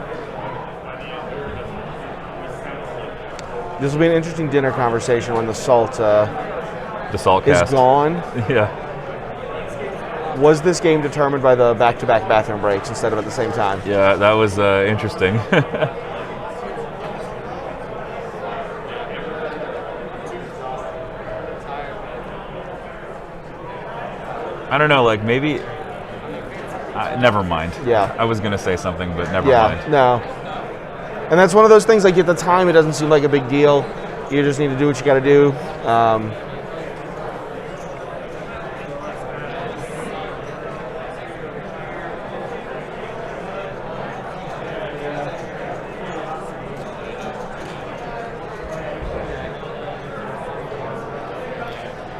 This will be an interesting dinner conversation when the salt The salt is cast. gone. Yeah. Was this game determined by the back-to-back bathroom breaks instead of at the same time? Yeah, that was interesting. I don't know, like maybe. Never mind. Yeah. I was gonna say something, but never Yeah, mind. no. And that's one of those things, like at the time, it doesn't seem like a big deal. You just need to do what you got to do.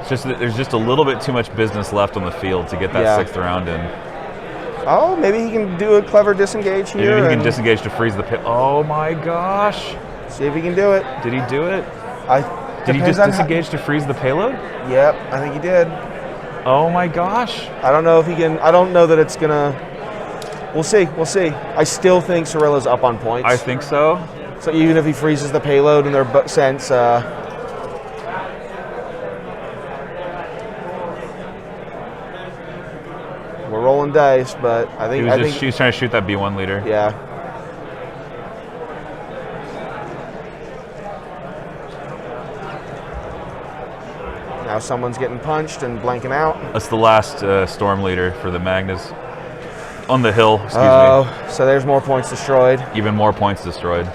It's just that there's just a little bit too much business left on the field to get that Yeah. 6th round in. Oh, maybe he can do a clever disengage here. Maybe he can and disengage to freeze the pit. Oh my gosh! see if he can do it. Did he do it? Did he Depends just on disengage to freeze the payload? Yep, I think he did. Oh my gosh! I don't know if he can. I don't know that it's gonna. We'll see. We'll see. I still think Syrylo's up on points. I think so. So even if he freezes the payload in their sense, we're rolling dice. But I think He was trying to shoot that B1 leader. yeah. Now someone's getting punched and blanking out. That's the last storm leader for the Magnas. On the hill, excuse Oh, so there's more points destroyed. me. Even more points destroyed.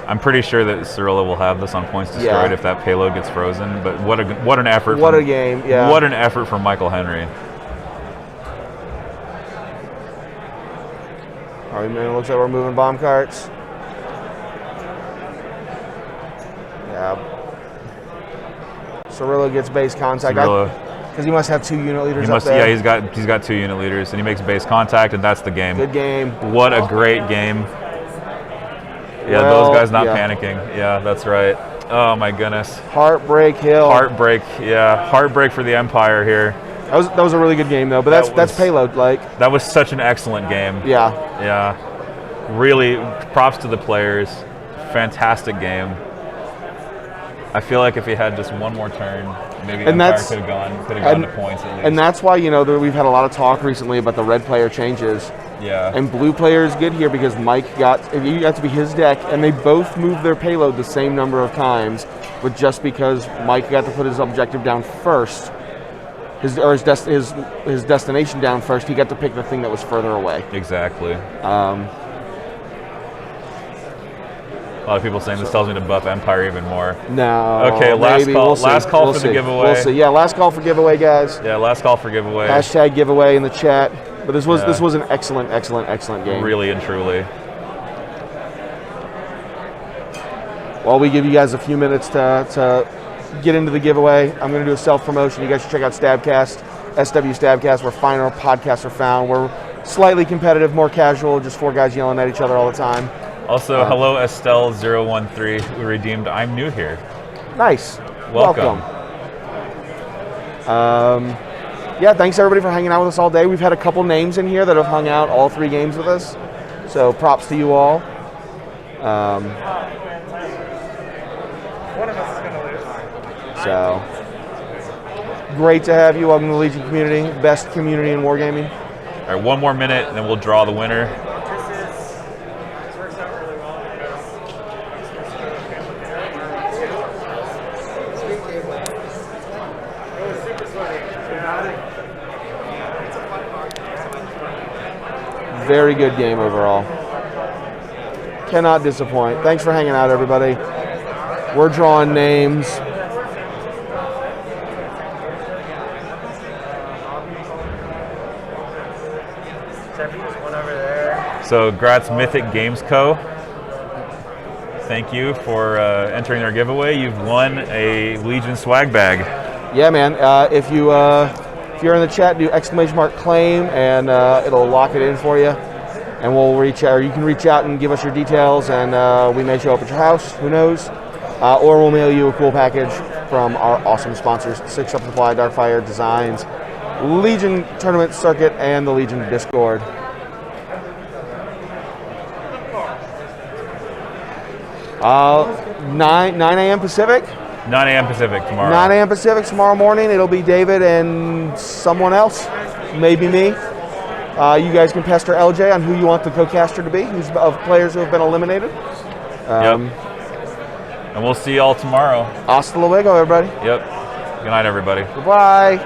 I'm pretty sure that Syrylo will have this on points destroyed Yeah. if that payload gets frozen. But what an effort! What from, a game, yeah. What an effort from Michael Henry. All right, man, it looks like we're moving bomb carts. Yeah. Syrylo gets base contact. Syrylo, Because he must have 2 unit leaders he up must, there. yeah, he's got 2 unit leaders, and he makes base contact, and that's the game. Good game. What a great game. Yeah, Well, those guys not yeah. panicking. Yeah, that's right. Oh my goodness. Heartbreak Hill. Heartbreak. Yeah, heartbreak for the Empire here. That was a really good game though. But That that's was- payload. Like, That was such an excellent game. yeah. Yeah. Really, props to the players. Fantastic game. I feel like if he had just one more turn, maybe And Empire that's- could have gone and- to points at least. And that's why we've had a lot of talk recently about the red player changes. yeah. And blue players get here because Mike got to be his deck, and they both moved their payload the same number of times, but just because Mike got to put his objective down first, his destination down first, he got to pick the thing that was further away. Exactly. A lot of people saying this tells me to buff Empire even more. No. Okay, last maybe. call- We'll see. last call We'll for the see. giveaway. We'll see. Yeah, last call for giveaway, guys. Yeah, last call for giveaway. Hashtag giveaway in the chat. But this was Yeah. an excellent game. Really and truly. While we give you guys a few minutes to get into the giveaway, I'm going to do a self-promotion. You guys should check out Stabcast, SW Stabcast, where finer podcasts are found. We're slightly competitive, more casual, just 4 guys yelling at each other all the time. Also, hello Estelle013, who redeemed I'm new here. Nice. Welcome. Yeah, thanks everybody for hanging out with us all day. We've had a couple names in here that have hung out all 3 games with us, so props to you all. One of us is going to lose. So great to have you. Welcome to the Legion community, best community in wargaming. All right, one more minute, and then we'll draw the winner. This works out really well because it was super sweaty. Very good game overall. Cannot disappoint. Thanks for hanging out, everybody. We're drawing names. So, Gratz Mythic Games Co. Thank you for entering our giveaway. You've won a Legion swag bag. Yeah, man. If you're in the chat, do !claim, and it'll lock it in for you. And we'll reach out, or you can reach out and give us your details, and we may show up at your house. Who knows? Or we'll mail you a cool package from our awesome sponsors: Six Up Supply, Darkfire Designs, Legion Tournament Circuit, and the Legion Discord. 9 a.m. Pacific. 9 a.m. Pacific tomorrow. 9 a.m. Pacific tomorrow morning. It'll be David and someone else, maybe me. You guys can pester LJ on who you want the co-caster to be, who's of players who have been eliminated. Yep. And we'll see y'all tomorrow. Hasta luego, everybody. Yep. Good night, everybody. Goodbye.